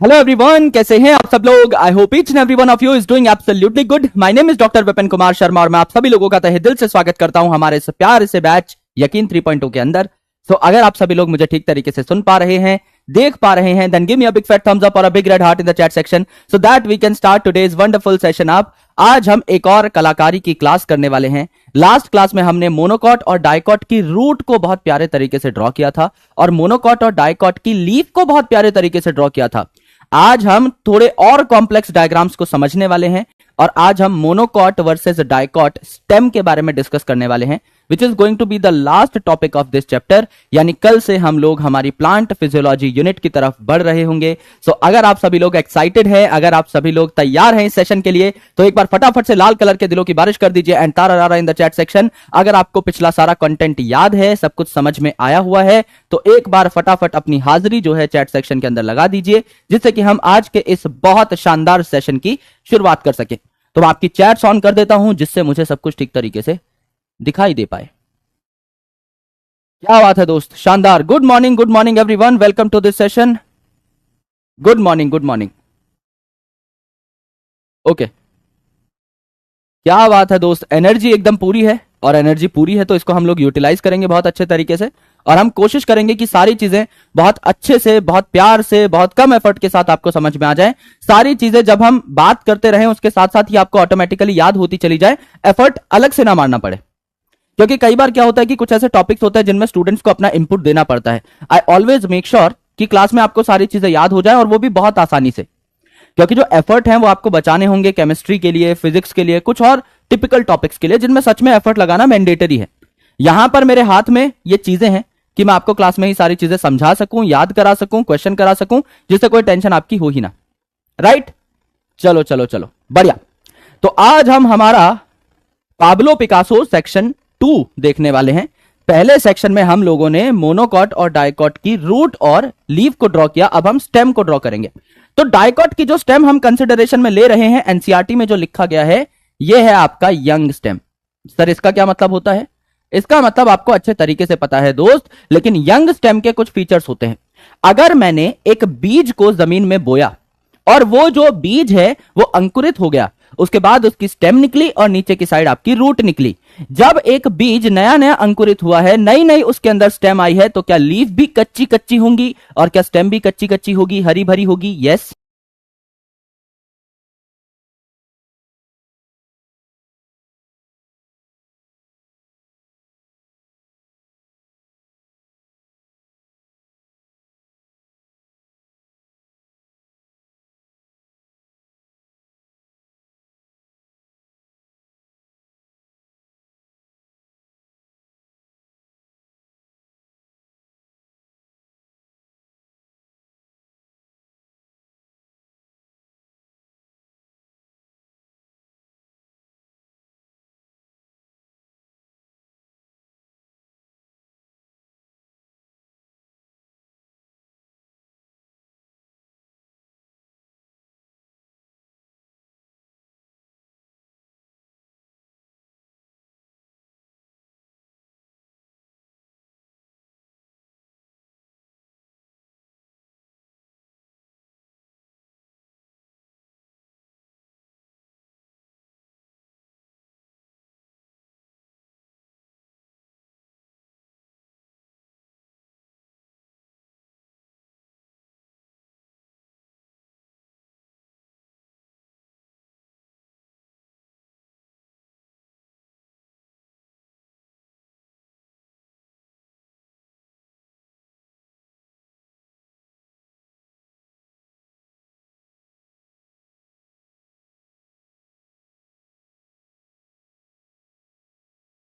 Hello everyone, कैसे हैं आप सब लोग। I hope each and every one of you is doing absolutely good. My name is doctor Vipin Kumar Sharma और मैं आप सभी लोगों का तहे दिल से स्वागत करता हूं हमारे इस प्यार से बैच यकीन 3.0 के अंदर। सो अगर आप सभी लोग मुझे ठीक तरीके से सुन पा रहे हैं, देख पा रहे हैं, then give me a big fat thumbs up और a big red heart in the chat section so that we can start today's wonderful session up. आज हम एक और कलाकारी की क्लास करने वाले हैं। लास्ट क्लास में हमने मोनोकॉट और डाइकॉट की रूट को बहुत प्यारे तरीके से ड्रॉ किया था और मोनोकॉट और डाइकॉट की लीफ को बहुत प्यारे तरीके से ड्रॉ किया था। आज हम थोड़े और कॉम्प्लेक्स डायग्राम्स को समझने वाले हैं और आज हम मोनोकॉट वर्सेस डाइकॉट स्टेम के बारे में डिस्कस करने वाले हैं, which is going to be the last topic of this chapter. यानी कल से हम लोग हमारी प्लांट फिजियोलॉजी यूनिट की तरफ बढ़ रहे होंगे। सो अगर आप सभी लोग एक्साइटेड हैं, अगर आप सभी लोग तैयार हैं इस सेशन के लिए, तो एक बार फटाफट से लाल कलर के दिलों की बारिश कर दीजिए and Tara in the chat section. अगर आपको पिछला सारा कंटेंट याद है, सब कुछ समझ में आया हुआ है, तो एक बार फटाफट अपनी हाजिरी जो है चैट सेक्शन के अंदर लगा दीजिए, जिससे कि हम आज के इस बहुत शानदार सेशन की शुरुआत कर सकें। तो मैं आपकी चैट्स ऑन कर देता हूं जिससे मुझे सब कुछ ठीक तरीके से दिखाई दे पाए। क्या बात है दोस्त, शानदार। Good morning everyone, welcome to this session. Good morning, good morning. Okay, क्या बात है दोस्त, एनर्जी एकदम पूरी है और एनर्जी पूरी है तो इसको हम लोग यूटिलाइज करेंगे बहुत अच्छे तरीके से और हम कोशिश करेंगे कि सारी चीजें बहुत अच्छे से, बहुत प्यार से, बहुत कम एफर्ट के साथ आपको समझ में आ जाए। सारी चीजें जब हम बात करते रहें उसके साथ साथ ही आपको ऑटोमेटिकली याद होती चली जाए, एफर्ट अलग से ना मारना पड़े। क्योंकि कई बार क्या होता है कि कुछ ऐसे टॉपिक्स होते हैं जिनमें स्टूडेंट्स को अपना इनपुट देना पड़ता है। आई ऑलवेज मेक श्योर कि क्लास में आपको सारी चीजें याद हो जाए और वो भी बहुत आसानी से, क्योंकि जो एफर्ट है वो आपको बचाने होंगे केमिस्ट्री के लिए, फिजिक्स के लिए, कुछ और टिपिकल टॉपिक्स के लिए जिनमें सच में एफर्ट लगाना मैंडेटरी है। यहां पर मेरे हाथ में ये चीजें हैं कि मैं आपको क्लास में ही सारी चीजें समझा सकूं, याद करा सकूं, क्वेश्चन करा सकूं, जिससे कोई टेंशन आपकी हो ही ना। राइट, चलो चलो चलो, बढ़िया। तो आज हम हमारा पाब्लो पिकासो सेक्शन 2 देखने वाले हैं। पहले सेक्शन में हम लोगों ने मोनोकॉट और डाइकॉट की रूट और लीव को ड्रॉ किया, अब हम स्टेम को ड्रॉ करेंगे। तो डाइकॉट की जो स्टेम हम कंसिडरेशन में ले रहे हैं, एनसीईआरटी में जो लिखा गया है, यह है आपका यंग स्टेम। सर इसका क्या मतलब होता है? इसका मतलब आपको अच्छे तरीके से पता है दोस्त, लेकिन यंग स्टेम के कुछ फीचर्स होते हैं। अगर मैंने एक बीज को जमीन में बोया और वो जो बीज है वो अंकुरित हो गया, उसके बाद उसकी स्टेम निकली और नीचे की साइड आपकी रूट निकली। जब एक बीज नया नया अंकुरित हुआ है, नई नई उसके अंदर स्टेम आई है, तो क्या लीफ भी कच्ची कच्ची होंगी और क्या स्टेम भी कच्ची कच्ची होगी, हरी भरी होगी? यस।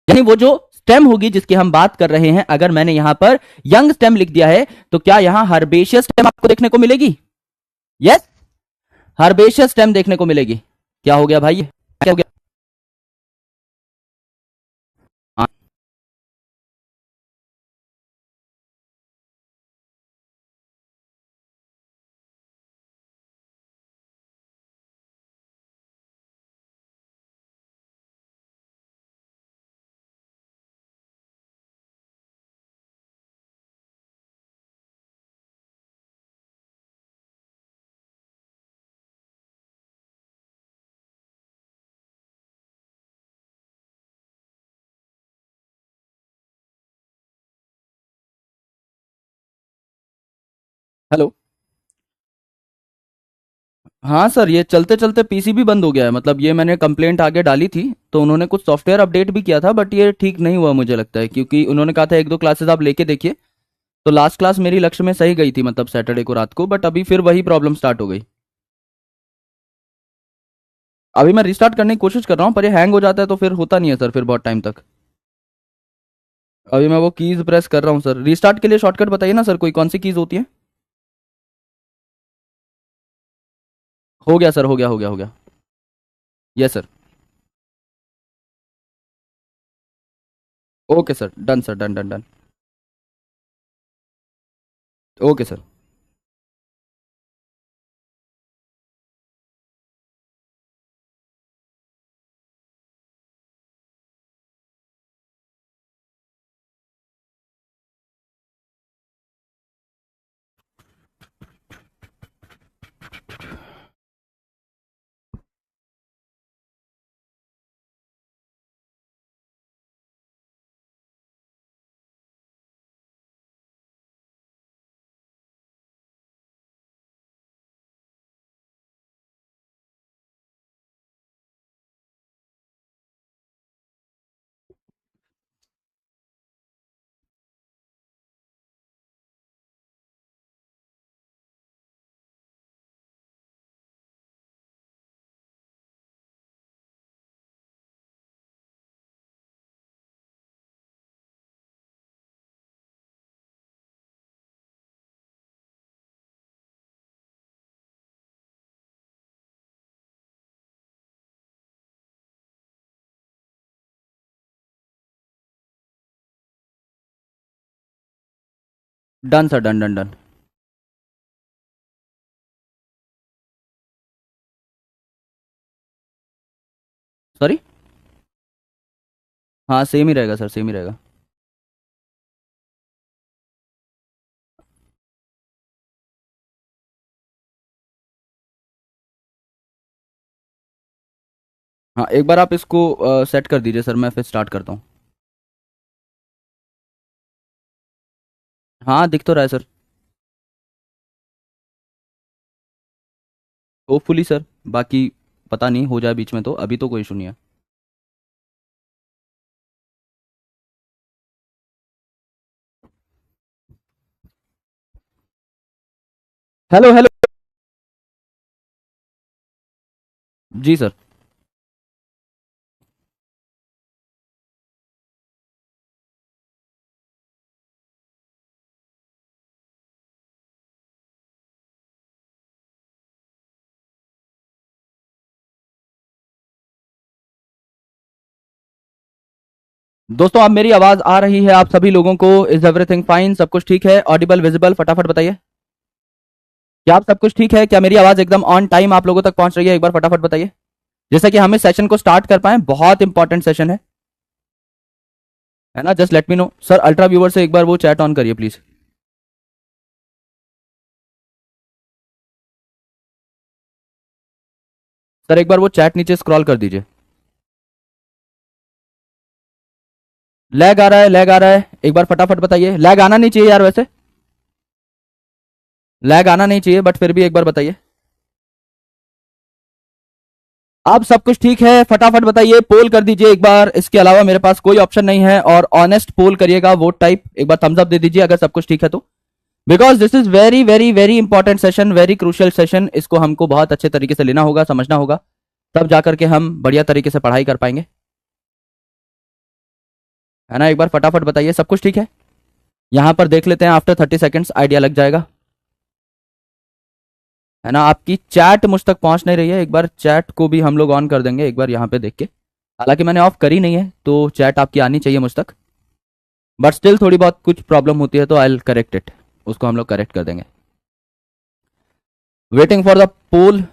यानी वो जो स्टेम होगी जिसकी हम बात कर रहे हैं, अगर मैंने यहां पर यंग स्टेम लिख दिया है तो क्या यहां हर्बेशियस स्टेम आपको देखने को मिलेगी? यस, हर्बेशियस स्टेम देखने को मिलेगी। क्या हो गया भाई, क्या हो गया? हेलो। हाँ सर, ये चलते चलते पीसी भी बंद हो गया है। मतलब ये मैंने कंप्लेंट आगे डाली थी, तो उन्होंने कुछ सॉफ्टवेयर अपडेट भी किया था, बट ये ठीक नहीं हुआ मुझे लगता है, क्योंकि उन्होंने कहा था एक दो क्लासेस आप लेके देखिए। तो लास्ट क्लास मेरी लक्ष्य में सही गई थी, मतलब सैटरडे को रात को, बट अभी फिर वही प्रॉब्लम स्टार्ट हो गई। अभी मैं रिस्टार्ट करने की कोशिश कर रहा हूँ, पर ये हैंग हो जाता है तो फिर होता नहीं है सर, फिर बहुत टाइम तक। अभी मैं वो कीज प्रेस कर रहा हूँ सर। रिस्टार्ट के लिए शॉर्टकट बताइए ना सर, कोई कौन सी कीज होती है? हो गया सर, हो गया, हो गया, हो गया। Yes sir. Okay sir, done sir, done done done. Okay sir. Done sir, done done done. Sorry. हाँ सेम ही रहेगा सर, सेम ही रहेगा। हाँ एक बार आप इसको सेट कर दीजिए सर, मैं फिर स्टार्ट करता हूँ। हाँ दिख तो रहा है सर। Hopefully sir. बाकी पता नहीं, हो जाए बीच में तो, अभी तो कोई इशू नहीं है। Hello hello. जी सर। दोस्तों आप मेरी आवाज आ रही है आप सभी लोगों को? Is everything fine? सब कुछ ठीक है? Audible, visible? फटाफट बताइए। क्या आप सब कुछ ठीक है? क्या मेरी आवाज एकदम ऑन टाइम आप लोगों तक पहुंच रही है? एक बार फटाफट बताइए, जैसे कि हम इस सेशन को स्टार्ट कर पाए। बहुत इंपॉर्टेंट सेशन है ना? Just let me know sir. Ultra viewer से एक बार वो चैट ऑन करिए प्लीज। सर एक बार वो चैट नीचे स्क्रॉल कर दीजिए। लैग आ रहा है, लैग आ रहा है, एक बार फटाफट बताइए। लैग आना नहीं चाहिए यार, वैसे लैग आना नहीं चाहिए, बट फिर भी एक बार बताइए। आप सब कुछ ठीक है? फटाफट बताइए, पोल कर दीजिए एक बार। इसके अलावा मेरे पास कोई ऑप्शन नहीं है, और ऑनेस्ट पोल करिएगा, वोट टाइप। एक बार थम्स अप दे दीजिए अगर सब कुछ ठीक है तो, because this is very very very important session, very crucial session. इसको हमको बहुत अच्छे तरीके से लेना होगा, समझना होगा, तब जाकर के हम बढ़िया तरीके से पढ़ाई कर पाएंगे। है ना? एक बार फटाफट बताइए सब कुछ ठीक है? यहां पर देख लेते हैं, आफ्टर 30 सेकेंड्स आइडिया लग जाएगा। है ना? आपकी चैट मुझ तक पहुंच नहीं रही है, एक बार चैट को भी हम लोग ऑन कर देंगे एक बार यहाँ पे देख के। हालांकि मैंने ऑफ करी नहीं है, तो चैट आपकी आनी चाहिए मुझ तक, बट स्टिल थोड़ी बहुत कुछ प्रॉब्लम होती है तो आई विल करेक्ट इट। उसको हम लोग करेक्ट कर देंगे। Waiting for the poll.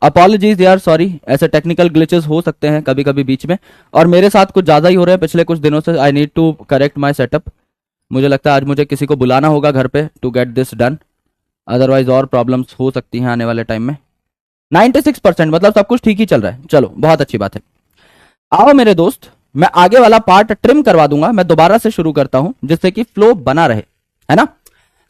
Apologies यार, सॉरी, ऐसे टेक्निकल ग्लिचेस हो सकते हैं कभी कभी बीच में, और मेरे साथ कुछ ज़्यादा ही हो रहे हैं पिछले कुछ दिनों से। I need to correct my setup. मुझे लगता है आज मुझे किसी को बुलाना होगा घर पे to get this done, otherwise और प्रॉब्लम्स हो सकती हैं आने वाले टाइम में। 96%, मतलब सब कुछ ठीक ही चल रहा है। चलो बहुत अच्छी बात है। आओ मेरे दोस्त, मैं आगे वाला पार्ट ट्रिम करवा दूंगा, मैं दोबारा से शुरू करता हूं जिससे कि फ्लो बना रहे। है ना?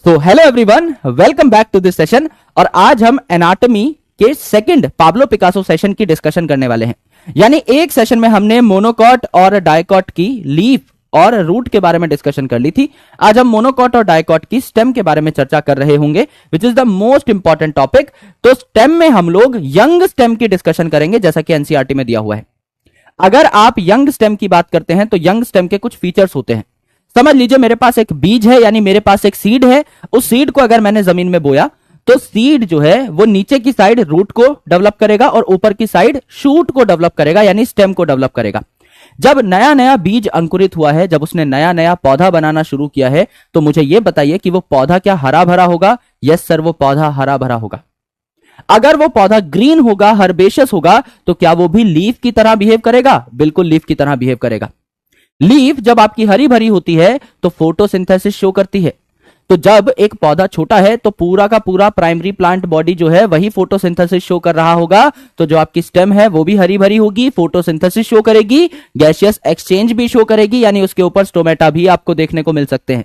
तो hello everyone, welcome back to this session. और आज हम एनाटॉमी के सेकंड पाब्लो पिकासो सेशन की डिस्कशन करने वाले हैं। यानी एक सेशन में हमने मोनोकॉट और डाइकॉट की लीफ और रूट के बारे में डिस्कशन कर ली थी। आज हम मोनोकॉट और डाइकॉट की स्टेम के बारे में चर्चा कर रहे होंगे, which is the most important topic. तो स्टेम में हम लोग यंग स्टेम की डिस्कशन करेंगे, जैसा कि एनसीईआरटी में दिया हुआ है। अगर आप यंग स्टेम की बात करते हैं तो यंग स्टेम के कुछ फीचर्स होते हैं। समझ लीजिए मेरे पास एक बीज है, यानी मेरे पास एक सीड है। उस सीड को अगर मैंने जमीन में बोया तो सीड जो है वो नीचे की साइड रूट को डेवलप करेगा और ऊपर की साइड शूट को डेवलप करेगा, यानी स्टेम को डेवलप करेगा। जब नया नया बीज अंकुरित हुआ है, जब उसने नया नया पौधा बनाना शुरू किया है, तो मुझे यह बताइए कि वो पौधा क्या हरा भरा होगा? यस सर, वो पौधा हरा भरा होगा। अगर वो पौधा ग्रीन होगा, हर्बेशियस होगा, तो क्या वो भी लीफ की तरह बिहेव करेगा? बिल्कुल लीफ की तरह बिहेव करेगा। लीफ जब आपकी हरी भरी होती है तो फोटोसिंथेसिस शो करती है। तो जब एक पौधा छोटा है तो पूरा का पूरा प्राइमरी प्लांट बॉडी जो है वही फोटोसिंथेसिस शो कर रहा होगा। तो जो आपकी स्टेम है वो भी हरी भरी होगी, फोटोसिंथेसिस शो करेगी, गैसियस एक्सचेंज भी शो करेगी, यानी उसके ऊपर स्टोमेटा भी आपको देखने को मिल सकते हैं।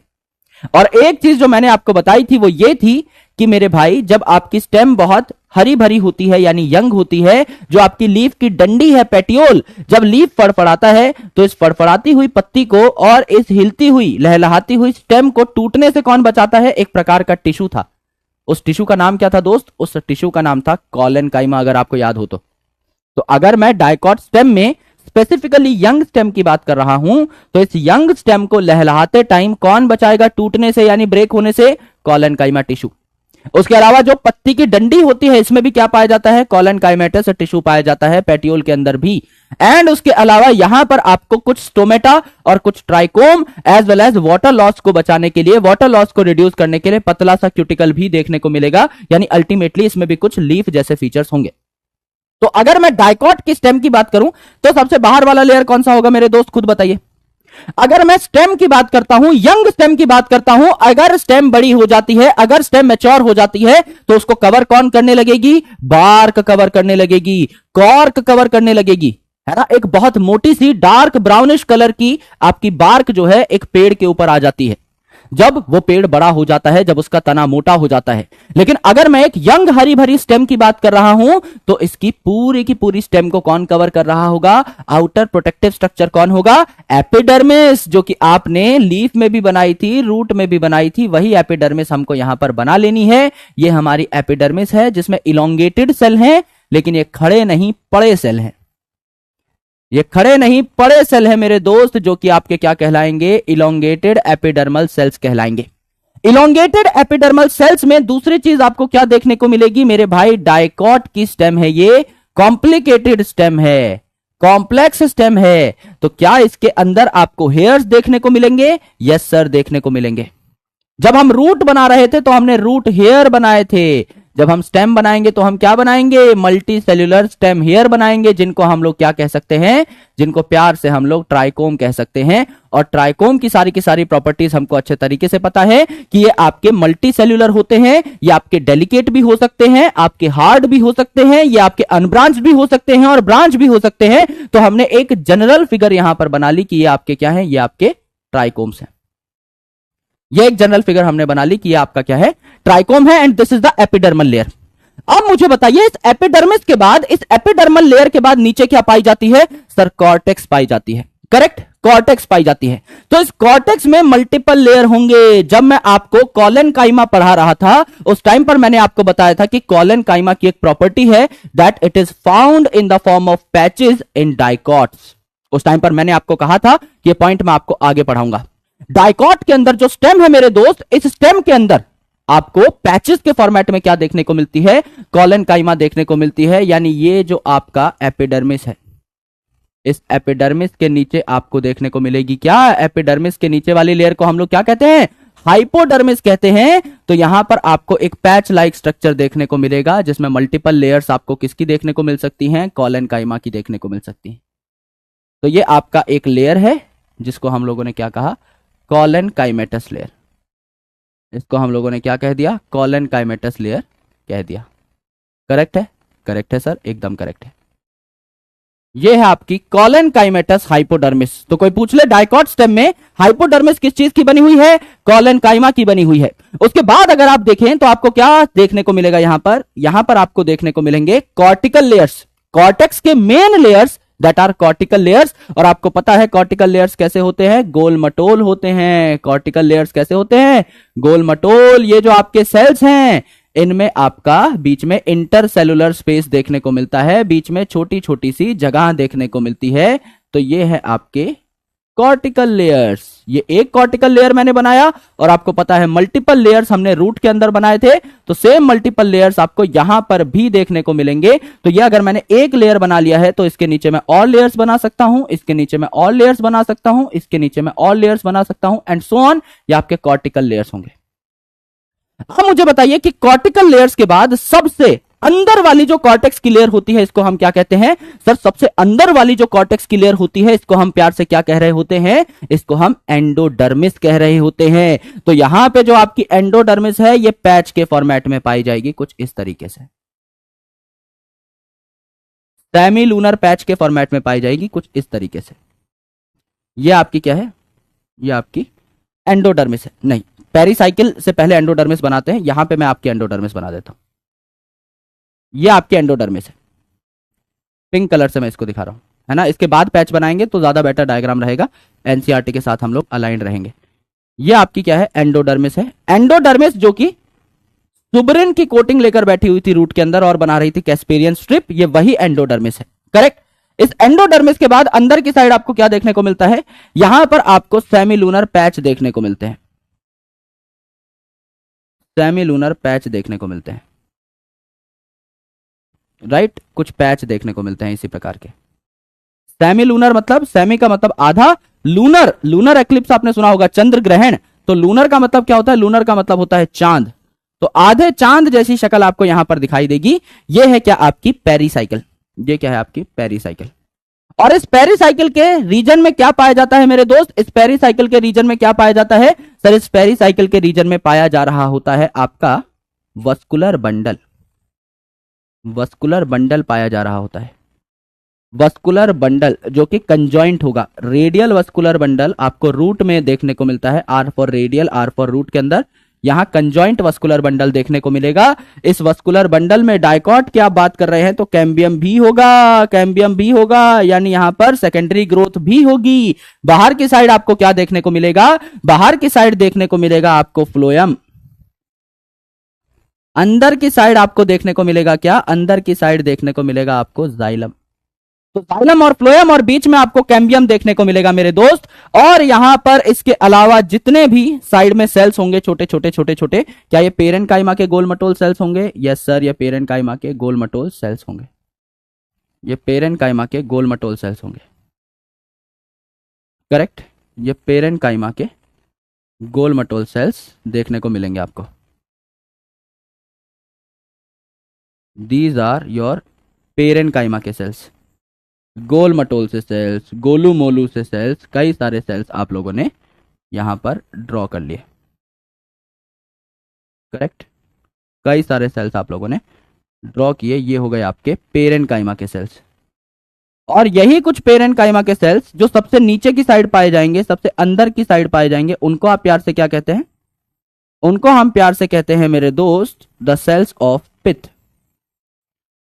और एक चीज जो मैंने आपको बताई थी वो ये थी कि मेरे भाई, जब आपकी स्टेम बहुत हरी भरी होती है यानी यंग होती है, जो आपकी लीफ की डंडी है पेटियोल, जब लीफ फड़फड़ाता है तो इस फड़फड़ाती हुई पत्ती को और इस हिलती हुई लहलहाती हुई स्टेम को टूटने से कौन बचाता है? एक प्रकार का टिश्यू था। उस टिश्यू का नाम क्या था दोस्त? उस टिश्यू का नाम था कॉलेनकाइमा, अगर आपको याद हो तो अगर मैं डाइकॉट स्टेम में स्पेसिफिकली यंग स्टेम की बात कर रहा हूं तो इस यंग स्टेम को लहलहाते टाइम कौन बचाएगा टूटने से यानी ब्रेक होने से? Collenchyma tissue. उसके अलावा जो पत्ती की डंडी होती है इसमें भी क्या पाया जाता है? कॉलेनकाइमेटस टिश्यू पाया जाता है, पेटियोल के अंदर भी। एंड उसके अलावा यहां पर आपको कुछ स्टोमेटा और कुछ trichome as well as water loss को बचाने के लिए, वाटर लॉस को रिड्यूस करने के लिए पतला सा क्यूटिकल भी देखने को मिलेगा। यानी अल्टीमेटली इसमें भी कुछ लीफ जैसे फीचर्स होंगे। तो अगर मैं डाइकॉट की स्टेम की बात करूं तो सबसे बाहर वाला लेयर कौन सा होगा मेरे दोस्त? खुद बताइए। अगर मैं स्टेम की बात करता हूं, यंग स्टेम की बात करता हूं, अगर स्टेम बड़ी हो जाती है, अगर स्टेम मैच्योर हो जाती है तो उसको कवर कौन करने लगेगी? बार्क कवर करने लगेगी, कॉर्क कवर करने लगेगी, है ना। एक बहुत मोटी सी डार्क ब्राउनिश कलर की आपकी बार्क जो है एक पेड़ के ऊपर आ जाती है जब वो पेड़ बड़ा हो जाता है, जब उसका तना मोटा हो जाता है। लेकिन अगर मैं एक यंग हरी भरी स्टेम की बात कर रहा हूं तो इसकी पूरी की पूरी स्टेम को कौन कवर कर रहा होगा? आउटर प्रोटेक्टिव स्ट्रक्चर कौन होगा? एपिडर्मिस, जो कि आपने लीफ में भी बनाई थी, रूट में भी बनाई थी, वही एपिडर्मिस हमको यहां पर बना लेनी है। ये हमारी एपिडर्मिस है जिसमें इलोंगेटेड सेल है, लेकिन ये खड़े नहीं पड़े सेल हैं। ये खड़े नहीं पड़े सेल है मेरे दोस्त, जो कि आपके क्या कहलाएंगे? इलोंगेटेड एपिडर्मल सेल्स कहलाएंगे। इलोंगेटेड एपिडर्मल सेल्स में दूसरी चीज आपको क्या देखने को मिलेगी मेरे भाई? डाइकॉट की स्टेम है, ये कॉम्प्लिकेटेड स्टेम है, कॉम्प्लेक्स स्टेम है। तो क्या इसके अंदर आपको हेयर्स देखने को मिलेंगे? यस सर, देखने को मिलेंगे। जब हम रूट बना रहे थे तो हमने रूट हेयर बनाए थे। जब हम स्टेम बनाएंगे तो हम क्या बनाएंगे? मल्टी सेल्यूलर स्टेम हेयर बनाएंगे, जिनको हम लोग क्या कह सकते हैं? जिनको प्यार से हम लोग ट्राइकोम कह सकते हैं। और ट्राइकोम की सारी प्रॉपर्टीज हमको अच्छे तरीके से पता है कि ये आपके मल्टी सेल्यूलर होते हैं, ये आपके डेलिकेट भी हो सकते हैं, आपके हार्ड भी हो सकते हैं, ये आपके अनब्रांच भी हो सकते हैं और ब्रांच भी हो सकते हैं। तो हमने एक जनरल फिगर यहां पर बना ली कि ये आपके क्या है? ये आपके ट्राइकोम्स हैं। ये एक जनरल फिगर हमने बना ली कि ये आपका क्या है? ट्राइकोम है। And this is the epidermal layer. अब मुझे बताइए, इस एपिडर्मिस के बाद, इस एपिडर्मल लेयर के बाद नीचे क्या पाई जाती है? सर, कॉर्टेक्स पाई जाती है। करेक्ट, कॉर्टेक्स पाई जाती है। तो इस कॉर्टेक्स में मल्टीपल लेयर होंगे। जब मैं आपको कॉलेनकाइमा पढ़ा रहा था उस टाइम पर मैंने आपको बताया था कि कॉलेनकाइमा की एक प्रॉपर्टी है that it is found in the form of patches in dicots. उस टाइम पर मैंने आपको कहा था कि ये पॉइंट मैं आपको आगे पढ़ाऊंगा। डाइकॉट के अंदर जो स्टेम है मेरे दोस्त, इस स्टेम के अंदर आपको पैचेस के फॉर्मेट में क्या देखने को मिलती है? कॉलेनकाइमा देखने को मिलती है। यानी ये जो आपका एपिडर्मिस है, इस एपिडर्मिस के नीचे आपको देखने को मिलेगी क्या? एपिडर्मिस के नीचे वाली लेयर को हम लोग क्या कहते हैं? हाइपोडर्मिस कहते हैं। तो यहां पर आपको एक पैच लाइक स्ट्रक्चर देखने को मिलेगा जिसमें मल्टीपल लेयर्स आपको किसकी देखने को मिल सकती हैं? कॉलेनकाइमा की देखने को मिल सकती हैं। तो ये आपका एक लेयर है जिसको हम लोगों ने क्या कहा? कॉलेनकाइमेटस लेयर। इसको हम लोगों ने क्या कह दिया? कॉलेनकाइमेटस लेयर कह दिया। करेक्ट है? करेक्ट है सर, एकदम करेक्ट है। ये है आपकी कॉलेनकाइमेटस हाइपोडर्मिस। तो कोई पूछ ले डाइकॉट स्टेम में हाइपोडर्मिस किस चीज की बनी हुई है? कॉलेनकाइमा की बनी हुई है। उसके बाद अगर आप देखें तो आपको क्या देखने को मिलेगा? यहां पर आपको देखने को मिलेंगे कॉर्टिकल लेयर्स, कॉर्टेक्स के main layers that are cortical layers. और आपको पता है कॉर्टिकल लेयर्स कैसे होते हैं? गोल मटोल होते हैं। कॉर्टिकल लेयर्स कैसे होते हैं? गोल मटोल। ये जो आपके सेल्स हैं इनमें आपका बीच में इंटरसेलुलर स्पेस देखने को मिलता है, बीच में छोटी छोटी सी जगह देखने को मिलती है। तो ये है आपके कॉर्टिकल लेयर्स। ये एक कॉर्टिकल लेयर मैंने बनाया और आपको पता है मल्टीपल लेयर्स हमने रूट के अंदर बनाए थे, तो सेम मल्टीपल लेयर्स आपको यहां पर भी देखने को मिलेंगे। तो ये अगर मैंने एक लेयर बना लिया है तो इसके नीचे मैं और लेयर्स बना सकता हूं, इसके नीचे मैं और लेयर्स बना सकता हूं, इसके नीचे मैं और लेयर्स बना सकता हूं एंड सो ऑन। ये आपके कॉर्टिकल लेयर्स होंगे। अब मुझे बताइए कि कॉर्टिकल लेयर्स के बाद सबसे अंदर वाली जो कॉर्टेक्स की लेयर होती है इसको हम क्या कहते हैं? सर सबसे अंदर वाली जो कॉर्टेक्स की लेयर होती है इसको हम प्यार से क्या कह रहे होते हैं? इसको हम एंडोडर्मिस कह रहे होते हैं। तो यहां पे जो आपकी एंडोडर्मिस है ये पैच के फॉर्मेट में पाई जाएगी कुछ इस तरीके से, सेमी लूनर पैच के फॉर्मेट में पाई जाएगी कुछ इस तरीके से। ये आपकी क्या है? ये आपकी एंडोडर्मिस है। नहीं, पेरिसाइकिल से पहले एंडोडर्मिस बनाते हैं। यहां पे मैं आपकी एंडोडर्मिस बना देता हूं। ये आपके एंडोडर्मिस है, पिंक कलर से मैं इसको दिखा रहा हूं, है ना। इसके बाद पैच बनाएंगे तो ज्यादा बेटर डायग्राम रहेगा, एनसीईआरटी के साथ हम लोग अलाइंड रहेंगे। ये आपकी क्या है? एंडोडर्मिस है। एंडोडर्मिस जो कि सुबरिन की कोटिंग लेकर बैठी हुई थी रूट के अंदर और बना रही थी कैस्पेरियन स्ट्रिप, ये वही एंडोडर्मिस है। करेक्ट। इस एंडोडर्मिस के बाद अंदर की साइड आपको क्या देखने को मिलता है? यहां पर आपको सेमीलूनर पैच देखने को मिलते हैं, सेमीलूनर पैच देखने को मिलते हैं, राइट। कुछ पैच देखने को मिलते हैं इसी प्रकार के। सेमी लूनर मतलब, सेमी का मतलब आधा, लूनर, लूनर एक्लिप्स आपने सुना होगा, चंद्र ग्रहण। तो लूनर का मतलब क्या होता है? लूनर का मतलब होता है चांद। तो आधे चांद जैसी शक्ल आपको यहां पर दिखाई देगी। ये है क्या? आपकी पेरीसाइकिल। ये क्या है? आपकी पेरीसाइकिल। और इस पेरीसाइकिल के रीजन में क्या पाया जाता है मेरे दोस्त? इस पेरीसाइकिल के रीजन में क्या पाया जाता है? सर इस पेरीसाइकिल के रीजन में पाया जा रहा होता है आपका वस्कुलर बंडल। वस्कुलर बंडल पाया जा रहा होता है। वस्कुलर बंडल जो कि कंजॉइंट होगा। रेडियल वस्कुलर बंडल आपको रूट में देखने को मिलता है, R for radial, R for root के अंदर। यहां कंजॉइंट वस्कुलर बंडल देखने को मिलेगा। इस वस्कुलर बंडल में डाइकॉट की आप बात कर रहे हैं तो कैम्बियम भी होगा, कैम्बियम भी होगा, यानी यहां पर सेकेंडरी ग्रोथ भी होगी। बाहर की साइड आपको क्या देखने को मिलेगा? बाहर की साइड देखने को मिलेगा आपको फ्लोएम। अंदर की साइड आपको देखने को मिलेगा क्या? अंदर की साइड देखने को मिलेगा आपको जाइलम। तो जाइलम और फ्लोएम और बीच में आपको कैम्बियम देखने को मिलेगा मेरे दोस्त। और यहां पर इसके अलावा जितने भी साइड में सेल्स होंगे छोटे छोटे छोटे छोटे, क्या ये पेरेन्काइमा के गोलमटोल सेल्स होंगे? यस सर, ये पेरेन्काइमा के गोलमटोल सेल्स होंगे। ये पेरेन्काइमा के गोलमटोल सेल्स होंगे। करेक्ट। ये पेरेन्काइमा के गोलमटोल सेल्स देखने को मिलेंगे आपको। दीज आर योर पेरेन्काइमा के सेल्स। गोलमटोल से सेल्स, गोलू मोलू से सेल्स, कई सारे सेल्स आप लोगों ने यहां पर ड्रॉ कर लिए। करेक्ट। कई सारे सेल्स आप लोगों ने ड्रॉ किए। ये हो गए आपके पेरेन्काइमा के सेल्स। और यही कुछ पेरेन्काइमा के सेल्स जो सबसे नीचे की साइड पाए जाएंगे, सबसे अंदर की साइड पाए जाएंगे, उनको आप प्यार से क्या कहते हैं? उनको हम प्यार से कहते हैं मेरे दोस्त द सेल्स ऑफ पिथ।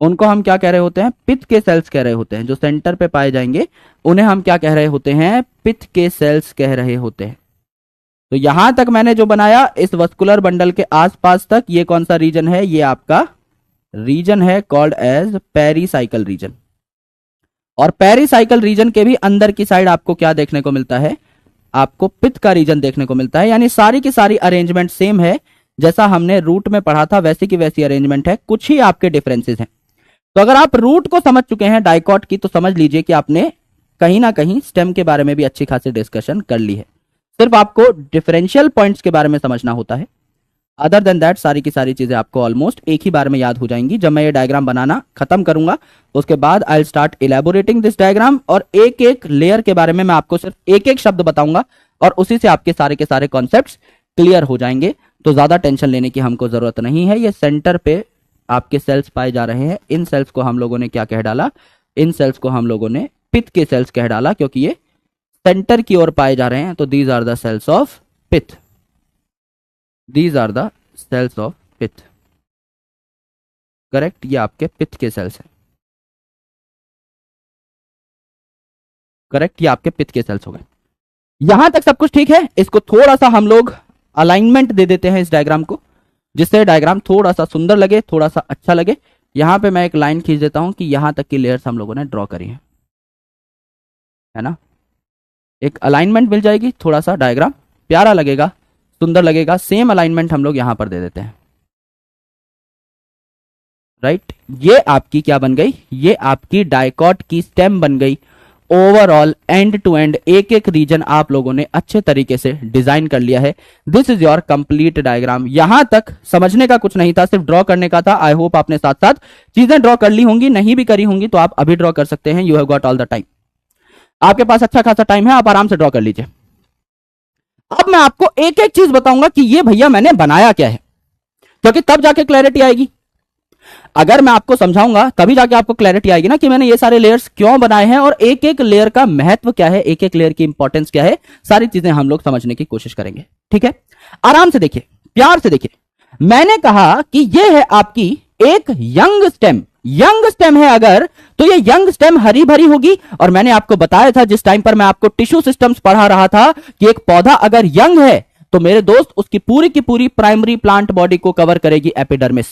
उनको हम क्या कह रहे होते हैं? पित्त के सेल्स कह रहे होते हैं। जो सेंटर पे पाए जाएंगे उन्हें हम क्या कह रहे होते हैं? पित्त के सेल्स कह रहे होते हैं। तो यहां तक मैंने जो बनाया इस वस्कुलर बंडल के आसपास तक, ये कौन सा रीजन है? ये आपका रीजन है कॉल्ड एज पेरीसाइकल रीजन। और पेरीसाइकल रीजन के भी अंदर की साइड आपको क्या देखने को मिलता है? आपको पित्त का रीजन देखने को मिलता है। यानी सारी की सारी अरेंजमेंट सेम है, जैसा हमने रूट में पढ़ा था वैसी की वैसी अरेंजमेंट है, कुछ ही आपके डिफरेंसेस हैं। तो अगर आप रूट को समझ चुके हैं डाइकॉट की, तो समझ लीजिए कि आपने कहीं ना कहीं स्टेम के बारे में भी अच्छी खासी डिस्कशन कर ली है। सिर्फ आपको डिफरेंशियल पॉइंट्स के बारे में समझना होता है। अदर देन दैट सारी की सारी चीजें आपको ऑलमोस्ट एक ही बार में याद हो जाएंगी। जब मैं ये डायग्राम बनाना खत्म करूंगा उसके बाद I will start elaborating this diagram, और एक एक लेयर के बारे में मैं आपको सिर्फ एक एक शब्द बताऊंगा और उसी से आपके सारे के सारे कॉन्सेप्ट्स क्लियर हो जाएंगे। तो ज्यादा टेंशन लेने की हमको जरूरत नहीं है। ये सेंटर पे आपके सेल्स पाए जा रहे हैं। इन सेल्स को हम लोगों ने क्या कह डाला? इन सेल्स को हम लोगों ने पित्त के सेल्स कह डाला, क्योंकि ये सेंटर की ओर पाए जा रहे हैं। तो these are the cells of pith, these are the cells of pith. Correct, ये आपके पित्त के सेल्स हैं। करेक्ट, ये आपके पित्त के सेल्स हो गए। यहां तक सब कुछ ठीक है। इसको थोड़ा सा हम लोग अलाइनमेंट दे देते हैं इस डायग्राम को, जिससे डायग्राम थोड़ा सा सुंदर लगे, थोड़ा सा अच्छा लगे। यहां पे मैं एक लाइन खींच देता हूं कि यहां तक की लेयर्स हम लोगों ने ड्रॉ करी है ना। एक अलाइनमेंट मिल जाएगी, थोड़ा सा डायग्राम प्यारा लगेगा, सुंदर लगेगा। सेम अलाइनमेंट हम लोग यहां पर दे देते हैं। राइट, ये आपकी क्या बन गई, ये आपकी डाइकॉट की स्टेम बन गई। ओवरऑल एंड टू एंड एक एक रीजन आप लोगों ने अच्छे तरीके से डिजाइन कर लिया है। This is your complete diagram. यहां तक समझने का कुछ नहीं था, सिर्फ ड्रॉ करने का था। आई होप आपने साथ साथ चीजें ड्रॉ कर ली होंगी, नहीं भी करी होंगी तो आप अभी ड्रॉ कर सकते हैं। You have got all the time, आपके पास अच्छा खासा टाइम है, आप आराम से ड्रॉ कर लीजिए। अब मैं आपको एक एक चीज बताऊंगा कि ये भैया मैंने बनाया क्या है, क्योंकि तब जाके क्लैरिटी आएगी। अगर मैं आपको समझाऊंगा तभी जाके आपको क्लैरिटी आएगी ना कि मैंने ये सारे लेयर्स क्यों बनाए हैं और एक एक लेयर का महत्व क्या है, एक एक लेयर की इंपॉर्टेंस क्या है। सारी चीजें हम लोग समझने की कोशिश करेंगे। ठीक है, आराम से देखिए, प्यार से देखिए। मैंने कहा कि ये है आपकी एक यंग स्टेम। यंग स्टेम है अगर, तो ये यंग स्टेम हरी भरी होगी। और मैंने आपको बताया था जिस टाइम पर मैं आपको टिश्यू सिस्टम्स पढ़ा रहा था कि एक पौधा अगर यंग है तो मेरे दोस्त उसकी पूरी की पूरी प्राइमरी प्लांट बॉडी को कवर करेगी एपिडर्मिस।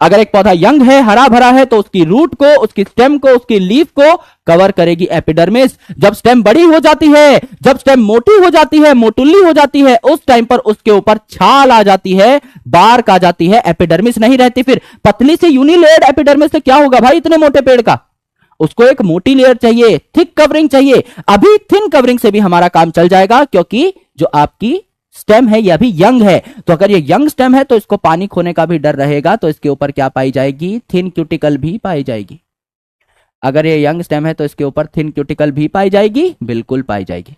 अगर एक पौधा यंग है, हरा भरा है, तो उसकी रूट को, उसकी स्टेम को, उसकी लीफ को कवर करेगी एपिडर्मिस। जब स्टेम बड़ी हो जाती है, जब स्टेम मोटी हो जाती है, मोटुल्ली हो जाती है, उस टाइम पर उसके ऊपर छाल आ जाती है, बार्क आ जाती है, एपिडर्मिस नहीं रहती। फिर पतली से यूनिलेयर्ड एपिडर्मिस से क्या होगा भाई इतने मोटे पेड़ का, उसको एक मोटी लेयर चाहिए, थिक कवरिंग चाहिए। अभी थिन कवरिंग से भी हमारा काम चल जाएगा, क्योंकि जो आपकी स्टेम है ये अभी यंग है। तो अगर ये यंग स्टेम है तो इसको पानी खोने का भी डर रहेगा, तो इसके ऊपर क्या पाई जाएगी, थिन क्यूटिकल भी पाई जाएगी। अगर ये यंग स्टेम है तो इसके ऊपर थिन क्यूटिकल भी पाई जाएगी, बिल्कुल पाई जाएगी,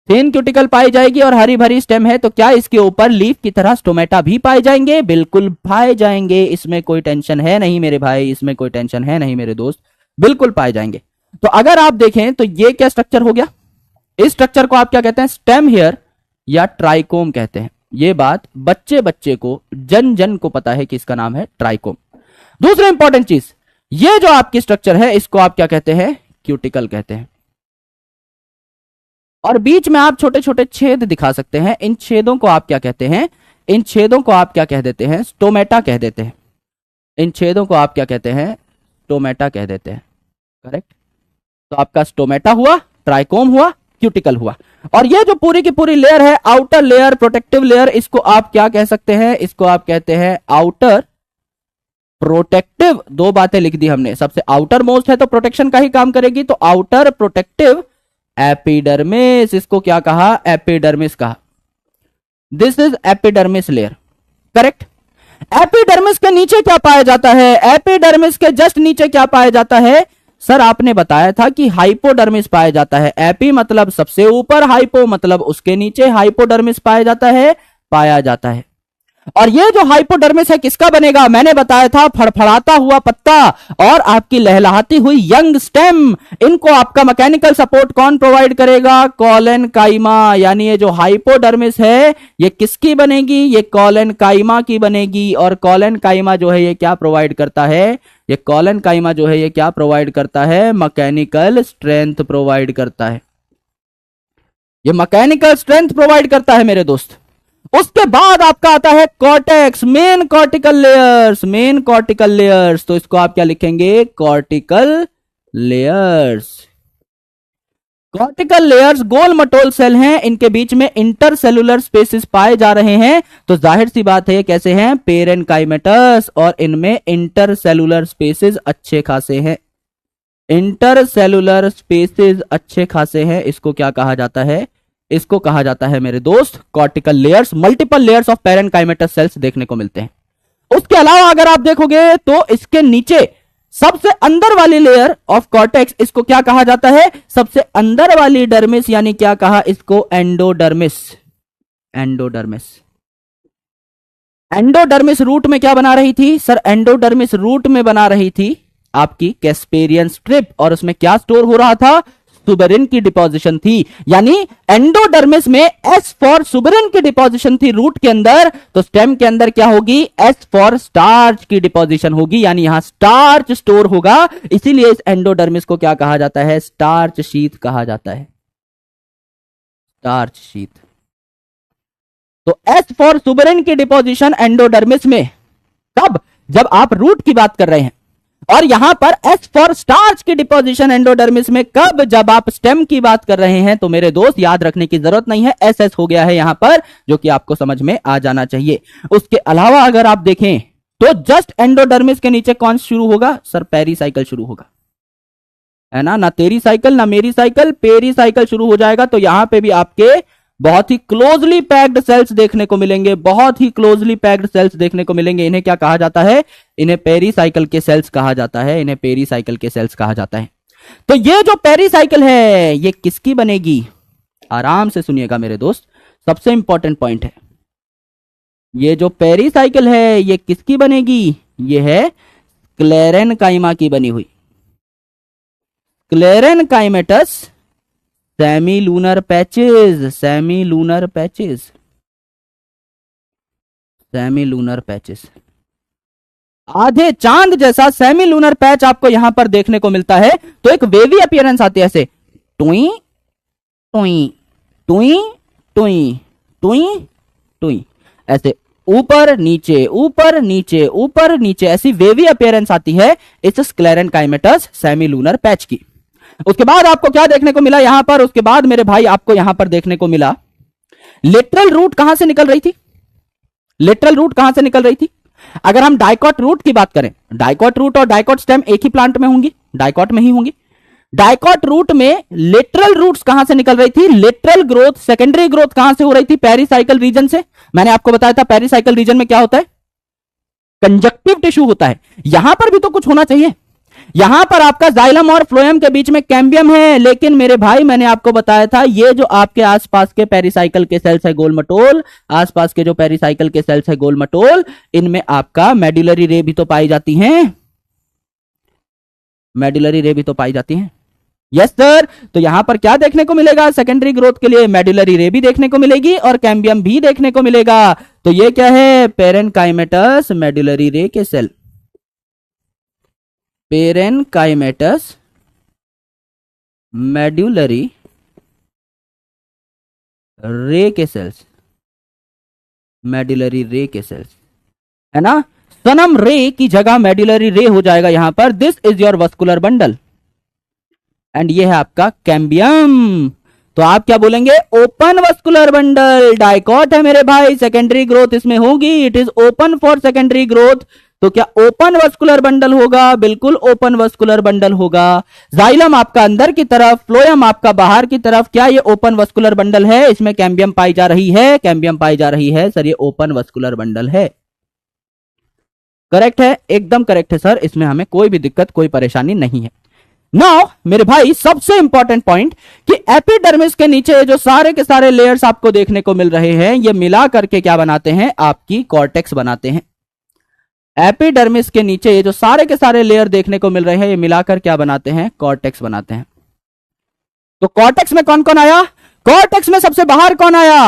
थिन क्यूटिकल पाई जाएगी। और हरी भरी स्टेम है तो क्या इसके ऊपर लीफ की तरह स्टोमेटा भी पाए जाएंगे, बिल्कुल पाए जाएंगे। इसमें कोई टेंशन है नहीं मेरे भाई, इसमें कोई टेंशन है नहीं मेरे दोस्त, बिल्कुल पाए जाएंगे। तो अगर आप देखें तो ये क्या स्ट्रक्चर हो गया, इस स्ट्रक्चर को आप क्या कहते हैं, स्टेम हेयर या ट्राइकोम कहते हैं। ये बात बच्चे बच्चे को, जन जन को पता है कि इसका नाम है ट्राइकोम। दूसरी इंपॉर्टेंट चीज, ये जो आपकी स्ट्रक्चर है इसको आप क्या कहते हैं, क्यूटिकल कहते हैं। और बीच में आप छोटे छोटे छेद दिखा सकते हैं, इन छेदों को आप क्या कहते हैं, इन छेदों को आप क्या कह देते हैं, स्टोमेटा कह देते हैं। इन छेदों को आप क्या कहते हैं, स्टोमेटा कह देते हैं। करेक्ट, तो आपका स्टोमेटा हुआ, ट्राइकोम हुआ, क्यूटिकल हुआ। और ये जो पूरी की पूरी लेयर है, आउटर लेयर, प्रोटेक्टिव लेयर, इसको आप क्या कह सकते हैं, इसको आप कहते हैं आउटर प्रोटेक्टिव। दो बातें लिख दी हमने, सबसे आउटर मोस्ट है तो प्रोटेक्शन का ही काम करेगी, तो आउटर प्रोटेक्टिव एपिडर्मिस, इसको क्या कहा, एपिडर्मिस कहा। This is epidermis layer. Correct, epidermis के नीचे क्या पाया जाता है, एपिडर्मिस के जस्ट नीचे क्या पाया जाता है, सर आपने बताया था कि हाइपोडर्मिस पाया जाता है। एपी मतलब सबसे ऊपर, हाइपो मतलब उसके नीचे, हाइपोडर्मिस पाया जाता है, पाया जाता है। और ये जो हाइपोडर्मिस है किसका बनेगा, मैंने बताया था फड़फड़ाता हुआ पत्ता और आपकी लहलहाती हुई यंग स्टेम। इनको आपका मैकेनिकल सपोर्ट कौन प्रोवाइड करेगा, कॉलन काइमा। यानी ये जो हाइपोडर्मिस है ये किसकी बनेगी, ये कॉलन काइमा की बनेगी। और कॉलन काइमा जो है ये क्या प्रोवाइड करता है, ये कॉलन काइमा जो है ये क्या प्रोवाइड करता है, मैकेनिकल स्ट्रेंथ प्रोवाइड करता है। ये मैकेनिकल स्ट्रेंथ प्रोवाइड करता है मेरे दोस्त। उसके बाद आपका आता है cortex, main cortical layers, main cortical layers. तो इसको आप क्या लिखेंगे, कॉर्टिकल लेयर्स। कॉर्टिकल लेयर्स गोल मटोल सेल हैं, इनके बीच में इंटरसेलुलर स्पेसेस पाए जा रहे हैं। तो जाहिर सी बात है ये कैसे हैं, पेरेनकाइमेटस, और इनमें इंटरसेलुलर स्पेसेस अच्छे खासे हैं। इंटरसेलुलर स्पेसेस अच्छे खासे हैं, इसको क्या कहा जाता है, इसको कहा जाता है मेरे दोस्त cortical layers. Multiple layers of parenchymatous cells देखने को मिलते हैं। उसके अलावा अगर आप देखोगे तो इसके नीचे सबसे अंदर वाली लेयर ऑफ कॉर्टेक्स, इसको क्या कहा जाता है, सबसे अंदर वाली डर्मिस, यानी क्या कहा इसको, एंडोडर्मिस। एंडोडर्मिस, एंडोडर्मिस रूट में क्या बना रही थी सर, एंडोडर्मिस रूट में बना रही थी आपकी कैस्पेरियन स्ट्रिप, और उसमें क्या स्टोर हो रहा था? सुबेरिन की डिपोजिशन थी। यानी एंडोडर्मिस में एस फॉर सुबेरिन की डिपोजिशन थी रूट के अंदर, तो स्टेम के अंदर क्या होगी? एस फॉर स्टार्च की डिपोजिशन होगी, यानी यहां स्टार्च स्टोर होगा। इसीलिए इस एंडोडर्मिस को क्या कहा जाता है? स्टार्च शीथ कहा जाता है, स्टार्च शीथ। तो एस फॉर सुबेरिन की डिपोजिशन एंडोडर्मिस में कब? जब आप रूट की बात कर रहे हैं। और यहां पर एस फॉर स्टार्च की डिपोजिशन एंडोडर्मिस में कब? जब आप स्टेम की बात कर रहे हैं। तो मेरे दोस्त याद रखने की जरूरत नहीं है, एस एस हो गया है यहां पर, जो कि आपको समझ में आ जाना चाहिए। उसके अलावा अगर आप देखें तो जस्ट एंडोडर्मिस के नीचे कौन शुरू होगा? सर पेरीसाइकिल शुरू होगा, है ना तेरी साइकिल ना मेरी साइकिल, पेरीसाइकिल शुरू हो जाएगा। तो यहां पे भी आपके बहुत ही क्लोजली पैक्ड सेल्स देखने को मिलेंगे, बहुत ही क्लोजली पैक्ड सेल्स देखने को मिलेंगे। इन्हें क्या कहा जाता है? इन्हें पेरीसाइकिल के सेल्स कहा जाता है, इन्हें पेरीसाइकिल के सेल्स कहा जाता है। तो ये जो पेरीसाइकिल है ये किसकी बनेगी? आराम से सुनिएगा मेरे दोस्त, सबसे इंपॉर्टेंट पॉइंट है। ये जो पेरीसाइकिल है ये किसकी बनेगी? ये है स्क्लेरेनकाइमा की बनी हुई। Sclerenchymatous semilunar patches, semilunar patches, semilunar patches. आधे चांद जैसा सेमीलूनर पैच आपको यहां पर देखने को मिलता है। तो एक वेवी अपीयरेंस आती है ऐसे, टुई टुई टुई टुई टुई टुई, ऐसे ऊपर नीचे ऊपर नीचे ऊपर नीचे, ऐसी वेवी अपीयरेंस आती है इस स्क्लेरेनकाइमेटस सेमीलूनर पैच की। उसके बाद आपको क्या देखने को मिला यहां पर? उसके बाद मेरे भाई आपको यहां पर देखने को मिला लेटरल रूट कहां से निकल रही थी? लेटरल रूट कहां से निकल रही थी? अगर हम डाइकॉट रूट की बात करें, डाइकॉट रूट और डाइकॉट स्टेम एक ही प्लांट में होंगी, डाइकॉट में ही होंगी। डाइकॉट रूट में लेटरल रूट्स कहां से निकल रही थी? लेटरल ग्रोथ, सेकेंडरी ग्रोथ कहां से हो रही थी? पेरीसाइकिल रीजन से। मैंने आपको बताया था पेरीसाइकिल रीजन में क्या होता है? कंजक्टिव टिश्यू होता है। यहां पर भी तो कुछ होना चाहिए। यहां पर आपका जाइलम और फ्लोएम के बीच में कैम्बियम है, लेकिन मेरे भाई मैंने आपको बताया था ये जो आपके आसपास के पेरीसाइकिल के सेल्स है गोल मटोल, आसपास के जो पेरीसाइकिल के सेल्स है गोल मटोल, इनमें आपका मेडुलरी रे भी तो पाई जाती हैं, मेडुलरी रे भी तो पाई जाती हैं। Yes sir. तो यहां पर क्या देखने को मिलेगा? सेकेंडरी ग्रोथ के लिए मेडुलरी रे भी देखने को मिलेगी और कैम्बियम भी देखने को मिलेगा। तो ये क्या है? पेरेनकाइमेटस मेडुलरी रे के सेल, पेरेनकाइमेटस मेडुलरी रे के सेल्स, मेडुलरी रे के सेल्स, है ना। सनम रे की जगह मेडुलरी रे हो जाएगा यहां पर। This is your vascular bundle and ये है आपका कैम्बियम। तो आप क्या बोलेंगे? Open vascular bundle. डाइकॉट है मेरे भाई, सेकेंडरी ग्रोथ इसमें होगी, it is open for secondary growth. तो क्या ओपन वस्कुलर बंडल होगा? बिल्कुल ओपन वस्कुलर बंडल होगा। जाइलम आपका अंदर की तरफ, फ्लोएम आपका बाहर की तरफ। क्या ये ओपन वस्कुलर बंडल है? इसमें कैम्बियम पाई जा रही है, कैम्बियम पाई जा रही है सर, ये ओपन वस्कुलर बंडल है। करेक्ट है, एकदम करेक्ट है सर, इसमें हमें कोई भी दिक्कत कोई परेशानी नहीं है। नाउ मेरे भाई सबसे इंपॉर्टेंट पॉइंट कि एपिडर्मिस के नीचे जो सारे के सारे लेयर्स आपको देखने को मिल रहे हैं, ये मिला करके क्या बनाते हैं? आपकी कॉर्टेक्स बनाते हैं। एपिडर्मिस के नीचे ये जो सारे के सारे लेयर देखने को मिल रहे हैं, ये मिलाकर क्या बनाते हैं? कॉर्टेक्स बनाते हैं। तो कॉर्टेक्स में कौन कौन आया? कॉर्टेक्स में सबसे बाहर कौन आया?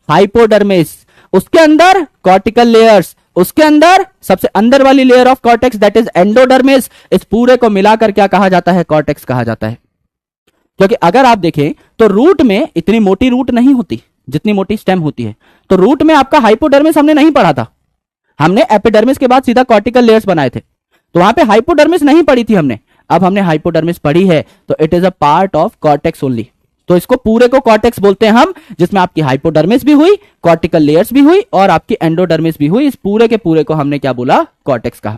हाइपोडर्मिस, उसके अंदर कॉर्टिकल लेयर्स, उसके अंदर सबसे अंदर वाली layer of cortex that is endodermis. इस पूरे को मिलाकर क्या कहा जाता है? कॉर्टेक्स कहा जाता है। क्योंकि अगर आप देखें तो रूट में इतनी मोटी रूट नहीं होती जितनी मोटी स्टेम होती है। तो रूट में आपका हाइपोडर्मिस हमने नहीं पढ़ा था, हमने एपिडर्मिस के बाद सीधा कॉर्टिकल लेयर्स बनाए थे, तो वहां पे हाइपोडर्मिस नहीं पढ़ी थी हमने। अब हमने हाइपोडर्मिस पढ़ी है, तो it is a part of cortex only. तो इसको पूरे को कॉर्टेक्स बोलते हैं हम, जिसमें आपकी हाइपोडर्मिस भी हुई, कॉर्टिकल लेयर्स भी हुई और आपकी एंडोडर्मिस भी हुई। इस पूरे के पूरे को हमने क्या बोला? कॉर्टेक्स कहा।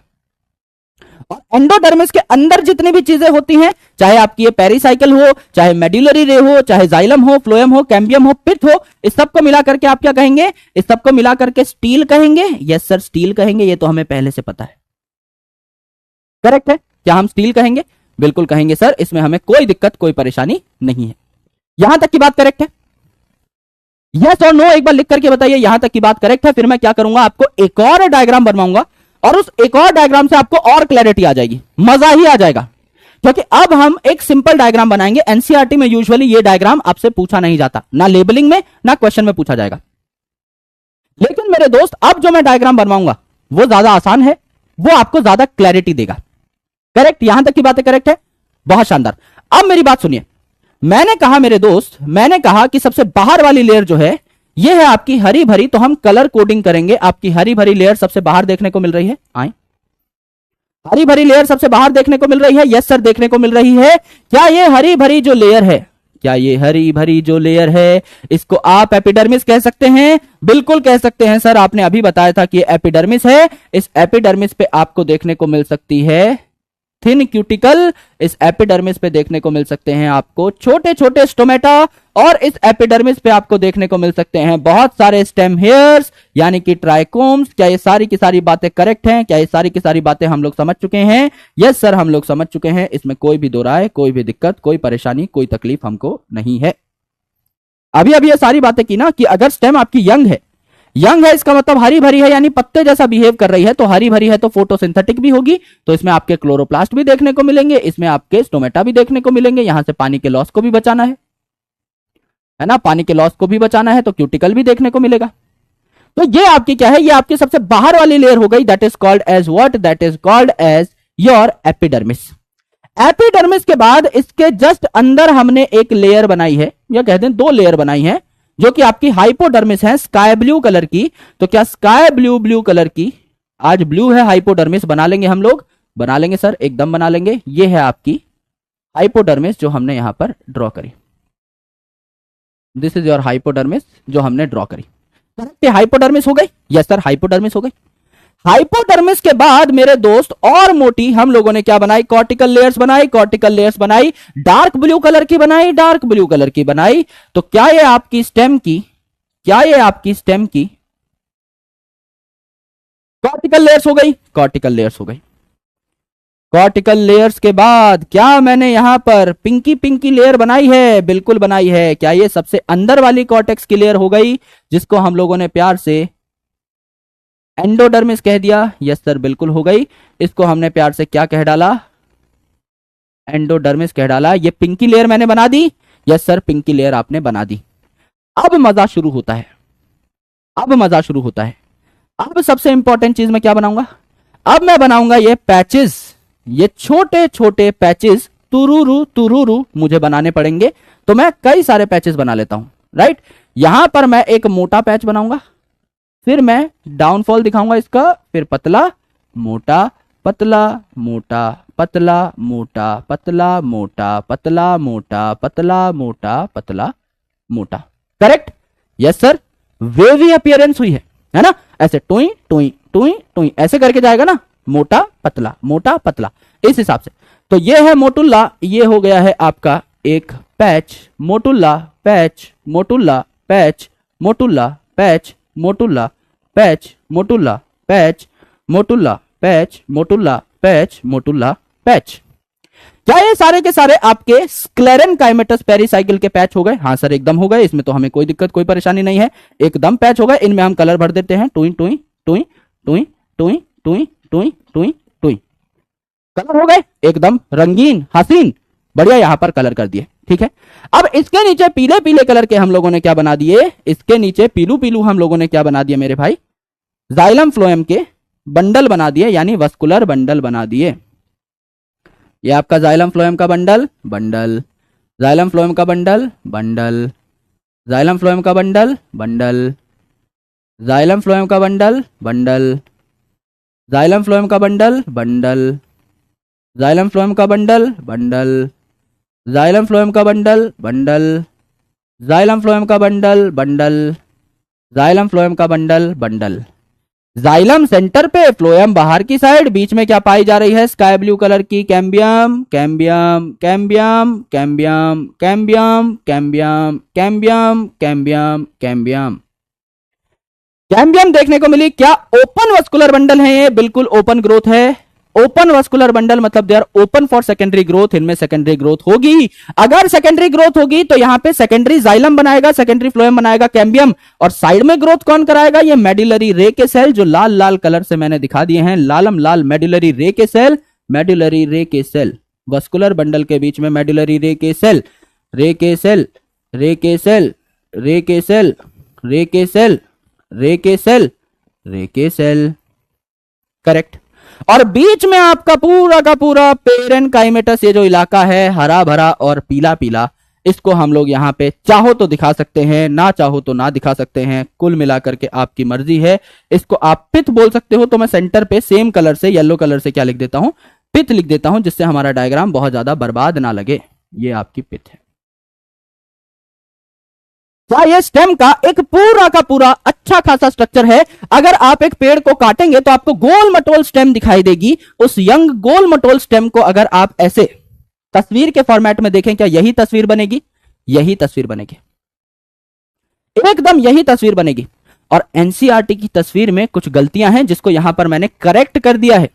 और एंडोडर्मिस के अंदर जितनी भी चीजें होती हैं, चाहे आपकी ये पेरीसाइकिल हो, चाहे मेडुलरी रे हो, चाहे जाइलम हो, फ्लोएम हो, कैम्बियम हो, पिथ हो, इस सब को मिलाकर के आप क्या कहेंगे? इस सब को मिलाकर के स्टील कहेंगे। यस सर, स्टील कहेंगे, ये तो हमें पहले से पता है। करेक्ट है, क्या हम स्टील कहेंगे? बिल्कुल कहेंगे सर, इसमें हमें कोई दिक्कत कोई परेशानी नहीं है। यहां तक की बात करेक्ट है? यस और नो एक बार लिख करके बताइए, यहां तक की बात करेक्ट है। फिर मैं क्या करूंगा? आपको एक और डायग्राम बनवाऊंगा और उस एक और डायग्राम से आपको और क्लैरिटी आ जाएगी, मजा ही आ जाएगा। क्योंकि अब हम एक सिंपल डायग्राम बनाएंगे। एनसीईआरटी में यूजुअली ये डायग्राम आपसे पूछा नहीं जाता, ना लेबलिंग में ना क्वेश्चन में पूछा जाएगा। लेकिन मेरे दोस्त अब जो मैं डायग्राम बनवाऊंगा वो ज्यादा आसान है, वो आपको ज्यादा क्लैरिटी देगा। करेक्ट, यहां तक की बातें करेक्ट है, बहुत शानदार। अब मेरी बात सुनिए, मैंने कहा मेरे दोस्त, मैंने कहा कि सबसे बाहर वाली लेयर जो है ये है आपकी हरी भरी, तो हम कलर कोडिंग करेंगे। आपकी हरी भरी लेयर सबसे बाहर देखने को मिल रही है, आए, हरी भरी लेयर सबसे बाहर देखने को मिल रही है। यस सर, देखने को मिल रही है। क्या ये हरी भरी जो लेयर है, क्या ये हरी भरी जो लेयर है, इसको आप एपिडर्मिस कह सकते हैं? बिल्कुल कह सकते हैं सर, आपने अभी बताया था कि ये एपिडर्मिस है। इस एपिडर्मिस पे आपको देखने को मिल सकती है थिन क्यूटिकल, इस एपिडर्मिस पे देखने को मिल सकते हैं आपको छोटे छोटे स्टोमेटा, और इस एपिडर्मिस पे आपको देखने को मिल सकते हैं बहुत सारे स्टेम हेयर्स यानी कि ट्राइकोम्स। क्या ये सारी की सारी बातें करेक्ट हैं? क्या ये सारी की सारी बातें हम लोग समझ चुके हैं? यस सर, हम लोग समझ चुके हैं। इसमें कोई भी दो राय, कोई भी दिक्कत, कोई परेशानी, कोई तकलीफ हमको नहीं है। अभी अभी ये सारी बातें की ना कि अगर स्टेम आपकी यंग है, यंग है इसका मतलब हरी भरी है यानी पत्ते जैसा बिहेव कर रही है, तो हरी भरी है तो फोटोसिंथेटिक भी होगी, तो इसमें आपके क्लोरोप्लास्ट भी देखने को मिलेंगे, इसमें आपके स्टोमेटा भी देखने को मिलेंगे। यहां से पानी के लॉस को भी बचाना है ना, पानी के लॉस को भी बचाना है, तो क्यूटिकल भी देखने को मिलेगा। तो ये आपकी क्या है, ये आपकी सबसे बाहर वाली लेयर हो गई, that is called as what, that is called as your epidermis. Epidermis के बाद इसके जस्ट अंदर हमने एक लेयर बनाई है, या कहते हैं दो लेयर बनाई है, जो कि आपकी हाइपोडर्मिस है, स्काई ब्लू कलर की। तो क्या स्काई ब्लू कलर की, आज ब्लू है हाइपोडर्मिस, बना लेंगे हम लोग, बना लेंगे सर, एकदम बना लेंगे। ये है आपकी हाइपोडर्मिस जो हमने यहां पर ड्रॉ करी, दिस इज योर हाइपोडर्मिस जो हमने ड्रॉ करी। करेक्ट, हाइपोडर्मिस हो गई। यस सर, हाइपोडर्मिस हो गई। हाइपोडर्मिस के बाद मेरे दोस्त और मोटी हम लोगों ने क्या बनाई, कॉर्टिकल लेयर्स बनाई, कॉर्टिकल लेयर्स बनाई, डार्क ब्लू कलर की बनाई, डार्क ब्लू कलर की बनाई। तो क्या ये आपकी स्टेम की, क्या ये आपकी स्टेम की कॉर्टिकल लेयर्स हो गई? कॉर्टिकल लेयर्स हो गई। कॉर्टिकल लेयर्स के बाद क्या मैंने यहां पर पिंकी पिंकी लेयर बनाई है? बिल्कुल बनाई है। क्या ये सबसे अंदर वाली कॉर्टेक्स की लेयर हो गई, जिसको हम लोगों ने प्यार से एंडोडर्मिस कह दिया? यस सर, बिल्कुल हो गई। इसको हमने प्यार से क्या कह डाला? एंडोडर्मिस कह डाला। ये पिंकी लेयर मैंने बना दी। यस सर, पिंकी लेयर आपने बना दी। अब मजा शुरू होता है, अब मजा शुरू होता है। अब सबसे इंपॉर्टेंट चीज मैं क्या बनाऊंगा? अब मैं बनाऊंगा ये पैचेस, ये छोटे छोटे पैचेस, तुरुरु तुरुरु मुझे बनाने पड़ेंगे। तो मैं कई सारे पैचेस बना लेता हूं, राइट। यहां पर मैं एक मोटा पैच बनाऊंगा, फिर मैं डाउनफॉल दिखाऊंगा इसका, फिर पतला मोटा पतला मोटा पतला मोटा पतला मोटा पतला मोटा पतला मोटा पतला मोटा। Correct? Yes sir, wavy appearance हुई है ना, ऐसे टुई टुई टुई टुई ऐसे करके जाएगा ना, मोटा पतला इस हिसाब से। तो ये है मोटुल्ला, ये हो गया है आपका एक पैच, मोटुल्ला पैच, मोटुल्ला पैच, मोटुल्ला पैच, मोटुल्ला पैच, मोटुल्ला पैच, मोटुल्ला पैच, मोटुल्ला पैच, मोटुल्ला पैच। क्या ये सारे के सारे आपके स्क्लेरेनकाइमेटस पेरिसाइकिल के पैच हो गए? हाँ सर, एकदम हो गए। इसमें तो हमें कोई दिक्कत, कोई परेशानी नहीं है, एकदम पैच हो गए। इनमें हम कलर भर देते हैं, टुई टुई टुई टुई टुई टुई टुई टुई टुई, कलर हो गए एकदम रंगीन हसीन, बढ़िया। यहां पर कलर कर दिए, ठीक है। अब इसके नीचे पीले पीले कलर के हम लोगों ने क्या बना दिए? इसके नीचे पीलू पीलू हम लोगों ने क्या बना दिया मेरे भाई? जाइलम फ्लोएम के बंडल बना दिए, यानी वस्कुलर बंडल बना दिए। ये आपका जाइलम फ्लोएम का बंडल, बंडल, जाइलम फ्लोएम का बंडल, बंडल, जाइलम फ्लोएम का बंडल, बंडल, जाइलम फ्लोएम का बंडल, बंडल, जाइलम फ्लोएम का बंडल, बंडल, जाइलम फ्लोएम का बंडल, बंडल, जाइलम फ्लोएम का बंडल, बंडल, जाइलम फ्लोएम का बंडल, बंडल, जाइलम फ्लोएम का bundle, bundle. Xylem centre पे, phloem बाहर की साइड, बीच में क्या पाई जा रही है? स्काई ब्लू कलर की cambium, cambium, cambium, cambium, cambium, cambium, cambium, cambium, cambium, cambium देखने को मिली। क्या ओपन वस्कुलर बंडल है ये? बिल्कुल ओपन ग्रोथ है, ओपन वस्कुलर बंडल मतलब they are open for secondary growth, इनमें सेकेंडरी ग्रोथ होगी। अगर सेकेंडरी ग्रोथ होगी तो यहां पे सेकेंडरी जाइलम बनाएगा, सेकेंडरी फ्लोएम बनाएगा कैम्बियम, और साइड में ग्रोथ कौन कराएगा? ये मेडुलरी रे के सेल, जो लाल लाल कलर से मैंने दिखा दिए हैं, लालम लाल मेडुलरी रे के सेल, मेडुलरी रे के सेल, वस्कुलर बंडल के बीच में मेडुलरी रे के सेल, रे के सेल, रे के सेल, रे के सेल, रे के सेल, रे के सेल, रे के सेल, करेक्ट। और बीच में आपका पूरा का पूरा पेरेनकाइमेटस, ये जो इलाका है हरा भरा और पीला पीला, इसको हम लोग यहां पे चाहो तो दिखा सकते हैं, ना चाहो तो ना दिखा सकते हैं, कुल मिलाकर के आपकी मर्जी है। इसको आप पिथ बोल सकते हो, तो मैं सेंटर पे सेम कलर से, येलो कलर से क्या लिख देता हूं? पिथ लिख देता हूं, जिससे हमारा डायग्राम बहुत ज्यादा बर्बाद ना लगे। ये आपकी पिथ है। ये स्टेम का एक पूरा का पूरा अच्छा खासा स्ट्रक्चर है। अगर आप एक पेड़ को काटेंगे तो आपको गोल मटोल स्टेम दिखाई देगी। उस यंग गोल मटोल स्टेम को अगर आप ऐसे तस्वीर के फॉर्मेट में देखें, क्या यही तस्वीर बनेगी? यही तस्वीर बनेगी, एकदम यही तस्वीर बनेगी। और एनसीईआरटी की तस्वीर में कुछ गलतियां हैं जिसको यहां पर मैंने करेक्ट कर दिया है,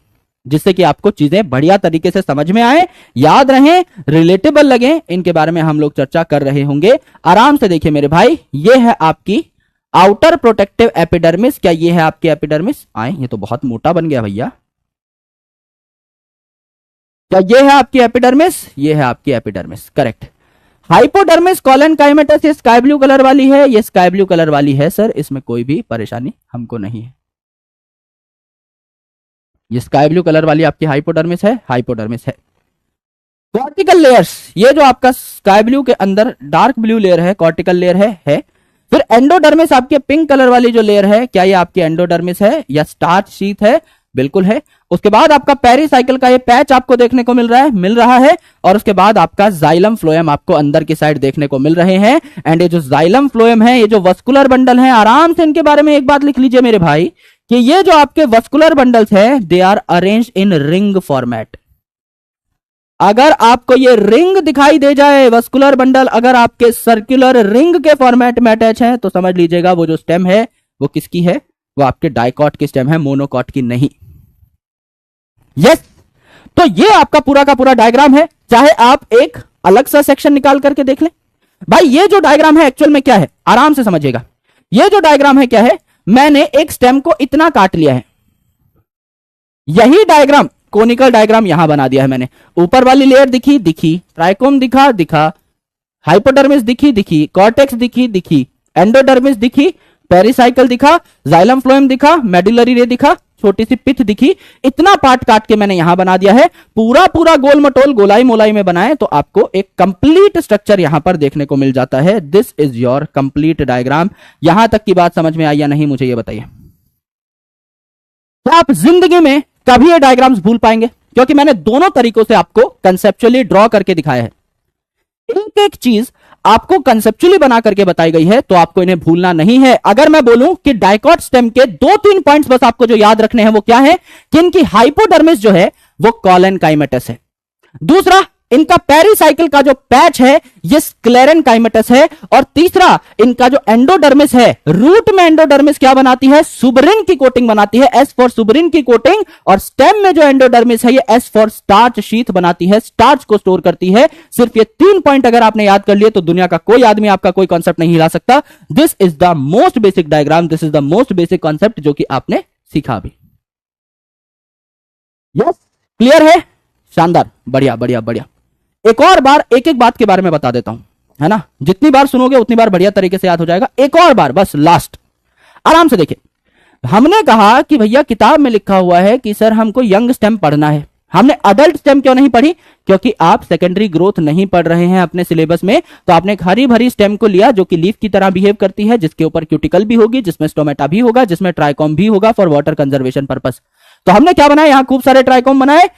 जिससे कि आपको चीजें बढ़िया तरीके से समझ में आए, याद रहें, रिलेटेबल लगे। इनके बारे में हम लोग चर्चा कर रहे होंगे। आराम से देखिए मेरे भाई, ये है आपकी आउटर प्रोटेक्टिव एपिडर्मिस। क्या ये है आपकी एपिडर्मिस? आए, ये तो बहुत मोटा बन गया भैया। क्या ये है आपकी एपिडर्मिस? ये है आपकी एपिडर्मिस, करेक्ट। हाइपोडर्मिस कॉलेनकाइमेटस, ये स्काई ब्लू कलर वाली है, ये स्काई ब्लू कलर वाली है सर, इसमें कोई भी परेशानी हमको नहीं है। ये स्काई ब्लू कलर वाली आपकी हाइपोडर्मिस है, हाइपोडर्मिस है। कॉर्टिकल लेयर्स, ये जो आपका स्काई ब्लू के अंदर डार्क ब्लू लेयर है, कॉर्टिकल लेयर है। फिर एंडोडर्मिस, आपके पिंक कलर वाली जो लेयर है, क्या ये आपकी एंडोडर्मिस है या स्टार्च शीथ है? बिल्कुल है। उसके बाद आपका पेरिसाइकिल का ये पैच आपको देखने को मिल रहा है। और उसके बाद आपका जाइलम फ्लोएम आपको अंदर की साइड देखने को मिल रहे हैं। एंड ये जो जाइलम फ्लोएम है, ये जो वस्कुलर बंडल है, आराम से इनके बारे में एक बात लिख लीजिए मेरे भाई, कि ये जो आपके वस्कुलर बंडल्स है, they are arranged in ring format. अगर आपको ये रिंग दिखाई दे जाए, वस्कुलर बंडल अगर आपके सर्कुलर रिंग के फॉर्मेट में अटैच है, तो समझ लीजिएगा वो जो स्टेम है वो किसकी है? वो आपके डाइकॉट की स्टेम है, मोनोकॉट की नहीं। यस, तो ये आपका पूरा का पूरा डायग्राम है। चाहे आप एक अलग सा सेक्शन निकाल करके देख लें। भाई ये जो डायग्राम है एक्चुअल में क्या है, आराम से समझिएगा। ये जो डायग्राम है क्या है, मैंने एक स्टेम को इतना काट लिया है, यही डायग्राम, कोनिकल डायग्राम यहां बना दिया है मैंने। ऊपर वाली लेयर दिखी, ट्राइकोम दिखा, हाइपोडर्मिस दिखी, कॉर्टेक्स दिखी, एंडोडर्मिस दिखी, पेरिसाइकल दिखा, जाइलम फ्लोएम दिखा, मेडुलरी रे दिखा, छोटी सी पिथ दिखी। इतना पार्ट काट के मैंने यहां बना दिया है। पूरा पूरा गोल मटोल गोलाई मोलाई में बनाए तो आपको एक कंप्लीट स्ट्रक्चर यहां पर देखने को मिल जाता है। This is your complete diagram. यहां तक की बात समझ में आई या नहीं, मुझे ये बताइए। क्या आप जिंदगी में कभी ये डायग्राम्स भूल पाएंगे? क्योंकि मैंने दोनों तरीकों से आपको कंसेप्चुअली ड्रॉ करके दिखाया है। एक एक चीज आपको कंसेप्चुअली बना करके बताई गई है, तो आपको इन्हें भूलना नहीं है। अगर मैं बोलूं कि डाइकॉट स्टेम के 2-3 पॉइंट्स बस आपको जो याद रखने हैं वो क्या है, कि इनकी हाइपोडर्मिस जो है वो कॉलेनकाइमेटस है। दूसरा, इनका पेरिसाइकिल का जो पैच है ये स्क्लेरेनकाइमेटस है। और तीसरा, इनका जो एंडोडर्मिस है, रूट में एंडोडर्मिस क्या बनाती है? सुबरिन की कोटिंग बनाती है, एस फॉर सुबरिन की कोटिंग। और स्टेम में जो एंडोडर्मिस है ये एस फॉर स्टार्च शीथ बनाती है, स्टार्च को स्टोर करती है। सिर्फ ये 3 पॉइंट अगर आपने याद कर लिए तो दुनिया का कोई आदमी आपका कोई कॉन्सेप्ट नहीं हिला सकता। This is the most basic diagram, this is the most basic concept जो कि आपने सीखा भी। यस, क्लियर है? शानदार, बढ़िया बढ़िया बढ़िया। एक और बार एक एक बात के बारे में बता देता हूं, है ना? जितनी बार सुनोगे उतनी बार बढ़िया तरीके से याद हो जाएगा। एक और बार बस, लास्ट, आराम से देखिए। हमने कहा कि भैया किताब में लिखा हुआ है कि सर हमको यंग स्टेम पढ़ना है। हमने अडल्ट स्टेम क्यों नहीं पढ़ी? क्योंकि आप सेकेंडरी ग्रोथ नहीं पढ़ रहे हैं अपने सिलेबस में। तो आपने एक हरी भरी स्टेम को लिया जो कि लीफ की तरह बिहेव करती है, जिसके ऊपर क्यूटिकल भी होगी, जिसमें स्टोमेटा भी होगा, जिसमें ट्राइकोम भी होगा फॉर वाटर कंजर्वेशन पर्पस। तो हमने क्या बनाया? यहां खूब सारे ट्राइकोम बनाए,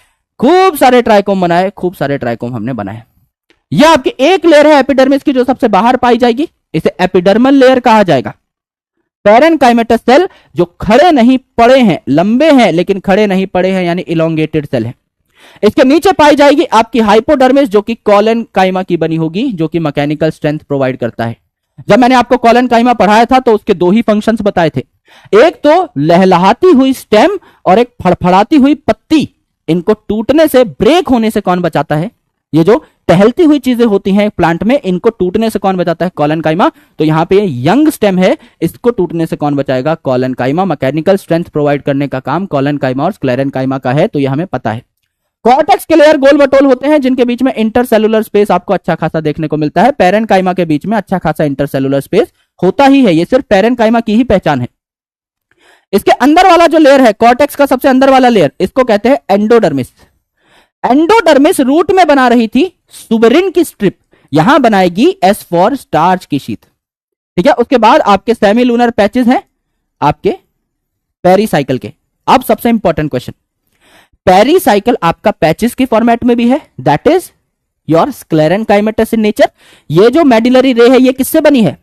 खूब सारे ट्राइकोम हमने बनाए। यह आपकी एक लेयर है एपिडर्मिस की जो सबसे बाहर पाई जाएगी, इसे एपिडर्मल लेयर कहा जाएगा। पेरेनकाइमेटस सेल जो खड़े नहीं पड़े हैं, लंबे हैं लेकिन खड़े नहीं पड़े हैं, यानी इलोंगेटेड सेल है। इसके नीचे पाई जाएगी आपकी हाइपोडर्मिस जो कि कॉलेनकाइमा की बनी होगी, जो कि मैकेनिकल स्ट्रेंथ प्रोवाइड करता है। जब मैंने आपको कॉलेनकाइमा पढ़ाया था तो उसके 2 ही फंक्शंस बताए थे, एक तो लहलहाती हुई स्टेम और एक फड़फड़ाती हुई पत्ती। इनको टूटने से, ब्रेक होने से कौन बचाता है? ये जो टहलती हुई चीजें होती हैं प्लांट में, इनको टूटने से कौन बचाता है? कॉलनकाइमा। तो यहाँ पे यंग स्टेम है, इसको टूटने से कौन बचाएगा? कॉलनकाइमा। मैकेनिकल स्ट्रेंथ प्रोवाइड करने का काम कॉलनकाइमा और स्क्लेरेनकाइमा का है, तो ये हमें पता है। कॉर्टेक्स के लेयर गोल मटोल होते हैं जिनके बीच में इंटरसेलुलर स्पेस आपको अच्छा खासा देखने को मिलता है। पेरेनकाइमा के बीच में अच्छा खासा इंटरसेलुलर स्पेस होता ही है, ये सिर्फ पेरेनकाइमा की ही पहचान है। इसके अंदर वाला जो लेयर है, कॉर्टेक्स का सबसे अंदर वाला लेयर, इसको कहते हैं एंडोडर्मिस। एंडोडर्मिस रूट में बना रही थी सुबेरिन की स्ट्रिप, यहां बनाएगी एस फॉर स्टार्च की शीट। ठीक है, उसके बाद आपके सेमीलूनर पैचेस हैं आपके पेरीसाइकिल के। अब सबसे इंपॉर्टेंट क्वेश्चन, पेरीसाइकिल आपका पैचेस के फॉर्मेट में भी है, that is your sclerenchymatous in nature. ये जो मेडुलरी रे है, ये किससे बनी है?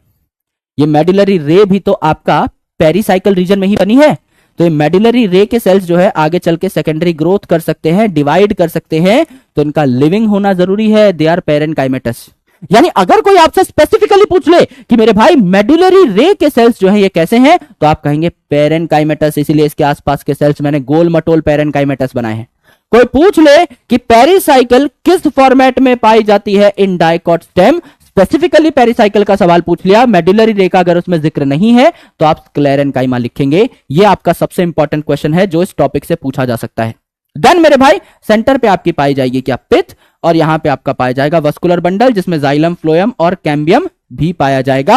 ये मेडुलरी रे भी तो आपका पेरीसाइकिल रीजन में ही बनी है। तो ये मेडुलरी रे के सेल्स जो है आगे चल के सेकेंडरी ग्रोथ कर सकते हैं, डिवाइड कर सकते हैं, तो इनका लिविंग होना जरूरी है। They are parenchymatous. यानी अगर कोई आपसे स्पेसिफिकली पूछ ले कि मेरे भाई मेडुलरी रे के सेल्स जो है ये कैसे हैं, तो आप कहेंगे पेरेनकाइमेटस, इसीलिए इसके आसपास के सेल्स मैंने गोल मटोल पेरेनकाइमेटस बनाए हैं। कोई पूछ ले कि पेरीसाइकिल किस फॉर्मेट में पाई जाती है in dicot stem, specifically pericycle का सवाल पूछ लिया, मेडुलरी रे का अगर उसमें जिक्र नहीं है तो आप स्क्लेरेनकाइमा लिखेंगे। ये आपका सबसे इंपॉर्टेंट क्वेश्चन है जो इस टॉपिक से पूछा जा सकता है। देन मेरे भाई सेंटर पे आपकी पाई जाएगी क्या? पिथ, और यहां पे आपका पाया जाएगा वस्कुलर बंडल जिसमें जाइलम, फ्लोएम और कैम्बियम भी पाया जाएगा।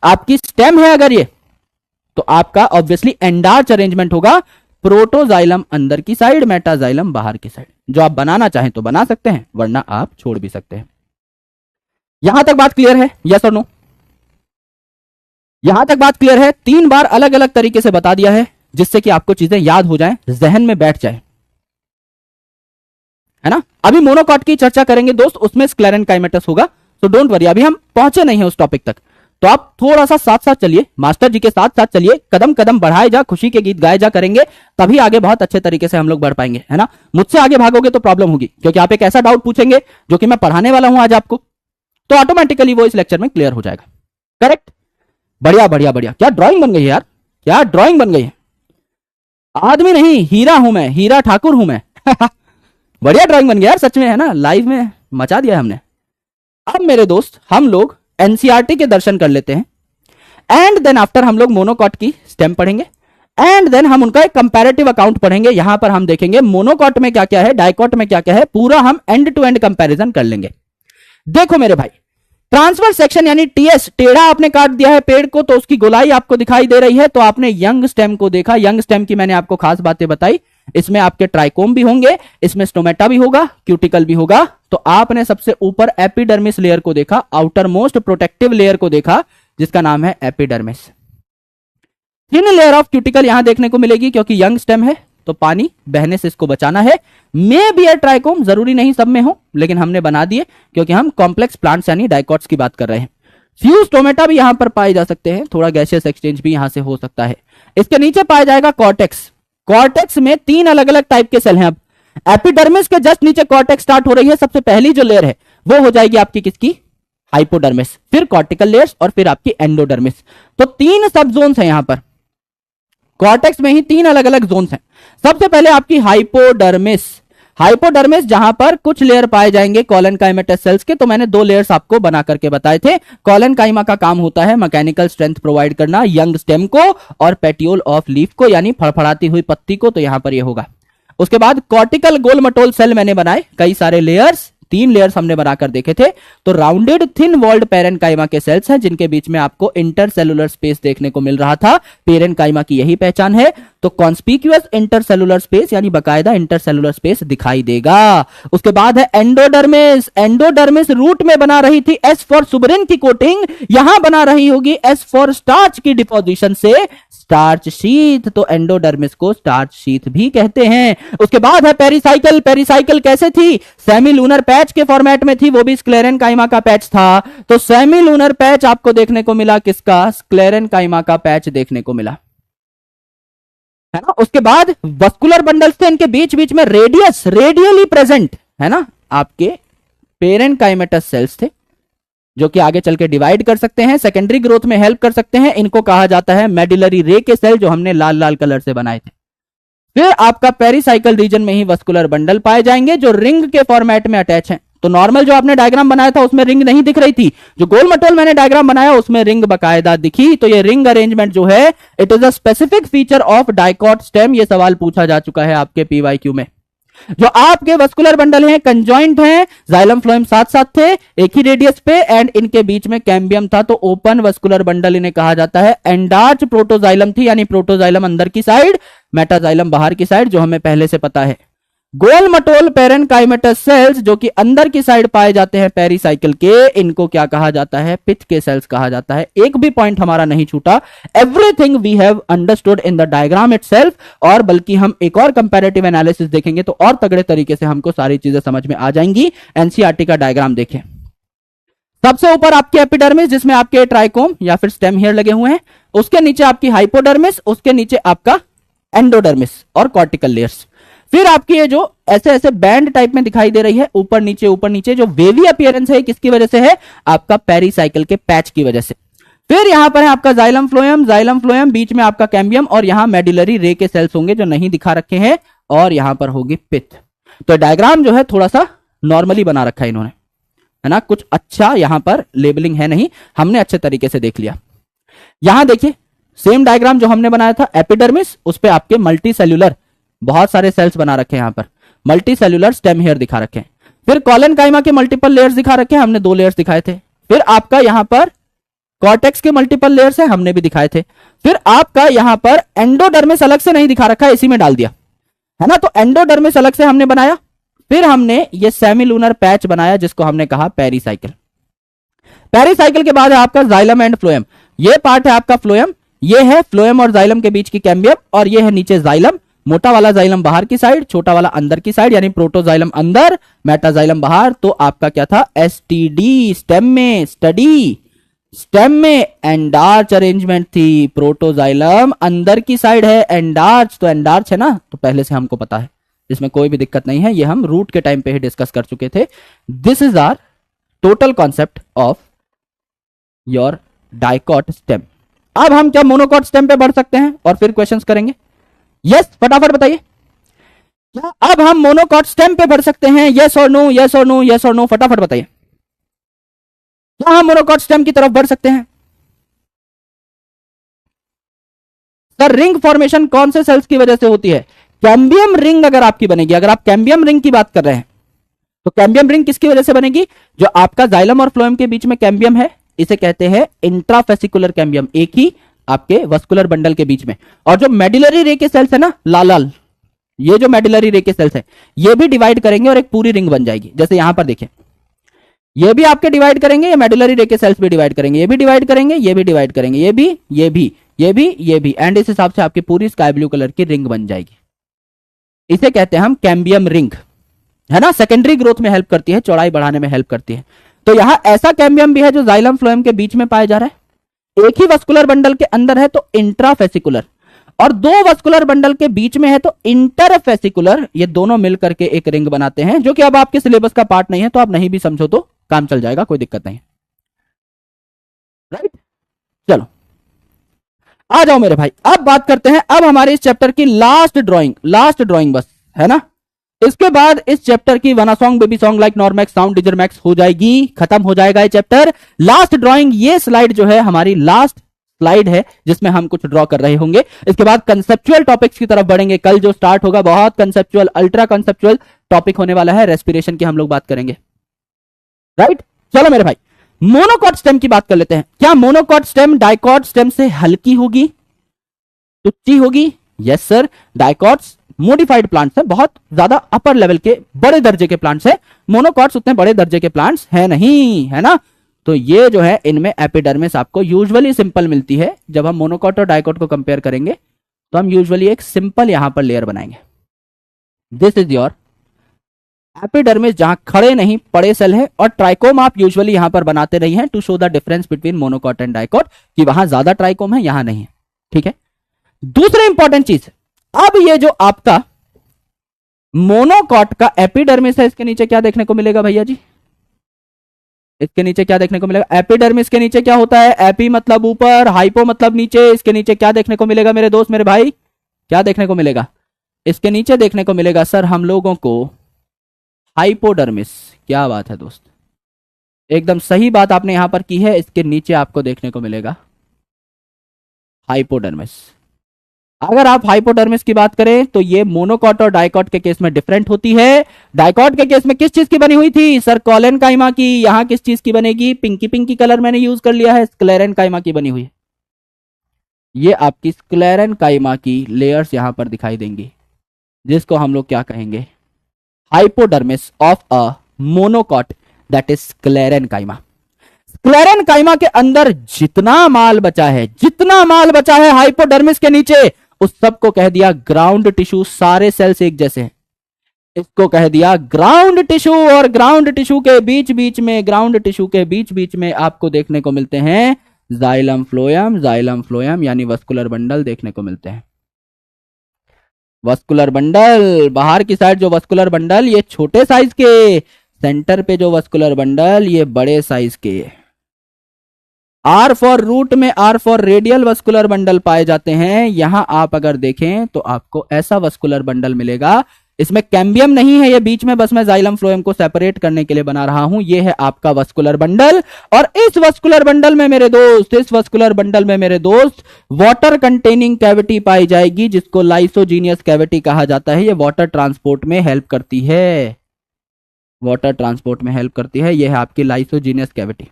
आपकी स्टेम है अगर ये, तो आपका ऑब्वियसली एंडार्च अरेंजमेंट होगा, प्रोटोजाइलम अंदर की साइड, मेटाजाइलम बाहर की साइड। जो आप बनाना चाहें तो बना सकते हैं, वरना आप छोड़ भी सकते हैं। यहां तक बात क्लियर है? यस और नो? यहां तक बात क्लियर है? 3 बार अलग अलग तरीके से बता दिया है जिससे कि आपको चीजें याद हो जाएं, जहन में बैठ जाए, है ना। अभी मोनोकॉट की चर्चा करेंगे दोस्त, उसमें स्क्लेरेनकाइमेटस होगा, तो डोंट वरी, अभी हम पहुंचे नहीं है उस टॉपिक तक। तो आप थोड़ा सा साथ साथ चलिए, मास्टर जी के साथ साथ चलिए, कदम कदम बढ़ाए जा, खुशी के गीत गाए जा करेंगे, तभी आगे बहुत अच्छे तरीके से हम लोग बढ़ पाएंगे, है ना। मुझसे आगे भागोगे तो प्रॉब्लम होगी, क्योंकि आप एक ऐसा डाउट पूछेंगे जो कि मैं पढ़ाने वाला हूं आज आपको, तो ऑटोमेटिकली वो इस लेक्चर में क्लियर हो जाएगा। करेक्ट? बढ़िया बढ़िया बढ़िया। क्या ड्राइंग बन गई है यार, क्या ड्राइंग बन गई है। आदमी नहीं, हीरा हूं मैं, हीरा ठाकुर हूं मैं। बढ़िया ड्राइंग बन गया यार, सच में, है ना, लाइव में मचा दिया हमने। अब मेरे दोस्त हम लोग एनसीईआरटी के दर्शन कर लेते हैं, एंड देन आफ्टर हम लोग मोनोकॉट की स्टेम पढ़ेंगे, एंड देन हम उनका एक कंपैरेटिव अकाउंट पढ़ेंगे। यहां पर हम देखेंगे मोनोकॉट में क्या क्या है, डाइकॉट में क्या क्या है, पूरा हम एंड टू एंड कंपैरिजन कर लेंगे। देखो मेरे भाई, ट्रांसफर सेक्शन यानी टीएस, टेढ़ा आपने काट दिया है पेड़ को तो उसकी गोलाई आपको दिखाई दे रही है, तो आपने यंग स्टेम को देखा। यंग स्टेम की मैंने आपको खास बातें बताई, इसमें आपके ट्राइकोम भी होंगे, इसमें स्टोमेटा भी होगा, क्यूटिकल भी होगा। तो आपने सबसे ऊपर एपिडर्मिस लेयर को देखा, आउटर मोस्ट प्रोटेक्टिव लेयर को देखा, जिसका नाम है epidermis. Thin layer of cuticle यहां देखने को मिलेगी, क्योंकि यंग स्टेम है तो पानी बहने से इसको बचाना है। मे बी ट्राइकोम, जरूरी नहीं सब में हो, लेकिन हमने बना दिए क्योंकि हम कॉम्प्लेक्स प्लांट्स यानी डाइकॉट्स की बात कर रहे हैं। फ्यू स्टोमेटा भी यहां पर पाए जा सकते हैं, थोड़ा गैसियस एक्सचेंज भी यहां से हो सकता है। इसके नीचे पाया जाएगा कॉर्टेक्स। कॉर्टेक्स में 3 अलग अलग टाइप के सेल हैं। अब एपिडर्मिस के जस्ट नीचे कॉर्टेक्स स्टार्ट हो रही है, सबसे पहली जो लेयर है वो हो जाएगी आपकी किसकी? हाइपोडर्मिस, फिर कॉर्टिकल लेयर्स और फिर आपकी एंडोडर्मिस। तो 3 सब जोन्स हैं यहां पर, कॉर्टेक्स में ही 3 अलग अलग जोन्स हैं। सबसे पहले आपकी हाइपोडर्मिस, हाइपोडर्मिस जहां पर कुछ लेयर पाए जाएंगे कॉलनकाइमेटस सेल्स के, तो मैंने 2 लेयर्स आपको बना करके बताए थे। कॉलनकाइमा का काम होता है मैकेनिकल स्ट्रेंथ प्रोवाइड करना यंग स्टेम को और पेटियोल ऑफ लीफ को, यानी फड़फड़ाती हुई पत्ती को, तो यहां पर ये होगा। उसके बाद कॉर्टिकल गोलमटोल सेल मैंने बनाए, कई सारे लेयर्स, 3 लेयर्स हमने बनाकर देखे थे। तो राउंडेड थिन वॉल्ड पेरेनकाइमा के सेल्स हैं जिनके बीच में आपको इंटरसेलुलर स्पेस देखने को मिल रहा था। पेरेनकाइमा की यही पहचान है। तो कॉन्स्पिक्यूअस इंटरसेलुलर स्पेस यानी बकायदा इंटरसेलुलर स्पेस दिखाई देगा। उसके बाद है एंडोडर्मिस। एंडोडर्मिस रूट में बना रही थी एस फॉर सुबरिन की कोटिंग, यहां बना रही होगी एस फॉर स्टार्च की डिपोजिशन से स्टार्च शीथ। तो एंडोडर्मिस को स्टार्च शीथ भी कहते हैं। उसके बाद है पेरिसाइकल। पेरिसाइकल कैसे थी? सेमी लूनर पैच के फॉर्मेट में थी, वो भी स्क्लेरेनकाइमा का पैच था। तो सेमी लूनर पैच आपको देखने को मिला किसका? स्क्लेरेनकाइमा का पैच देखने को मिला, है ना। उसके बाद वस्कुलर बंडल्स थे, इनके बीच बीच में रेडियस, रेडियली प्रेजेंट, है ना, आपके पेरेनकाइमेटस सेल्स थे जो कि आगे चल के डिवाइड कर सकते हैं, सेकेंडरी ग्रोथ में हेल्प कर सकते हैं। इनको कहा जाता है मेडुलरी रे के सेल, जो हमने लाल लाल कलर से बनाए थे। फिर आपका पेरिसाइकल रीजन में ही वस्कुलर बंडल पाए जाएंगे जो रिंग के फॉर्मेट में अटैच हैं। तो नॉर्मल जो आपने डायग्राम बनाया था उसमें रिंग नहीं दिख रही थी, जो गोल मटोल मैंने डायग्राम बनाया उसमें रिंग बकायदा दिखी। तो ये रिंग अरेंजमेंट जो है it is a specific feature of dicot stem. ये सवाल पूछा जा चुका है आपके पीवाईक्यू में। जो आपके वस्कुलर बंडल हैं कंजॉइंट हैं, जाइलम फ्लोएम साथ साथ थे एक ही रेडियस पे एंड इनके बीच में कैम्बियम था, तो ओपन वस्कुलर बंडल इन्हें कहा जाता है। एंडार्च प्रोटोजाइलम थी, यानी प्रोटोजाइलम अंदर की साइड, मेटाजाइलम बाहर की साइड, जो हमें पहले से पता है। गोल मटोल पेरेनकाइमेटस सेल्स जो कि अंदर की साइड पाए जाते हैं पेरिसाइकिल के, इनको क्या कहा जाता है? पिच के सेल्स कहा जाता है। एक भी पॉइंट हमारा नहीं छूटा, everything we have understood in the diagram itself. और बल्कि हम एक और कंपैरेटिव एनालिसिस देखेंगे तो और तगड़े तरीके से हमको सारी चीजें समझ में आ जाएंगी। एनसीईआरटी का डायग्राम देखें। सबसे ऊपर आपकी एपिडर्मिस जिसमें आपके ट्राइकोम या फिर स्टेम हेयर लगे हुए हैं, उसके नीचे आपकी हाइपोडर्मिस, उसके नीचे आपका एंडोडर्मिस और कॉर्टिकल लेयर्स। फिर आपकी ये जो ऐसे ऐसे बैंड टाइप में दिखाई दे रही है ऊपर नीचे, जो वेवी अपीयरेंस है किसकी वजह से है? आपका पेरिसाइकिल के पैच की वजह से। फिर यहां पर है आपका जाइलम फ्लोएम, बीच में आपका कैम्बियम और यहां मेडुलरी रे के सेल्स होंगे जो नहीं दिखा रखे हैं, और यहां पर होगी पिथ। तो डायग्राम जो है थोड़ा सा नॉर्मली बना रखा है इन्होंने, है ना, कुछ अच्छा यहां पर लेबलिंग है नहीं, हमने अच्छे तरीके से देख लिया। यहां देखिए सेम डायग्राम जो हमने बनाया था एपिडर्मिस, उस पे आपके मल्टी सेल्यूलर बहुत सारे सेल्स बना रखे हैं, यहां पर मल्टी सेल्यूलर स्टेम हेयर दिखा रखे हैं। फिर कॉलन काइमा के मल्टीपल लेयर्स दिखा रखे हैं, हमने 2 लेयर्स दिखाए थे। फिर आपका यहां पर कॉर्टेक्स के मल्टीपल लेयर्स है, हमने भी दिखाए थे। फिर आपका यहां पर एंडोडर्मिस अलग से नहीं दिखा रखा है, इसी में डाल दिया है ना, तो एंडोडर्मिस अलग से हमने बनाया। फिर हमने ये सेमिलूनर पैच बनाया जिसको हमने कहा पेरिसाइकिल। पेरिसाइकिल के बाद है आपका जाइलम एंड फ्लोएम। ये पार्ट है आपका फ्लोएम, ये है फ्लोएम और जाइलम के बीच की कैम्बियम, और ये है नीचे जाइलम। मोटा वाला जाइलम बाहर की साइड, छोटा वाला अंदर की साइड, यानी प्रोटोजाइलम अंदर, मेटाजाइलम बाहर। तो आपका क्या था? एसटीडी, स्टेम में स्टडी, स्टेम में एंडार्च अरेंजमेंट थी। प्रोटोजाइलम अंदर की साइड है, एंडार्च तो एंडार्च है ना, तो पहले से हमको पता है, इसमें कोई भी दिक्कत नहीं है, ये हम रूट के टाइम पे ही डिस्कस कर चुके थे। This is our total concept of your dicot stem. अब हम क्या मोनोकॉट स्टेम पे बढ़ सकते हैं और फिर क्वेश्चंस करेंगे? यस, फटाफट बताइए, क्या अब हम मोनोकॉट स्टेम पे बढ़ सकते हैं? यस और नो, यस और नो, यस और नो, फटाफट बताइए, क्या हम मोनोकॉट स्टेम की तरफ बढ़ सकते हैं? सर रिंग फॉर्मेशन कौन से सेल्स की वजह से होती है? कैम्बियम रिंग अगर आपकी बनेगी, अगर आप कैम्बियम रिंग की बात कर रहे हैं तो कैम्बियम रिंग किसकी वजह से बनेगी? जो आपका जाइलम और फ्लोएम के बीच में कैम्बियम है, इसे कहते हैं इंट्राफेसिकुलर कैम्बियम, एक ही आपके वस्कुलर बंडल के बीच में। और जो मेडुलरी रे के सेल्स है ना, लाल लाल, ये जो मेडुलरी रे के सेल्स है ये भी डिवाइड करेंगे और एक पूरी रिंग बन जाएगी। जैसे यहां पर देखिए, ये भी आपके डिवाइड करेंगे, ये मेडुलरी रे के सेल्स भी डिवाइड करेंगे, ये भी डिवाइड करेंगे, ये भी डिवाइड करेंगे, ये भी, ये भी, ये भी, ये भी, एंड इस हिसाब से आपकी पूरी स्काई ब्लू कलर की रिंग बन जाएगी। इसे कहते हैं हम कैम्बियम रिंग, है ना, सेकेंडरी ग्रोथ में हेल्प करती है, चौड़ाई बढ़ाने में हेल्प करती है। तो यहां ऐसा कैम्बियम भी है जो जाइलम फ्लोएम के बीच में पाया जा रहा है, एक ही वस्कुलर बंडल के अंदर है तो इंट्राफेसिकुलर, और 2 वस्कुलर बंडल के बीच में है तो इंटरफेसिकुलर। ये दोनों मिलकर के एक रिंग बनाते हैं, जो कि अब आपके सिलेबस का पार्ट नहीं है, तो आप नहीं भी समझो तो काम चल जाएगा, कोई दिक्कत नहीं। राइट, चलो आ जाओ मेरे भाई, अब बात करते हैं अब हमारे इस चैप्टर की लास्ट ड्राइंग बस, है ना। इसके बाद इस चैप्टर की wanna song baby song like नॉर्मैक्स साउंड डिजर मैक्स हो जाएगी, खत्म हो जाएगा ये चैप्टर। लास्ट ड्राइंग, ये स्लाइड जो है हमारी लास्ट स्लाइड है जिसमें हम कुछ ड्रॉ कर रहे होंगे। इसके बाद कंसेप्चुअल टॉपिक्स की तरफ बढ़ेंगे। कल जो स्टार्ट होगा बहुत कंसेप्चुअल, अल्ट्रा कंसेप्चुअल टॉपिक होने वाला है, रेस्पिरेशन की हम लोग बात करेंगे। राइट, चलो मेरे भाई मोनोकॉट स्टेम की बात कर लेते हैं। क्या मोनोकॉट स्टेम डाइकॉट स्टेम से हल्की होगी, तुच्ची होगी? Yes sir, dicots modified plants है, बहुत ज्यादा अपर लेवल के बड़े दर्जे के प्लांट्स है, मोनोकॉट्स उतने बड़े दर्जे के प्लांट्स है नहीं, है ना। तो ये जो है इनमें एपिडर्मिस आपको यूजुअली सिंपल मिलती है। जब हम मोनोकॉट और डाइकॉट को कंपेयर करेंगे तो हम यूजुअली एक सिंपल यहां पर लेयर बनाएंगे। दिस इज योर एपिडर्मिस, जहां खड़े नहीं पड़े सेल है, और ट्राइकोम आप यूजुअली यहां पर बनाते नहीं है to show the difference between monocot and dicot, कि वहां ज्यादा ट्राइकोम है, यहां नहीं है, ठीक है। दूसरी इंपॉर्टेंट चीज, अब ये जो आपका मोनोकॉट का एपिडर्मिस है, इसके नीचे क्या देखने को मिलेगा भैया जी? इसके नीचे क्या देखने को मिलेगा? एपिडर्मिस के नीचे क्या होता है? एपी मतलब ऊपर, हाइपो मतलब नीचे। इसके नीचे क्या देखने को मिलेगा मेरे दोस्त मेरे भाई? क्या देखने को मिलेगा? इसके नीचे देखने को मिलेगा सर हम लोगों को हाइपोडर्मिस। क्या बात है दोस्त, एकदम सही बात आपने यहां पर की है। इसके नीचे आपको देखने को मिलेगा हाइपोडर्मिस। अगर आप हाइपोडर्मिस की बात करें तो ये मोनोकॉट और डाइकॉट के केस में डिफरेंट होती है। डाइकॉट के केस में किस चीज की बनी हुई थी सर? कॉलन काइमा की। यहां किस चीज की बनेगी? पिंकी पिंकी कलर मैंने यूज कर लिया है, स्क्लेरन काइमा की बनी हुई है। ये आपकी स्क्लेरन काइमा की लेयर्स यहां पर दिखाई देंगी, जिसको हम लोग क्या कहेंगे? Hypodermis of a monocot, that is sclerenchyma. Sclerenchyma के अंदर जितना माल बचा है, जितना माल बचा है हाइपोडर्मिस के नीचे, उस सबको कह दिया ग्राउंड टिश्यू। सारे सेल्स एक जैसे हैं, इसको कह दिया ग्राउंड टिश्यू। और ग्राउंड टिश्यू के बीच बीच में, ग्राउंड टिश्यू के बीच बीच में आपको देखने को मिलते हैं जाइलम फ्लोएम। जाइलम फ्लोएम यानी वस्कुलर बंडल देखने को मिलते हैं। वस्कुलर बंडल, बाहर की साइड जो वस्कुलर बंडल ये छोटे साइज के, सेंटर पे जो वस्कुलर बंडल ये बड़े साइज के। आर फॉर रूट में R for radial vascular bundle पाए जाते हैं। यहां आप अगर देखें तो आपको ऐसा वस्कुलर बंडल मिलेगा। इसमें कैम्बियम नहीं है, ये बीच में बस मैं जाइलम फ्लोएम को सेपरेट करने के लिए बना रहा हूं। ये है आपका वस्कुलर बंडल। और इस वस्कुलर बंडल में मेरे दोस्त, इस वस्कुलर बंडल में मेरे दोस्त वाटर कंटेनिंग कैविटी पाई जाएगी, जिसको लाइसोजीनियस कैविटी कहा जाता है। ये वाटर ट्रांसपोर्ट में हेल्प करती है, वाटर ट्रांसपोर्ट में हेल्प करती है। ये है आपकी लाइसोजीनियस कैविटी।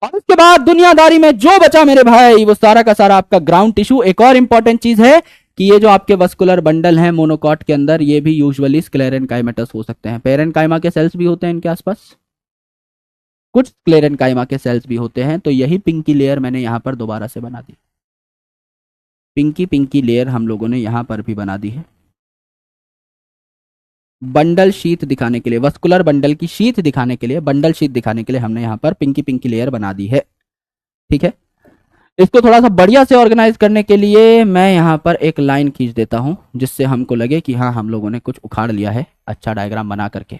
और उसके बाद दुनियादारी में जो बचा मेरे भाई, वो सारा का सारा आपका ग्राउंड टिश्यू। एक और इंपॉर्टेंट चीज है कि ये जो आपके वस्कुलर बंडल हैं मोनोकॉट के अंदर, ये भी यूजुअली स्क्लेरेनकाइमेटस हो सकते हैं। पेरेनकाइमा के सेल्स भी होते हैं इनके आसपास, कुछ स्क्लेरेनकाइमा के सेल्स भी होते हैं। तो यही पिंकी लेयर मैंने यहां पर दोबारा से बना दी। पिंकी पिंकी लेयर हम लोगों ने यहां पर भी बना दी है, बंडल शीथ दिखाने के लिए, वस्कुलर बंडल की शीथ दिखाने के लिए, बंडल शीथ दिखाने के लिए हमने यहां पर पिंकी पिंकी लेयर बना दी है। ठीक है, इसको थोड़ा सा बढ़िया से ऑर्गेनाइज करने के लिए मैं यहां पर एक लाइन खींच देता हूं, जिससे हमको लगे कि हाँ हम लोगों ने कुछ उखाड़ लिया है अच्छा डायग्राम बना करके।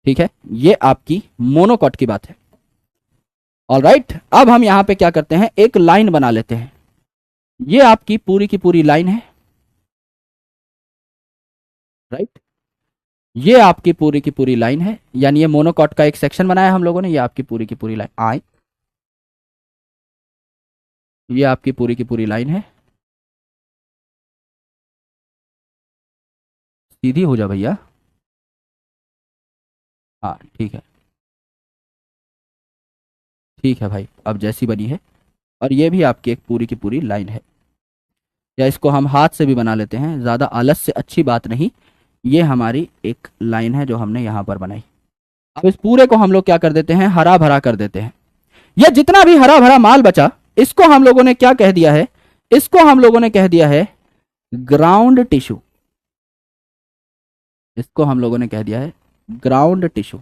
ठीक है, ये आपकी मोनोकॉट की बात है। ऑलराइट, अब हम यहां पे क्या करते हैं, एक लाइन बना लेते हैं। ये आपकी पूरी की पूरी लाइन है, राइट। ये आपकी पूरी की पूरी लाइन है, यानी ये मोनोकॉट का एक सेक्शन बनाया हम लोगों ने। ये आपकी पूरी की पूरी लाइन आई, ये आपकी पूरी की पूरी लाइन है। सीधी हो जा भैया, हाँ ठीक है, ठीक है भाई, अब जैसी बनी है। और ये भी आपकी एक पूरी की पूरी लाइन है, या इसको हम हाथ से भी बना लेते हैं, ज़्यादा आलस से अच्छी बात नहीं। ये हमारी एक लाइन है जो हमने यहां पर बनाई। अब इस पूरे को हम लोग क्या कर देते हैं, हरा भरा कर देते हैं। यह जितना भी हरा भरा माल बचा, इसको हम लोगों ने क्या कह दिया है, इसको हम लोगों ने कह दिया है ग्राउंड टिश्यू। इसको हम लोगों ने कह दिया है ग्राउंड टिश्यू।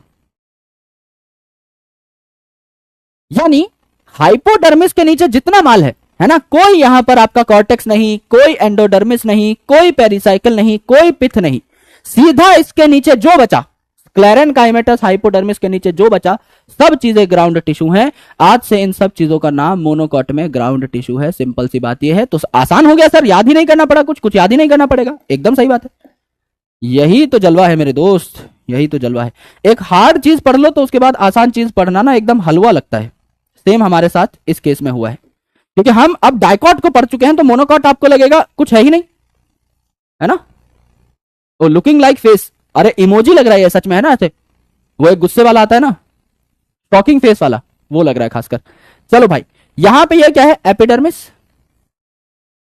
यानी हाइपोडर्मिस के नीचे जितना माल है ना, कोई यहां पर आपका कॉर्टेक्स नहीं, कोई एंडोडर्मिस नहीं, कोई पेरिसाइकल नहीं, कोई पिथ नहीं, सीधा इसके नीचे जो बचा, स्क्लेरेनकाइमेटस हाइपोडर्मिस के नीचे जो बचा, सब चीजें ग्राउंड टिश्यू हैं। आज से इन सब चीजों का नाम मोनोकॉट में ग्राउंड टिश्यू है। सिंपल सी बात यह है। तो आसान हो गया सर, याद ही नहीं करना पड़ा, कुछ कुछ याद ही नहीं करना पड़ेगा, एकदम सही बात है। यही तो जलवा है मेरे दोस्त, यही तो जलवा है। एक हार्ड चीज पढ़ लो तो उसके बाद आसान चीज पढ़ना ना एकदम हलवा लगता है। सेम हमारे साथ इस केस में हुआ है, क्योंकि हम अब डाइकॉट को पढ़ चुके हैं, तो मोनोकॉट आपको लगेगा कुछ है ही नहीं, है ना। वो लुकिंग लाइक फेस, अरे इमोजी लग रहा है सच में, है ना। ऐसे वो एक गुस्से वाला आता है ना, टॉकिंग फेस वाला, वो लग रहा है खासकर। चलो भाई, यहां पे ये क्या है, एपिडर्मिस।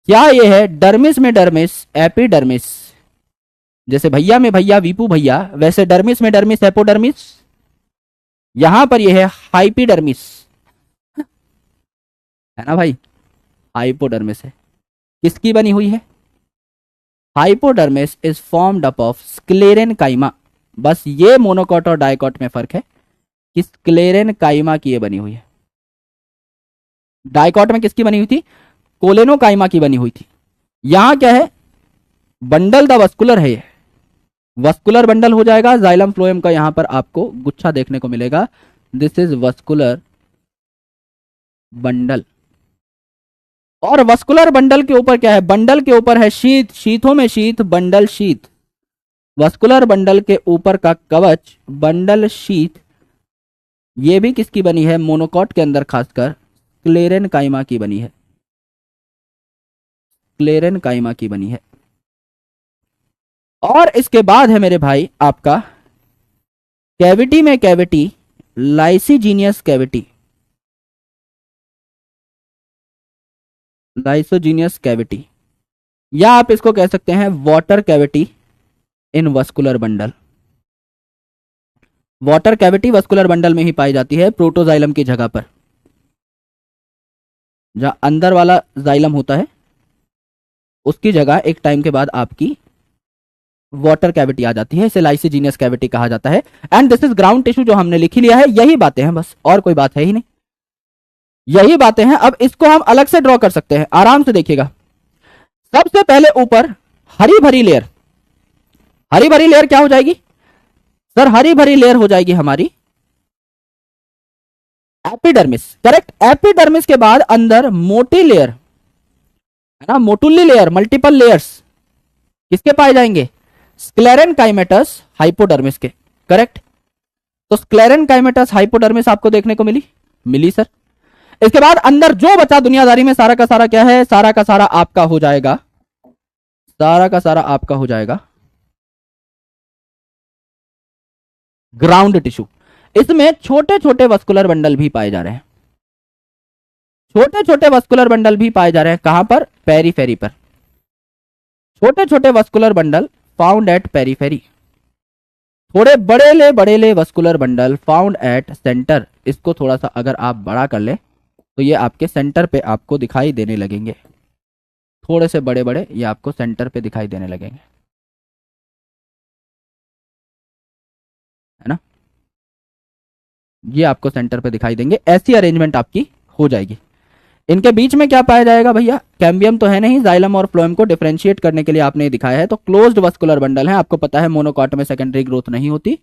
क्या ये है, डर्मिस में डर्मिस, एपिडर्मिस। जैसे भैया में भैया, वीपू भैया, वैसे डर्मिस में डर्मिस, एपोडर्मिस। यहां पर यह है हाइपीडर्मिस, है ना भाई, हाइपोडर्मिस है। किसकी बनी हुई है, hypodermis is formed up of sclerenchyma. बस ये मोनोकॉट और डाइकॉट में फर्क है कि स्क्लेरेनकाइमा की ये बनी हुई है। डाइकॉट में किसकी बनी हुई थी, कोलेनोकाइमा की बनी हुई थी। यहां क्या है, बंडल द वस्कुलर है, ये वस्कुलर बंडल हो जाएगा। जाइलम फ्लोएम का यहां पर आपको गुच्छा देखने को मिलेगा, दिस इज वस्कुलर बंडल। और वस्कुलर बंडल के ऊपर क्या है? बंडल के ऊपर है शीथ, शीथों में sheath, bundle sheath. Vascular bundle के ऊपर का कवच बंडल शीथ, ये भी किसकी बनी है? मोनोकॉट के अंदर खासकर स्क्लेरेन काइमा की बनी है, स्क्लेरेन काइमा की बनी है। और इसके बाद है मेरे भाई आपका कैविटी में कैविटी, लाइसिजीनियस कैविटी, लाइसोजीनियस कैविटी, या आप इसको कह सकते हैं water cavity in vascular bundle. Water cavity vascular bundle में ही पाई जाती है, प्रोटोजाइलम की जगह पर। जहां अंदर वाला जाइलम होता है उसकी जगह एक टाइम के बाद आपकी वाटर कैविटी आ जाती है, इसे लाइसिजीनियस कैविटी कहा जाता है। And this is ground tissue, जो हमने लिख लिया है। यही बातें हैं बस, और कोई बात है ही नहीं, यही बातें हैं। अब इसको हम अलग से ड्रॉ कर सकते हैं, आराम से देखिएगा। सबसे पहले ऊपर हरी भरी लेयर, हरी भरी लेयर क्या हो जाएगी सर? हरी भरी लेयर हो जाएगी हमारी एपिडर्मिस, करेक्ट। एपिडर्मिस के बाद अंदर मोटी लेयर है ना, मोटुल्ली लेयर, मल्टीपल लेयर्स किसके पाए जाएंगे? स्क्लेरेन काइमेटस हाइपोडर्मिस के, करेक्ट। तो स्क्लेरेन काइमेटस हाइपोडर्मिस आपको देखने को मिली, मिली सर। इसके बाद अंदर जो बचा दुनियादारी में सारा का सारा क्या है? सारा का सारा आपका हो जाएगा, सारा का सारा आपका हो जाएगा ग्राउंड टिश्यू। इसमें छोटे छोटे वस्कुलर बंडल भी पाए जा रहे हैं, छोटे छोटे वस्कुलर बंडल भी पाए जा रहे हैं। कहां पर? पेरीफेरी पर। छोटे छोटे vascular bundle found at periphery, थोड़े बड़े ले vascular bundle found at centre. इसको थोड़ा सा अगर आप बड़ा कर ले तो ये आपके सेंटर पे आपको दिखाई देने लगेंगे, थोड़े से बड़े बड़े ये आपको सेंटर पे दिखाई देने लगेंगे, है ना। ये आपको सेंटर पे दिखाई देंगे, ऐसी अरेंजमेंट आपकी हो जाएगी। इनके बीच में क्या पाया जाएगा भैया? कैम्बियम तो है नहीं, जाइलम और फ्लोएम को डिफरेंशिएट करने के लिए आपने दिखाया है। तो क्लोज्ड वस्कुलर बंडल है, आपको पता है मोनोकॉट में सेकेंडरी ग्रोथ नहीं होती,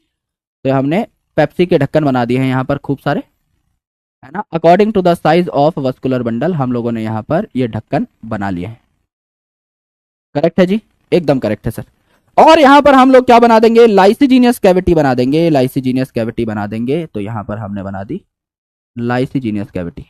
तो हमने पेप्सी के ढक्कन बना दिए हैं यहाँ पर खूब सारे, है ना। According to the size of vascular bundle हम लोगों ने यहाँ पर ये ढक्कन बना लिए हैं। करेक्ट है जी, एकदम करेक्ट है सर। और यहां पर हम लोग क्या बना देंगे? लाइसिजीनियस कैविटी बना देंगे, लाइसिजीनियस कैविटी बना देंगे। तो यहां पर हमने बना दी लाइसिजीनियस कैविटी,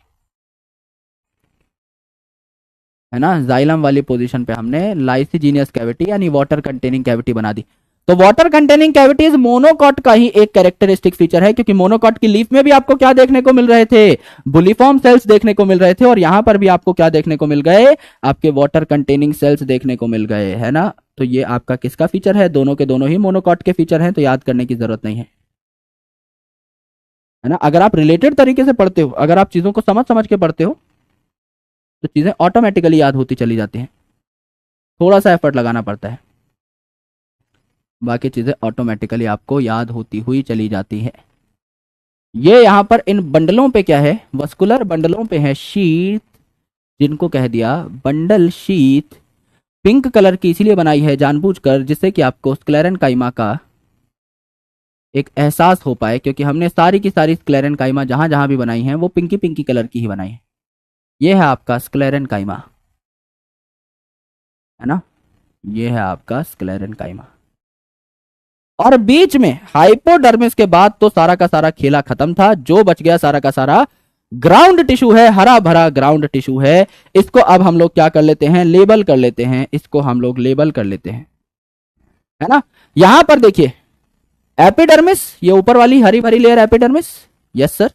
है ना। जाइलम वाली पोजीशन पे हमने लाइसिजीनियस कैविटी यानी वाटर कंटेनिंग कैविटी बना दी। तो वाटर कंटेनिंग कैविटीज मोनोकॉट का ही एक कैरेक्टरिस्टिक फीचर है, क्योंकि मोनोकॉट की लीफ में भी आपको क्या देखने को मिल रहे थे? बुलिफॉर्म सेल्स देखने को मिल रहे थे, और यहां पर भी आपको क्या देखने को मिल गए? आपके वाटर कंटेनिंग सेल्स देखने को मिल गए, है ना। तो ये आपका किसका फीचर है? दोनों के दोनों ही मोनोकॉट के फीचर हैं, तो याद करने की जरूरत नहीं है ना। अगर आप रिलेटेड तरीके से पढ़ते हो, अगर आप चीजों को समझ समझ के पढ़ते हो तो चीजें ऑटोमेटिकली याद होती चली जाती हैं, थोड़ा सा एफर्ट लगाना पड़ता है, बाकी चीजें ऑटोमेटिकली आपको याद होती हुई चली जाती है। ये यहां पर इन बंडलों पे क्या है? वस्कुलर बंडलों पे है शीथ, जिनको कह दिया बंडल शीथ। पिंक कलर की इसीलिए बनाई है जानबूझकर, जिससे कि आपको स्क्लेरेन काइमा का एक एहसास हो पाए, क्योंकि हमने सारी की सारी स्क्लेरेन काइमा जहां जहां भी बनाई है वो पिंकी पिंकी कलर की ही बनाई है। ये है आपका स्क्लेरेन काइमा, है ना, ये है आपका स्क्लेरेन काइमा। और बीच में हाइपोडर्मिस के बाद तो सारा का सारा खेला खत्म था, जो बच गया सारा का सारा ग्राउंड टिश्यू है, हरा भरा ग्राउंड टिश्यू है। इसको अब हम लोग क्या कर लेते हैं? लेबल कर लेते हैं, इसको हम लोग लेबल कर लेते हैं, है ना। यहां पर देखिए एपिडर्मिस, ये ऊपर वाली हरी भरी लेयर एपिडर्मिस, यस सर।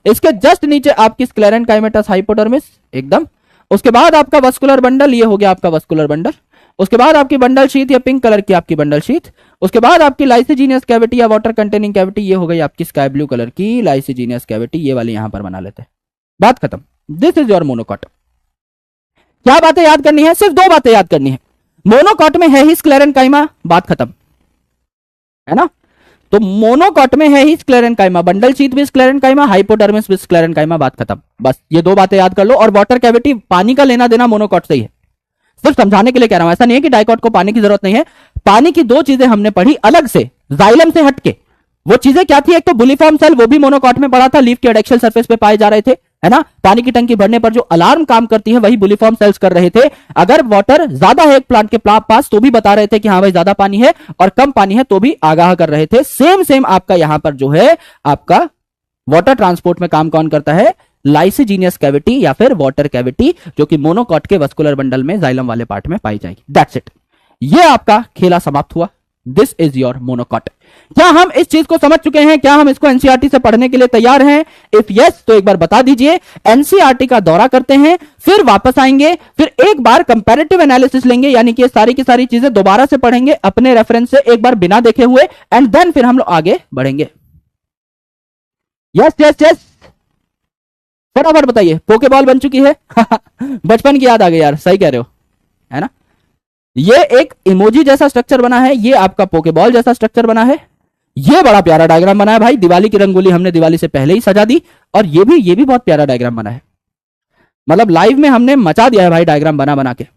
इसके जस्ट नीचे आपकी स्क्लेरेन काइमेटस हाइपोडर्मिस, एकदम। उसके बाद आपका वस्कुलर बंडल, ये हो गया आपका वस्कुलर बंडल। उसके बाद आपकी बंडल शीथ या पिंक कलर की आपकी बंडल शीथ। उसके बाद आपकी लाइसिजीनियस कैविटी या वाटर कंटेनिंग कैविटी, ये हो गई आपकी स्काई ब्लू कलर की लाइसिजीनियस कैविटी, ये वाली यहां पर बना लेते हैं। बात खत्म, दिस इज योर मोनोकॉट। क्या बातें याद करनी है? सिर्फ दो बातें याद करनी है। मोनोकॉट में है ही स्क्लेरेन काइमा, बात खत्म, है ना। तो मोनोकॉट में है ही स्क्लेरेन काइमा, बंडल शीथ भी स्क्लेरेन काइमा, हाइपोडर्मिस भी स्क्लेरेन काइमा, बात खत्म। बस ये दो बातें याद कर लो। और वाटर कैविटी, पानी का लेना देना मोनोकॉट से ही है, सिर्फ समझाने के लिए कह रहा हूं। ऐसा नहीं है कि डाइकॉट को पानी की जरूरत नहीं है। पानी की दो चीजें हमने पढ़ी अलग से, जाइलम से हटके। वो चीजें क्या थी? एक तो बुलिफॉर्म सेल, वो भी मोनोकॉट में पढ़ा था, लीफ के एडेक्शियल सरफेस पे पाए जा रहे थे, है ना। पानी की टंकी भरने पर जो अलार्म काम करती है वही बुलिफॉर्म सेल्स कर रहे थे। अगर वाटर ज्यादा है एक प्लांट के पास तो भी बता रहे थे कि हाँ भाई ज्यादा पानी है, और कम पानी है तो भी आगाह कर रहे थे। सेम सेम आपका यहां पर जो है आपका वाटर ट्रांसपोर्ट में काम कौन करता है, लाइसिजीनियस कैविटी या फिर वाटर कैविटी, जो कि मोनोकॉट के वस्कुलर बंडल में जाइलम वाले पार्ट में पाई जाएगी। दैट्स इट, ये आपका खेला समाप्त हुआ। This is your monocot. क्या हम इस चीज को समझ चुके हैं? क्या हम इसको एनसीईआरटी से पढ़ने के लिए तैयार हैं? इफ यस तो एक बार बता दीजिए। एनसीईआरटी का दौरा करते हैं, फिर वापस आएंगे, फिर एक बार कंपैरेटिव एनालिसिस लेंगे, यानी कि सारी की सारी चीजें दोबारा से पढ़ेंगे अपने रेफरेंस से, एक बार बिना देखे हुए, एंड देन फिर हम लोग आगे बढ़ेंगे। यस यस यस, फटाफट बताइए। पोकेबॉल बन चुकी है बचपन की याद आ गई यार, सही कह रहे हो, है ना। ये एक इमोजी जैसा स्ट्रक्चर बना है, ये आपका पोकेबॉल जैसा स्ट्रक्चर बना है, ये बड़ा प्यारा डायग्राम बना है भाई। दिवाली की रंगोली हमने दिवाली से पहले ही सजा दी, और ये भी बहुत प्यारा डायग्राम बना है। मतलब लाइव में हमने मचा दिया है भाई डायग्राम बना बना के।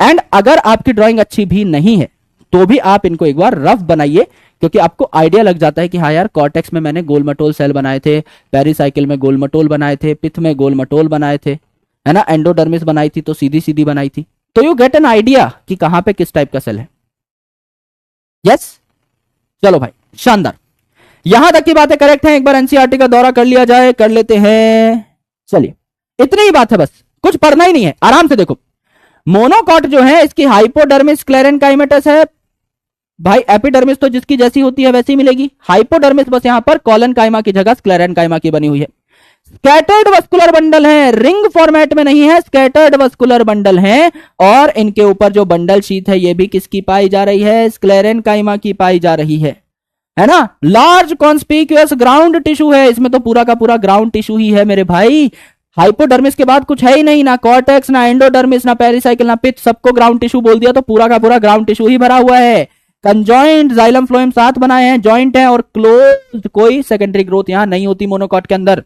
एंड अगर आपकी ड्राइंग अच्छी भी नहीं है तो भी आप इनको एक बार रफ बनाइए, क्योंकि आपको आइडिया लग जाता है कि हाँ यार कॉर्टेक्स में मैंने गोल मटोल सेल बनाए थे, पेरिसाइकिल में गोल मटोल बनाए थे, पिथ में गोल मटोल बनाए थे, है ना, एंडोडर्मिस बनाई थी तो सीधी सीधी बनाई थी, तो यू गेट एन आइडिया कि कहां पे किस टाइप का सेल है। यस, चलो भाई शानदार, यहां तक की बातें करेक्ट हैं। एक बार एनसीईआरटी का दौरा कर लिया जाए, कर लेते हैं। चलिए इतनी ही बात है, बस कुछ पढ़ना ही नहीं है, आराम से देखो। मोनोकॉट जो है इसकी हाइपोडर्मिस स्क्लेरेनकाइमेटस है भाई। एपिडर्मिस तो जिसकी जैसी होती है वैसी मिलेगी, हाइपोडर्मिस बस यहां पर कॉलन काइमा की जगह स्क्लेरेनकाइमा की बनी हुई है। स्कैटर्ड वस्कुलर बंडल है, रिंग फॉर्मेट में नहीं है, स्कैटर्ड वस्कुलर बंडल है, और इनके ऊपर जो बंडल शीट है ये भी किसकी पाई जा रही है, स्क्लेरेनकाइमा की पाई जा रही है ना। लार्ज कॉन्स्पिक्यूअस ग्राउंड टिश्यू है, इसमें तो पूरा का पूरा ग्राउंड टिश्यू ही है मेरे भाई। हाइपोडर्मिस के बाद कुछ है ही नहीं, ना कॉर्टेक्स, ना एंडोडर्मिस, ना पेरिसाइकिल, ना पिथ, सबको ग्राउंड टिश्यू बोल दिया तो पूरा का पूरा ग्राउंड टिश्यू ही भरा हुआ है। कंजॉइंट जाइलम फ्लोएम साथ बनाए हैं, जॉइंट है और क्लोज्ड, कोई सेकेंडरी ग्रोथ यहां नहीं होती मोनोकॉट के अंदर।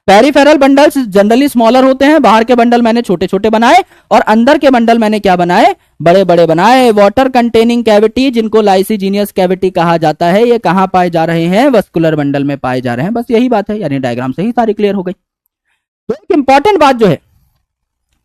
पेरिफेरल बंडल्स जनरली स्मॉलर होते हैं, बाहर के बंडल मैंने छोटे छोटे बनाए और अंदर के बंडल मैंने क्या बनाए, बड़े बड़े बनाए। वाटर कंटेनिंग कैविटी जिनको लाइसिजीनियस कैविटी कहा जाता है, ये कहां पाए जा रहे हैं, वस्कुलर बंडल में पाए जा रहे हैं। बस यही बात है, यानी डायग्राम से ही सारी क्लियर हो गई। तो एक इंपॉर्टेंट बात जो है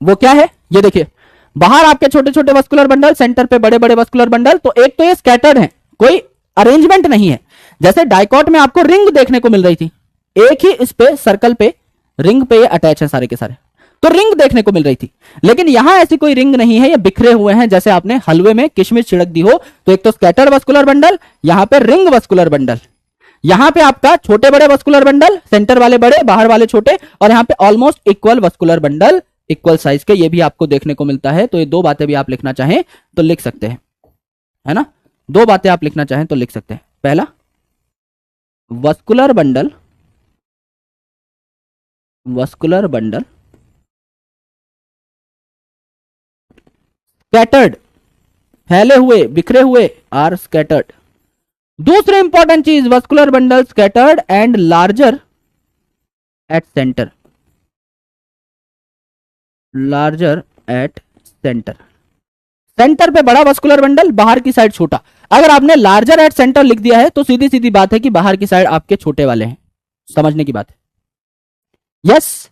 वो क्या है, ये देखिए, बाहर आपके छोटे छोटे वस्कुलर बंडल, सेंटर पे बड़े बड़े वस्कुलर बंडल। तो एक तो ये स्कैटर्ड है, कोई अरेंजमेंट नहीं है। जैसे डाइकॉट में आपको रिंग देखने को मिल रही थी, एक ही इस पे सर्कल पे रिंग पे ये अटैच है सारे के सारे, तो रिंग देखने को मिल रही थी। लेकिन यहां ऐसी कोई रिंग नहीं है, ये बिखरे हुए हैं, जैसे आपने हलवे में किशमिश छिड़क दी हो। तो एक तो स्कैटर्ड वस्कुलर बंडल, यहां पे रिंग वस्कुलर बंडल, यहां पे आपका छोटे बड़े वस्कुलर बंडल, सेंटर वाले बड़े, बाहर वाले छोटे, और यहां पे almost equal vascular bundle, equal size के, ये भी आपको देखने को मिलता है। तो ये दो बातें भी आप लिखना चाहें तो लिख सकते हैं, है ना। दो बातें आप लिखना चाहें तो लिख सकते हैं। पहला, vascular bundle, vascular bundle scattered, फैले हुए, बिखरे हुए, आर स्कैटर्ड। दूसरी इंपॉर्टेंट चीज, vascular bundle scattered and larger at centre, larger at centre. Centre पे बड़ा वस्कुलर बंडल, बाहर की साइड छोटा। अगर आपने लार्जर एट सेंटर लिख दिया है तो सीधी सीधी बात है कि बाहर की साइड आपके छोटे वाले हैं, समझने की बात है। यस,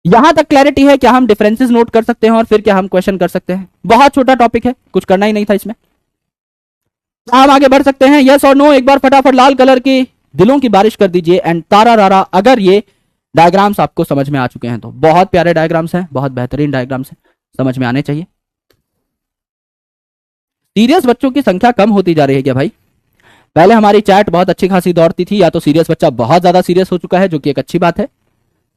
यहां तक क्लैरिटी है। क्या हम डिफरेंसेस नोट कर सकते हैं और फिर क्या हम क्वेश्चन कर सकते हैं? बहुत छोटा टॉपिक है, कुछ करना ही नहीं था इसमें। क्या हम आगे बढ़ सकते हैं? यस और नो? एक बार फटाफट लाल कलर की दिलों की बारिश कर दीजिए एंड तारा रारा, अगर ये डायग्राम्स आपको समझ में आ चुके हैं तो। बहुत प्यारे डायग्राम्स हैं, बहुत बेहतरीन डायग्राम्स हैं, समझ में आने चाहिए। सीरियस बच्चों की संख्या कम होती जा रही है क्या भाई? पहले हमारी चैट बहुत अच्छी खासी दौड़ती थी, या तो सीरियस बच्चा बहुत ज्यादा सीरियस हो चुका है, जो कि एक अच्छी बात है,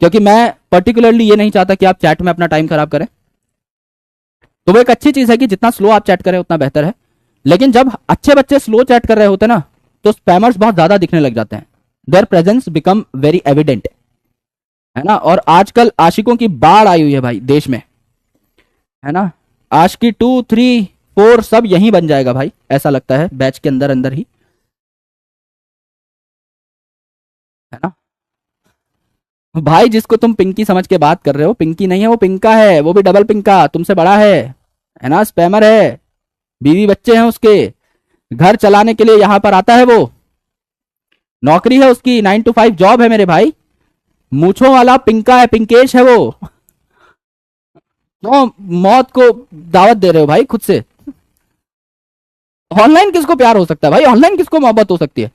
क्योंकि मैं पर्टिकुलरली ये नहीं चाहता कि आप चैट में अपना टाइम खराब करें। तो वो एक अच्छी चीज है कि जितना स्लो आप चैट करें उतना बेहतर है। लेकिन जब अच्छे बच्चे स्लो चैट कर रहे होते ना, तो स्पैमर्स बहुत ज्यादा दिखने लग जाते हैं, there presence become very evident, है ना। और आजकल आशिकों की बाढ़ आई हुई है भाई देश में, है ना। आशिकी 2, 3, 4 सब यहीं बन जाएगा भाई, ऐसा लगता है बैच के अंदर अंदर ही, है ना। भाई जिसको तुम पिंकी समझ के बात कर रहे हो, पिंकी नहीं है वो, पिंका है, वो भी डबल पिंका, तुमसे बड़ा है ना, स्पैमर है, बीवी बच्चे हैं उसके, घर चलाने के लिए यहां पर आता है वो, नौकरी है उसकी, 9 to 5 जॉब है मेरे भाई, मूछों वाला पिंका है, पिंकेश है वो। क्यों मौत को दावत दे रहे हो भाई खुद से? ऑनलाइन किसको प्यार हो सकता है भाई? ऑनलाइन किसको मोहब्बत हो सकती है?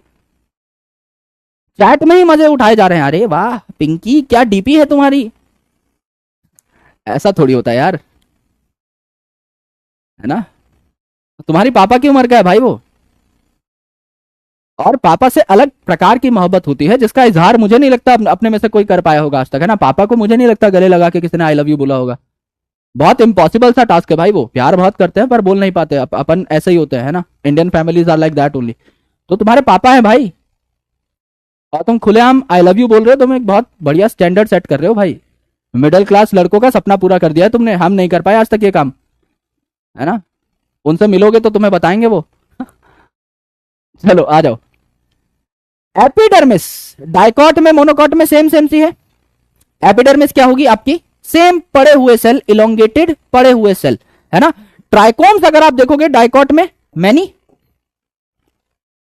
चैट में ही मजे उठाए जा रहे हैं। अरे वाह पिंकी, क्या डीपी है तुम्हारी। ऐसा थोड़ी होता है यार, है ना? तुम्हारी पापा की उम्र का है भाई वो, और पापा से अलग प्रकार की मोहब्बत होती है जिसका इजहार मुझे नहीं लगता अपने में से कोई कर पाया होगा आज तक, है ना? पापा को मुझे नहीं लगता गले लगा के किसी ने आई लव यू बोला होगा। बहुत इम्पॉसिबल सा टास्क है भाई वो। प्यार बहुत करते हैं पर बोल नहीं पाते। अपन ऐसे ही होते हैं, है ना? Indian families are like that only. तो तुम्हारे पापा है भाई, और तुम खुलेआम आई लव यू बोल रहे हो। तुम एक बहुत बढ़िया स्टैंडर्ड सेट कर रहे हो भाई। मिडिल क्लास लड़कों का सपना पूरा कर दिया है तुमने। हम नहीं कर पाए आज तक ये काम, है ना? उनसे मिलोगे तो तुम्हें बताएंगे वो। चलो आ जाओ। एपिडर्मिस डाइकॉट में मोनोकॉट में सेम सेम सी है। एपिडर्मिस क्या होगी आपकी? सेम पड़े हुए सेल, इलोंगेटेड पड़े हुए सेल, है ना? ट्राइकोम्स अगर आप देखोगे डाइकॉट में मैनी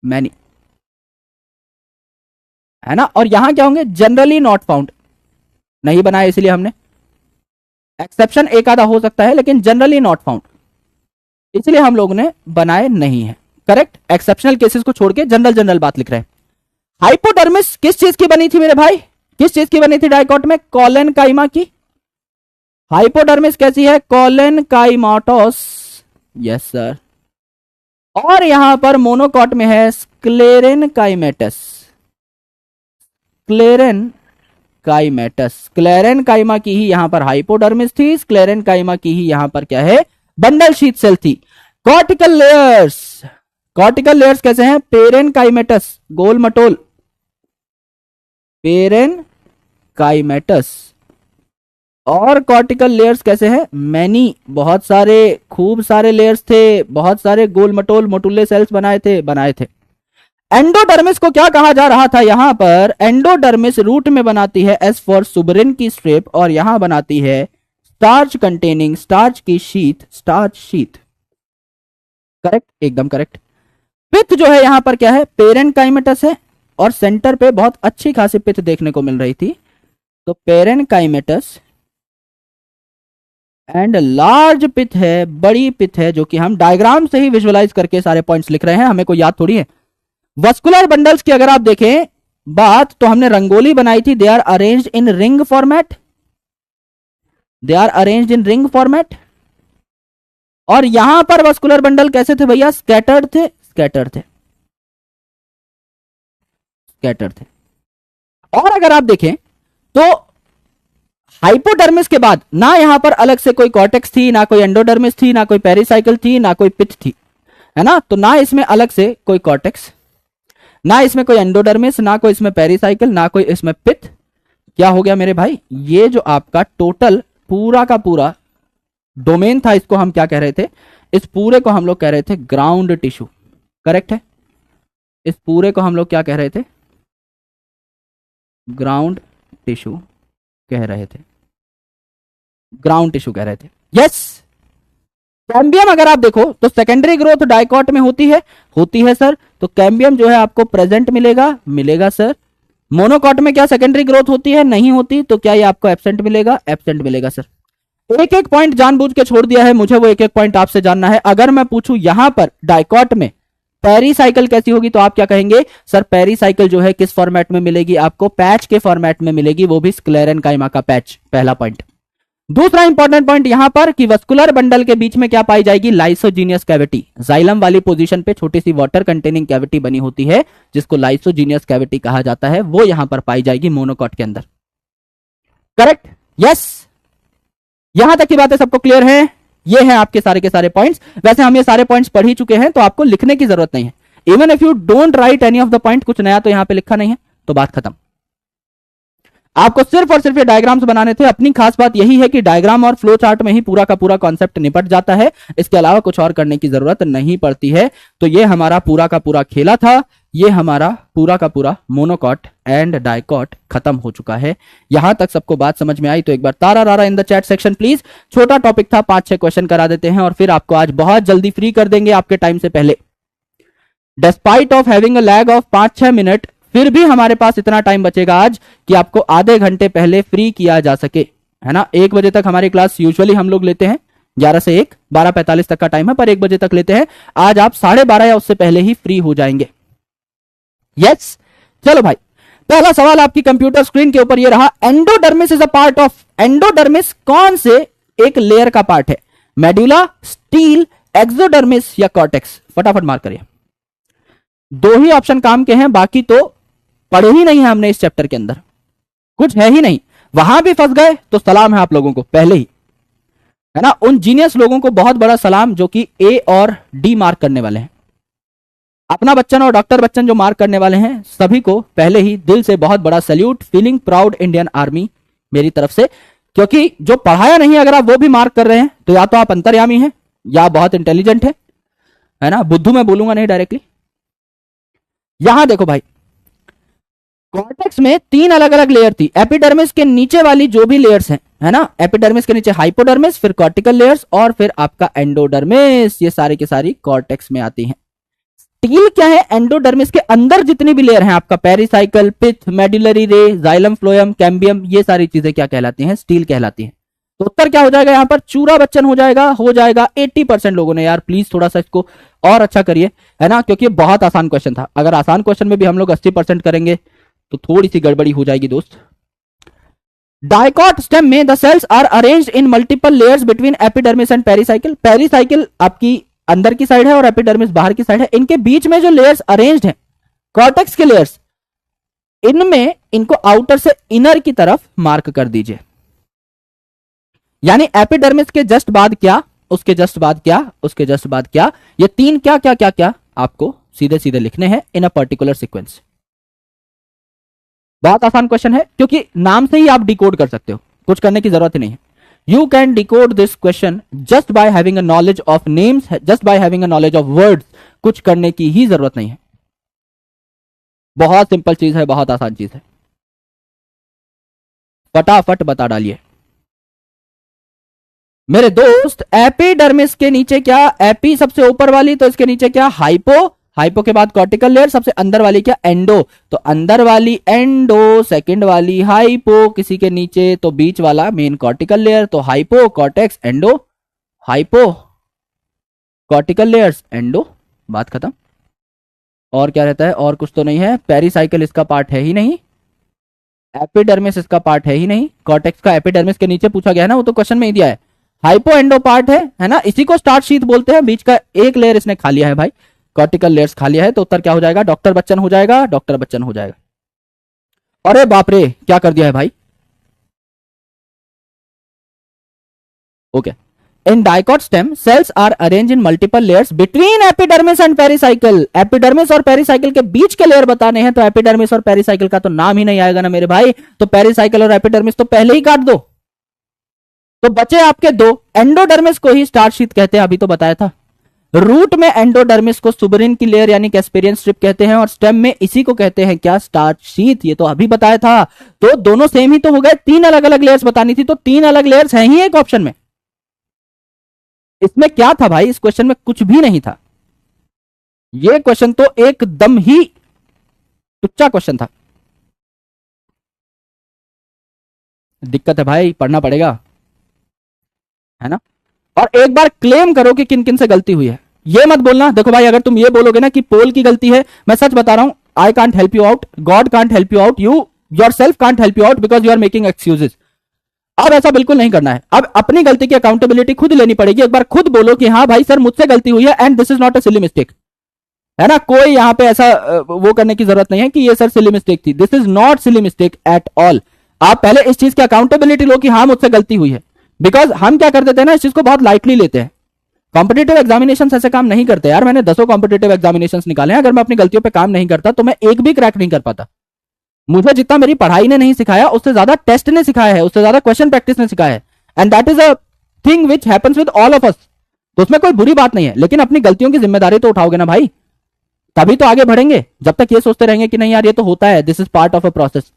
मैनी, है ना? और यहां क्या होंगे? Generally not found. नहीं बनाया इसलिए हमने, एक्सेप्शन एक आधा हो सकता है लेकिन जनरली नॉट फाउंड इसलिए हम लोग ने बनाए नहीं है। करेक्ट, एक्सेप्शनल केसेस को छोड़ के जनरल जनरल बात लिख रहे हैं। हाइपोडर्मिस किस चीज की बनी थी मेरे भाई? किस चीज की बनी थी डाइकॉट में? कॉलन काइमा की। हाइपोडर्मिस कैसी है? Collenchymatous. Yes sir. और यहां पर मोनोकॉट में है स्क्लेरेन काइमेटस। क्लेरेन काइमेटस। स्क्लेरेन काइमा की ही यहां पर हाइपोडर्मिस थी, स्क्लेरेन काइमा की ही यहां पर क्या है? बंडल शीथ सेल थी। कॉर्टिकल लेयर्स, कॉर्टिकल लेयर्स कैसे हैं? पेरेन काइमेटस, गोल मटोल, पेरेन काइमेटस। और कॉर्टिकल लेयर्स कैसे हैं? मैनी, बहुत सारे, खूब सारे लेयर्स थे, बहुत सारे गोल मटोल मोटुले सेल्स बनाए थे। एंडोडर्मिस को क्या कहा जा रहा था यहां पर? एंडोडर्मिस रूट में बनाती है एस फॉर सुबरिन की स्ट्रिप, और यहां बनाती है स्टार्च कंटेनिंग, स्टार्च की शीथ, स्टार्च शीथ। करेक्ट, एकदम करेक्ट। पिथ जो है यहां पर क्या है? पेरेनकाइमेटस है, और सेंटर पे बहुत अच्छी खासी पिथ देखने को मिल रही थी। तो पेरेनकाइमेटस एंड लार्ज पिथ है, बड़ी पिथ है, जो कि हम डायग्राम से ही विजुअलाइज करके सारे पॉइंट्स लिख रहे हैं, हमें कोई याद थोड़ी है। वस्कुलर बंडल्स की अगर आप देखें बात, तो हमने रंगोली बनाई थी। They are arranged in ring format, they are arranged in ring format. और यहां पर वस्कुलर बंडल कैसे थे भैया? स्कैटर्ड थे, स्कैटर्ड थे, स्कैटर्ड थे। और अगर आप देखें तो हाइपोडर्मिस के बाद ना यहां पर अलग से कोई कॉर्टेक्स थी, ना कोई एंडोडर्मिस थी, ना कोई पेरिसाइकिल थी, ना कोई पिथ थी, है ना? तो ना इसमें अलग से कोई कॉर्टेक्स, ना इसमें कोई एंडोडर्मिस, ना कोई इसमें पेरिसाइकिल, ना कोई इसमें पिथ। क्या हो गया मेरे भाई? ये जो आपका टोटल पूरा का पूरा डोमेन था, इसको हम क्या कह रहे थे? इस पूरे को हम लोग कह रहे थे ग्राउंड टिश्यू। करेक्ट है? इस पूरे को हम लोग क्या कह रहे थे? ग्राउंड टिश्यू कह रहे थे, ग्राउंड टिश्यू कह रहे थे। यस। कैम्बियम अगर आप देखो तो सेकेंडरी ग्रोथ डाइकॉट में होती है सर। तो कैम्बियम जो है आपको प्रेजेंट मिलेगा सर। मोनोकॉट में क्या सेकेंडरी ग्रोथ होती है? नहीं होती। तो क्या ये आपको एब्सेंट मिलेगा सर। एक एक पॉइंट जानबूझ के छोड़ दिया है मुझे, वो एक एक पॉइंट आपसे जानना है। अगर मैं पूछूं यहां पर डाइकॉट में पेरीसाइकिल कैसी होगी, तो आप क्या कहेंगे? सर पेरीसाइकिल जो है किस फॉर्मेट में मिलेगी आपको? पैच के फॉर्मेट में मिलेगी, वो भी स्क्लेरेन काइमा का पैच। पहला पॉइंट। दूसरा इंपॉर्टेंट पॉइंट यहां पर कि वस्कुलर बंडल के बीच में क्या पाई जाएगी? लाइसोजीनियस कैविटी। जाइलम वाली पोजीशन पे छोटी सी वाटर कंटेनिंग कैविटी बनी होती है, जिसको लाइसोजीनियस कैविटी कहा जाता है, वो यहां पर पाई जाएगी मोनोकॉट के अंदर। करेक्ट? यस। यहां तक की बातें सबको क्लियर है? ये हैं आपके सारे के सारे पॉइंट्स। वैसे हम ये सारे पॉइंट्स पढ़ ही चुके हैं, तो आपको लिखने की जरूरत नहीं है। Even if you don't write any of the point, कुछ नया तो यहां पे लिखा नहीं है, तो बात खत्म। आपको सिर्फ और सिर्फ ये डायग्राम्स बनाने थे। अपनी खास बात यही है कि डायग्राम और फ्लो चार्ट में ही पूरा का पूरा कॉन्सेप्ट निपट जाता है, इसके अलावा कुछ और करने की जरूरत नहीं पड़ती है। तो ये हमारा पूरा का पूरा खेला था, ये हमारा पूरा का पूरा मोनोकॉट एंड डाइकॉट खत्म हो चुका है। यहां तक सबको बात समझ में आई तो एक बार तारा रारा इन द चैट सेक्शन प्लीज। छोटा टॉपिक था, 5-6 क्वेश्चन करा देते हैं और फिर आपको आज बहुत जल्दी फ्री कर देंगे आपके टाइम से पहले। Despite of having a lag of 5-6 minute, फिर भी हमारे पास इतना टाइम बचेगा आज कि आपको आधे घंटे पहले फ्री किया जा सके, है ना। 1 बजे तक हमारी क्लास यूजुअली हम लोग लेते हैं, 11 से 1, 12:45 तक का टाइम है, पर 1 बजे तक लेते हैं। आज आप 12:30 या उससे पहले ही फ्री हो जाएंगे। यस, चलो भाई, पहला सवाल आपकी कंप्यूटर स्क्रीन के ऊपर ये रहा, endodermis is a part of, endodermis कौन से एक लेयर का पार्ट है? मेडुला, स्टील, एक्सोडर्मिस या कॉर्टेक्स? फटाफट मार करिए। 2 ही ऑप्शन काम के हैं, बाकी तो पढ़े ही नहीं है हमने इस चैप्टर के अंदर, कुछ है ही नहीं। वहां भी फंस गए तो सलाम है आप लोगों को पहले ही, है ना। उन जीनियस लोगों को बहुत बड़ा सलाम जो कि ए और डी मार्क करने वाले हैं। अपना बच्चन और डॉक्टर बच्चन जो मार्क करने वाले हैं, सभी को पहले ही दिल से बहुत बड़ा salute, feeling proud Indian army मेरी तरफ से। क्योंकि जो पढ़ाया नहीं, अगर आप वो भी मार्क कर रहे हैं तो या तो आप अंतर्यामी हैं या बहुत इंटेलिजेंट है ना। बुद्धू मैं बोलूंगा नहीं डायरेक्टली। यहां देखो भाई, कॉर्टेक्स में 3 अलग अलग लेयर थी। एपिडर्मिस के नीचे वाली जो भी लेयर्स हैं, है ना, एपिडर्मिस के नीचे हाइपोडर्मिस, फिर कॉर्टिकल लेयर्स और फिर आपका एंडोडर्मिस, ये सारी की सारी कॉर्टेक्स में आती हैं। स्टील क्या है? एंडोडर्मिस के अंदर जितनी भी लेयर हैं, आपका पेरिसाइकल, पिथ, मेडुलरी रे, जाइलम, फ्लोएम, कैम्बियम, ये सारी चीजें क्या कहलाती हैं? स्टील कहलाती हैं। तो उत्तर क्या हो जाएगा यहां पर? चूरा बच्चन हो जाएगा। 80% लोगों ने, यार प्लीज थोड़ा सा इसको और अच्छा करिए, है ना, क्योंकि बहुत आसान क्वेश्चन था। अगर आसान क्वेश्चन में भी हम लोग 80% करेंगे तो थोड़ी सी गड़बड़ी हो जाएगी दोस्त। डाइकॉट स्टेम में the cells are arranged in multiple layers between epidermis and pericycle. Pericycle आपकी अंदर की साइड है और एपिडर्मिस बाहर की साइड है। इनके बीच में जो लेयर्स अरेंज्ड हैं, कॉर्टेक्स के लेयर्स, इनमें इनको आउटर से इनर की तरफ मार्क कर दीजिए। यानी एपिडर्मिस के जस्ट बाद क्या, उसके जस्ट बाद क्या, उसके जस्ट बाद क्या, ये 3 क्या क्या क्या क्या आपको सीधे सीधे लिखने हैं इन अ पर्टिकुलर सीक्वेंस। बहुत आसान क्वेश्चन है, क्योंकि नाम से ही आप डिकोड कर सकते हो, कुछ करने की जरूरत ही नहीं है। You can decode this question just by having a knowledge of names, just by having a knowledge of words. कुछ करने की ही जरूरत नहीं है, बहुत सिंपल चीज है, बहुत आसान चीज है। फटाफट बता डालिए मेरे दोस्त। एपिडर्मिस के नीचे क्या? एपी सबसे ऊपर वाली, तो इसके नीचे क्या? हाइपो, हाइपो के बाद कॉर्टिकल लेयर, सबसे अंदर वाली क्या? एंडो, तो अंदर वाली एंडो, सेकंड वाली हाइपो, किसी के नीचे तो बीच वाला मेन कॉर्टिकल लेयर, तो hypo, cortex, endo, hypo, cortical layers, endo, बात खत्म। और क्या रहता है? और कुछ तो नहीं है। पेरिसाइकिल इसका पार्ट है ही नहीं, एपिडर्मिस इसका पार्ट है ही नहीं, कॉर्टेक्स का एपिडर्मिस के नीचे पूछा गया है ना, वो तो क्वेश्चन में ही दिया है। हाइपो एंडो पार्ट है ना, इसी को स्टार्ट शीट बोलते हैं। बीच का एक लेयर इसने खा लिया है भाई, कॉर्टिकल लेयर्स खा लिया है, तो उत्तर क्या हो जाएगा? डॉक्टर बच्चन हो जाएगा, डॉक्टर बच्चन हो जाएगा। अरे बाप रे, क्या कर दिया है भाई। Okay, in dicot stem cells are arrange in multiple layers between epidermis and pericycle. Epidermis और पेरिसाइकिल के बीच के लेयर बताने हैं, तो एपिडर्मिस और पेरिसाइकिल का तो नाम ही नहीं आएगा ना मेरे भाई, तो पेरिसाइकिल और एपिडर्मिस तो पहले ही काट दो। तो बचे आपके 2, एंडोडर्मिस को ही स्टार्च शीट कहते हैं, अभी तो बताया था। रूट में एंडोडर्मिस को सुबरिन की लेयर यानी कैस्पेरियन स्ट्रिप कहते हैं, और स्टेम में इसी को कहते हैं क्या? Starch sheet. ये तो अभी बताया था। तो दोनों सेम ही तो हो गए। 3 अलग अलग लेयर्स बतानी थी, तो 3 अलग लेयर्स हैं ही एक ऑप्शन में। इसमें क्या था भाई? इस क्वेश्चन में कुछ भी नहीं था। ये क्वेश्चन तो एकदम ही टुच्चा क्वेश्चन था। दिक्कत है भाई, पढ़ना पड़ेगा, है ना। और एक बार क्लेम करो कि किन किन से गलती हुई है। ये मत बोलना, देखो भाई, अगर तुम ये बोलोगे ना कि पोल की गलती है, मैं सच बता रहा हूं, I can't help you out, God can't help you out, you yourself can't help you out, because you are making excuses. अब ऐसा बिल्कुल नहीं करना है। अब अपनी गलती की अकाउंटेबिलिटी खुद लेनी पड़ेगी। एक बार खुद बोलो कि हाँ भाई सर, मुझसे गलती हुई है, and this is not a silly mistake, है ना। कोई यहां पे ऐसा वो करने की जरूरत नहीं है कि ये सर सिली मिस्टेक थी। This is not silly mistake at all. आप पहले इस चीज की अकाउंटेबिलिटी लो कि हाँ मुझसे गलती हुई है, बिकॉज हम क्या कर देते हैं ना, इस चीज को बहुत लाइटली लेते हैं। कॉम्पिटेटिव एग्जामिनेशन ऐसे काम नहीं करते यार। मैंने 10 कॉम्पिटेटिव एग्जामिनेशन निकाले हैं, अगर मैं अपनी गलतियों पे काम नहीं करता तो मैं एक भी क्रैक नहीं कर पाता। मुझे जितना मेरी पढ़ाई ने नहीं सिखाया, उससे ज्यादा टेस्ट ने सिखाया है, उससे ज्यादा क्वेश्चन प्रैक्टिस ने सिखाया है, and that is a thing which happens with all of us. तो उसमें कोई बुरी बात नहीं है, लेकिन अपनी गलतियों की जिम्मेदारी तो उठाओगे ना भाई, तभी तो आगे बढ़ेंगे। जब तक ये सोचते रहेंगे कि नहीं यार ये तो होता है, this is part of a process,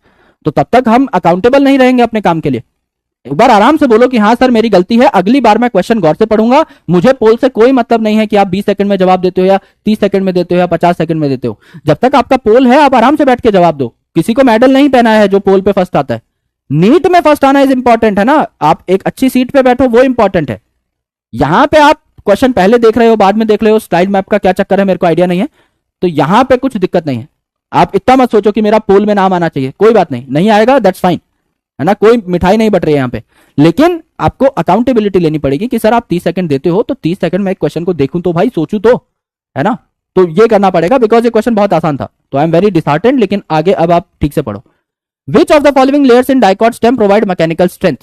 तो तब तक हम अकाउंटेबल नहीं रहेंगे अपने काम के लिए। एक बार आराम से बोलो कि हाँ सर मेरी गलती है, अगली बार मैं क्वेश्चन गौर से पढ़ूंगा, मुझे पोल से कोई मतलब नहीं है कि आप 20 सेकंड में जवाब देते हो या 30 सेकंड में देते हो या 50 सेकंड में देते हो। जब तक आपका पोल है आप आराम से बैठ के जवाब दो। किसी को मेडल नहीं पहना है जो पोल पे फर्स्ट आता है। नीट में फर्स्ट आना इज इंपॉर्टेंट है ना, आप एक अच्छी सीट पे बैठो वो इंपॉर्टेंट है। यहां पे आप क्वेश्चन पहले देख रहे हो बाद में देख रहे हो, स्लाइड मैप का क्या चक्कर है मेरे को आइडिया नहीं है, तो यहां पे कुछ दिक्कत नहीं है। आप इतना मत सोचो कि मेरा पोल में नाम आना चाहिए, कोई बात नहीं, नहीं आएगा दैट्स फाइन, है ना, कोई मिठाई नहीं बट रही है यहाँ पे। लेकिन आपको अकाउंटेबिलिटी लेनी पड़ेगी कि सर आप 30 सेकंड देते हो तो 30 सेकंड में एक क्वेश्चन को देखूं तो भाई सोचूं तो, है ना, तो ये करना पड़ेगा। बिकॉज ये क्वेश्चन बहुत आसान था तो आई एम वेरी डिसहार्टेंड, लेकिन आगे अब आप ठीक से पढ़ो। Which of the following layers in dicot stem provide mechanical strength?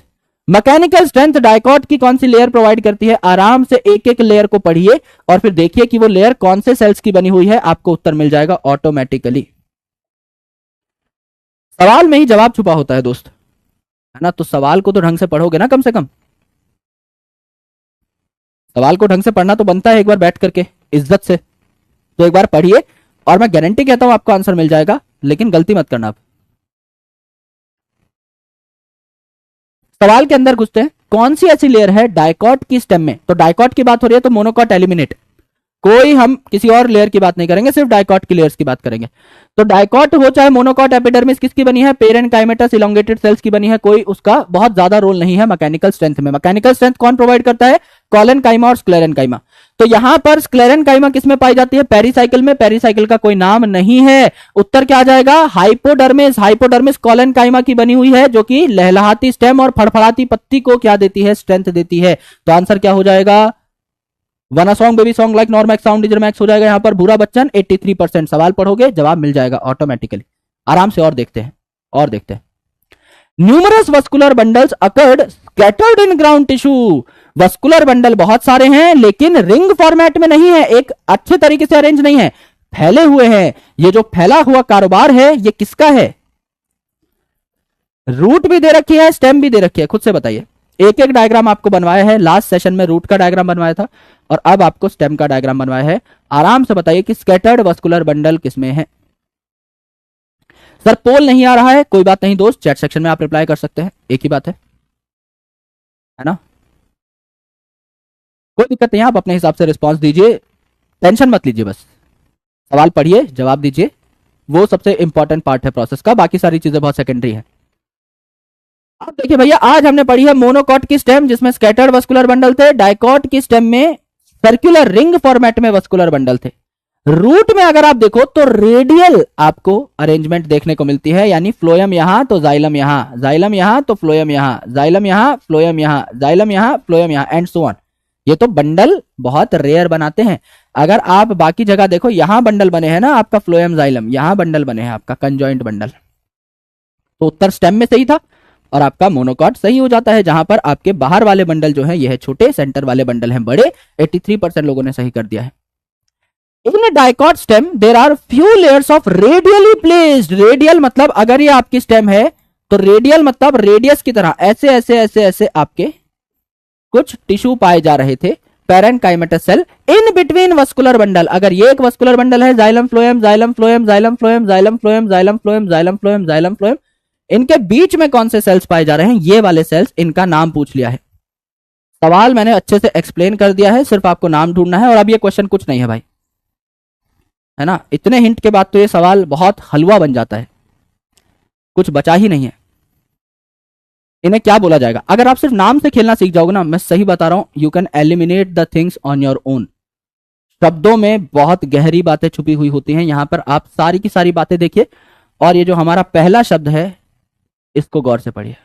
Mechanical strength dicot की कौन सी लेयर प्रोवाइड करती है? आराम से एक एक लेयर को पढ़िए और फिर देखिए कि वो लेयर कौन से सेल्स की बनी हुई है, आपको उत्तर मिल जाएगा ऑटोमेटिकली। सवाल में ही जवाब छुपा होता है दोस्त, है ना, तो सवाल को तो ढंग से पढ़ोगे ना, कम से कम सवाल को ढंग से पढ़ना तो बनता है एक बार बैठ करके इज्जत से। तो एक बार पढ़िए और मैं गारंटी कहता हूं आपको आंसर मिल जाएगा, लेकिन गलती मत करना आप। सवाल के अंदर घुसते हैं। कौन सी ऐसी लेयर है डाइकॉट की स्टेम में? तो डाइकॉट की बात हो रही है तो मोनोकॉट एलिमिनेट, कोई हम किसी और लेयर की बात नहीं करेंगे, सिर्फ डाइकॉट की लेयर्स की बात करेंगे। तो डाइकॉट हो चाहे मोनोकॉट, एपिडर्मिस किसकी बनी है? पेरेन्काइमेटस इलोंगेटेड सेल्स की बनी है। कोई उसका बहुत ज्यादा रोल नहीं है मैकेनिकल स्ट्रेंथ में। मैकेनिकल स्ट्रेंथ कौन प्रोवाइड करता है? कॉलेनकाइमा और स्क्लेरेनकाइमा। तो यहां पर स्क्लेरेनकाइमा किसमें पाई जाती है? पेरिसाइकिल में। पेरिसाइकिल का कोई नाम नहीं है, उत्तर क्या आ जाएगा? हाइपोडर्मिस। हाइपोडर्मिस कॉलेनकाइमा की बनी हुई है जो कि लहलहाती स्टेम और फड़फड़ाती पत्ती को क्या देती है? स्ट्रेंथ देती है। तो आंसर क्या हो जाएगा? One song baby song like नॉर्मैक्स साउंड इजर मैक्स हो जाएगा यहां पर भूरा बच्चन। 83%। सवाल पढ़ोगे जवाब मिल जाएगा ऑटोमेटिकली। आराम से और देखते हैं और देखते हैं। Numerous vascular bundles occurred scattered in ground tissue. Vascular bundle बहुत सारे हैं लेकिन रिंग फॉर्मेट में नहीं है, एक अच्छे तरीके से अरेंज नहीं है, फैले हुए हैं। ये जो फैला हुआ कारोबार है ये किसका है? रूट भी दे रखी है, स्टेम भी दे रखी है, खुद से बताइए। एक एक डायग्राम आपको बनवाया है, लास्ट सेशन में रूट का डायग्राम बनवाया था और अब आपको स्टेम का डायग्राम बनवाया है। आराम से बताइए कि स्कैटर्ड वस्कुलर बंडल किसमें है? सर पोल नहीं आ रहा है, कोई बात नहीं दोस्त, चैट सेक्शन में आप रिप्लाई कर सकते हैं, एक ही बात है ना, कोई दिक्कत नहीं है। आप अपने हिसाब से रिस्पॉन्स दीजिए, टेंशन मत लीजिए, बस सवाल पढ़िए जवाब दीजिए, वो सबसे इंपॉर्टेंट पार्ट है प्रोसेस का, बाकी सारी चीजें बहुत सेकेंडरी है। अब देखिए भैया, आज हमने पढ़ी है मोनोकॉट की स्टेम जिसमें स्कैटर्ड वस्कुलर बंडल थे। डाइकॉट की स्टेम में सर्कुलर रिंग फॉर्मेट में वस्कुलर बंडल थे। रूट में अगर आप देखो तो रेडियल आपको अरेंजमेंट देखने को मिलती है, यानी फ्लोएम यहां तो जाइलम यहां, जाइलम यहां तो फ्लोएम यहां, जाइलम यहां फ्लोएम यहां, जाइलम यहां फ्लोएम यहां एंड सो ऑन। ये तो बंडल बहुत रेयर बनाते हैं। अगर आप बाकी जगह देखो, यहां बंडल बने हैं ना आपका फ्लोएम जाइलम, यहां बंडल बने हैं आपका कंजॉइंट बंडल। तो उत्तर स्टेम में सही था और आपका मोनोकॉट सही हो जाता है, जहां पर आपके बाहर वाले बंडल जो है ये है छोटे, सेंटर वाले बंडल हैं बड़े। 83% लोगों ने सही कर दिया है। In dicot stem there are few layers of radially placed. Radial मतलब अगर ये आपकी स्टेम है तो रेडियल मतलब रेडियस की तरह ऐसे ऐसे ऐसे ऐसे आपके कुछ टिश्यू पाए जा रहे थे, parenchymatous cell in between vascular bundle. अगर ये एक वस्कुलर बंडल है, xylem phloem xylem phloem xylem phloem xylem phloem xylem phloem xylem phloem xylem phloem, इनके बीच में कौन से सेल्स पाए जा रहे हैं? ये वाले सेल्स, इनका नाम पूछ लिया है। सवाल मैंने अच्छे से एक्सप्लेन कर दिया है, सिर्फ आपको नाम ढूंढना है। और अब ये क्वेश्चन कुछ नहीं है भाई, है ना, इतने हिंट के बाद तो ये सवाल बहुत हलवा बन जाता है, कुछ बचा ही नहीं है। इन्हें क्या बोला जाएगा? अगर आप सिर्फ नाम से खेलना सीख जाओगे ना, मैं सही बता रहा हूं, you can eliminate the things on your own. शब्दों में बहुत गहरी बातें छुपी हुई होती हैं, यहां पर आप सारी की सारी बातें देखिए। और ये जो हमारा पहला शब्द है इसको गौर से पढ़िए,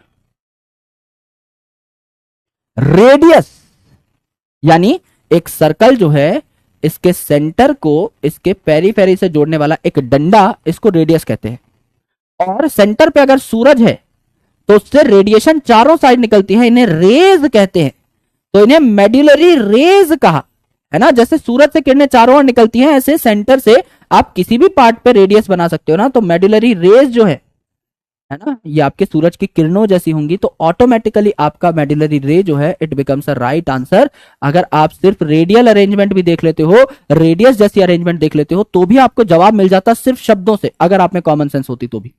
रेडियस, यानी एक सर्कल जो है इसके सेंटर को इसके पेरीफेरी से जोड़ने वाला एक डंडा, इसको रेडियस कहते हैं। और सेंटर पे अगर सूरज है तो उससे रेडिएशन चारों साइड निकलती है, इन्हें रेज कहते हैं। तो इन्हें मेड्यूलरी रेज कहा, है ना। जैसे सूरज से किरणें चारों ओर निकलती हैं, ऐसे सेंटर से आप किसी भी पार्ट पे रेडियस बना सकते हो ना। तो मेड्यूलरी रेज जो है ना, ये आपके सूरज की किरणों जैसी होंगी। तो ऑटोमेटिकली आपका मेड्यूलरी रे जो है it becomes a right answer. अगर आप सिर्फ रेडियल अरेंजमेंट भी देख लेते हो, रेडियस जैसी अरेंजमेंट देख लेते हो, तो भी आपको जवाब मिल जाता सिर्फ शब्दों से, अगर आप में कॉमन सेंस होती तो भी,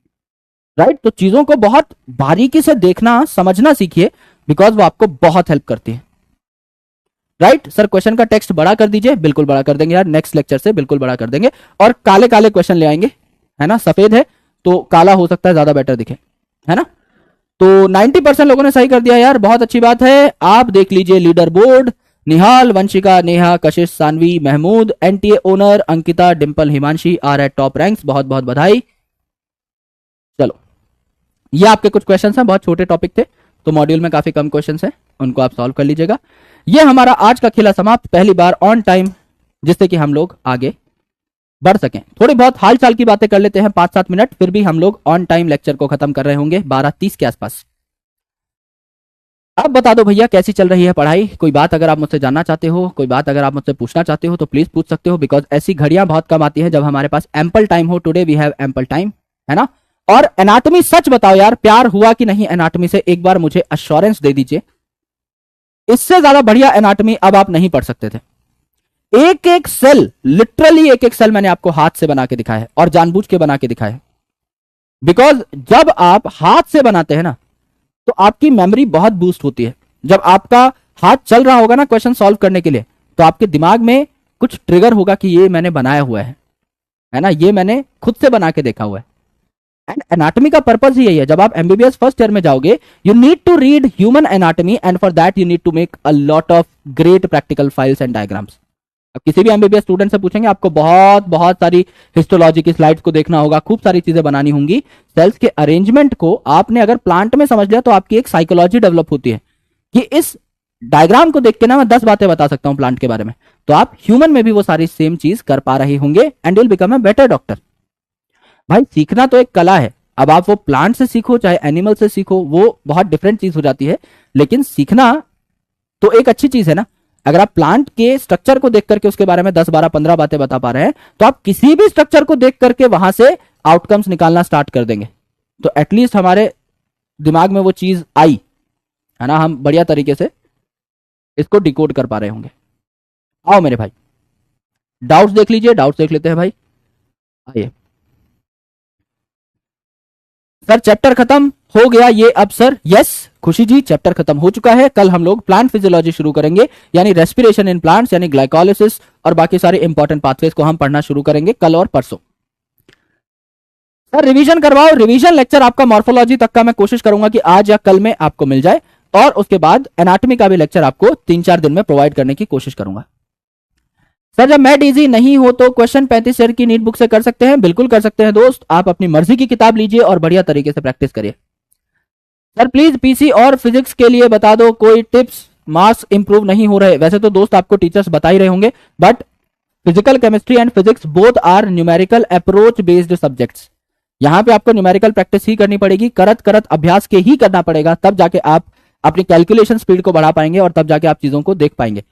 राइट। तो चीजों को बहुत बारीकी से देखना समझना सीखिए, बिकॉज वो आपको बहुत हेल्प करती है। राइट सर, क्वेश्चन का टेक्स्ट बड़ा कर दीजिए, बिल्कुल बड़ा कर देंगे यार, नेक्स्ट लेक्चर से बिल्कुल बड़ा कर देंगे। और काले काले क्वेश्चन ले आएंगे, है ना, सफेद है तो काला हो सकता है ज्यादा बेटर दिखे, है ना। तो 90% लोगों ने सही कर दिया यार, बहुत अच्छी बात है। आप देख लीजिए leader board, Nihal, Vanshika, Neha, Kashish, Sanvi, Mahmood, NTA owner, Ankita, Dimple, Himanshi are at top ranks, बहुत बहुत बधाई। चलो, ये आपके कुछ क्वेश्चंस हैं, बहुत छोटे टॉपिक थे तो मॉड्यूल में काफी कम क्वेश्चंस हैं, उनको आप सॉल्व कर लीजिएगा। ये हमारा आज का खेला समाप्त, पहली बार ऑन टाइम, जिससे कि हम लोग आगे बढ़ सकें। थोड़ी बहुत हाल चाल की बातें कर लेते हैं 5-7 मिनट, फिर भी हम लोग ऑन टाइम लेक्चर को खत्म कर रहे होंगे 12:30 के आसपास। अब बता दो भैया कैसी चल रही है पढ़ाई। कोई बात अगर आप मुझसे जानना चाहते हो, कोई बात अगर आप मुझसे पूछना चाहते हो तो प्लीज पूछ सकते हो, बिकॉज ऐसी घड़ियां बहुत कम आती है जब हमारे पास एम्पल टाइम हो। Today we have ample time, है ना। और एनाटॉमी सच बताओ यार, प्यार हुआ कि नहीं एनाटॉमी से, एक बार मुझे अश्योरेंस दे दीजिए। इससे ज्यादा बढ़िया एनाटॉमी अब आप नहीं पढ़ सकते थे। एक एक सेल, लिटरली एक एक सेल मैंने आपको हाथ से बना के दिखाया है और जानबूझ के बना के दिखाया है, बिकॉज जब आप हाथ से बनाते हैं ना तो आपकी मेमोरी बहुत बूस्ट होती है। जब आपका हाथ चल रहा होगा ना क्वेश्चन सॉल्व करने के लिए, तो आपके दिमाग में कुछ ट्रिगर होगा कि ये मैंने बनाया हुआ है ना, ये मैंने खुद से बना के देखा हुआ है। एंड एनाटॉमी का पर्पस ही यही है। जब आप एमबीबीएस फर्स्ट ईयर में जाओगे, you need to read human anatomy and for that you need to make a lot of great practical files and diagrams. अब किसी भी एमबीबीएस स्टूडेंट से पूछेंगे, आपको बहुत बहुत सारी हिस्टोलॉजी की स्लाइड्स को देखना होगा, खूब सारी चीजें बनानी होंगी। सेल्स के अरेंजमेंट को आपने अगर प्लांट में समझ लिया तो आपकी एक साइकोलॉजी डेवलप होती है कि इस डायग्राम को देख के ना मैं 10 बातें बता सकता हूं प्लांट के बारे में, तो आप ह्यूमन में भी वो सारी सेम चीज कर पा रहे होंगे and will become a better doctor. भाई सीखना तो एक कला है। अब आप वो प्लांट से सीखो चाहे एनिमल से सीखो, वो बहुत डिफरेंट चीज हो जाती है, लेकिन सीखना तो एक अच्छी चीज है ना। अगर आप प्लांट के स्ट्रक्चर को देख करके उसके बारे में 10, 12, 15 बातें बता पा रहे हैं, तो आप किसी भी स्ट्रक्चर को देख करके वहां से आउटकम्स निकालना स्टार्ट कर देंगे। तो एटलीस्ट हमारे दिमाग में वो चीज आई, है ना, हम बढ़िया तरीके से इसको डिकोड कर पा रहे होंगे। आओ मेरे भाई, डाउट्स देख लीजिए, डाउट्स देख लेते हैं भाई। आइए सर, चैप्टर खत्म हो गया ये अब सर? यस खुशी जी, चैप्टर खत्म हो चुका है। कल हम लोग प्लांट फिजियोलॉजी शुरू करेंगे, यानी रेस्पिरेशन इन प्लांट्स, यानी ग्लाइकोलिसिस और बाकी सारे इंपॉर्टेंट पाथवेज को हम पढ़ना शुरू करेंगे कल और परसों। सर रिवीजन करवाओ, रिवीजन लेक्चर आपका मॉर्फोलॉजी तक का मैं कोशिश करूंगा कि आज या कल में आपको मिल जाए, और उसके बाद एनाटॉमी का भी लेक्चर आपको 3-4 दिन में प्रोवाइड करने की कोशिश करूंगा। सर जब मैट इजी नहीं हो तो क्वेश्चन 35 सर की नीट बुक से कर सकते हैं? बिल्कुल कर सकते हैं दोस्त, आप अपनी मर्जी की किताब लीजिए और बढ़िया तरीके से प्रैक्टिस करिए। सर प्लीज पीसी और फिजिक्स के लिए बता दो कोई टिप्स, मार्क्स इंप्रूव नहीं हो रहे। वैसे तो दोस्त आपको टीचर्स बता ही रहे होंगे, but physical chemistry and physics both are numerical approach based subjects. यहां पे आपको न्यूमेरिकल प्रैक्टिस ही करनी पड़ेगी, करत करत अभ्यास के ही करना पड़ेगा, तब जाके आप अपनी कैलकुलेशन स्पीड को बढ़ा पाएंगे और तब जाके आप चीजों को देख पाएंगे।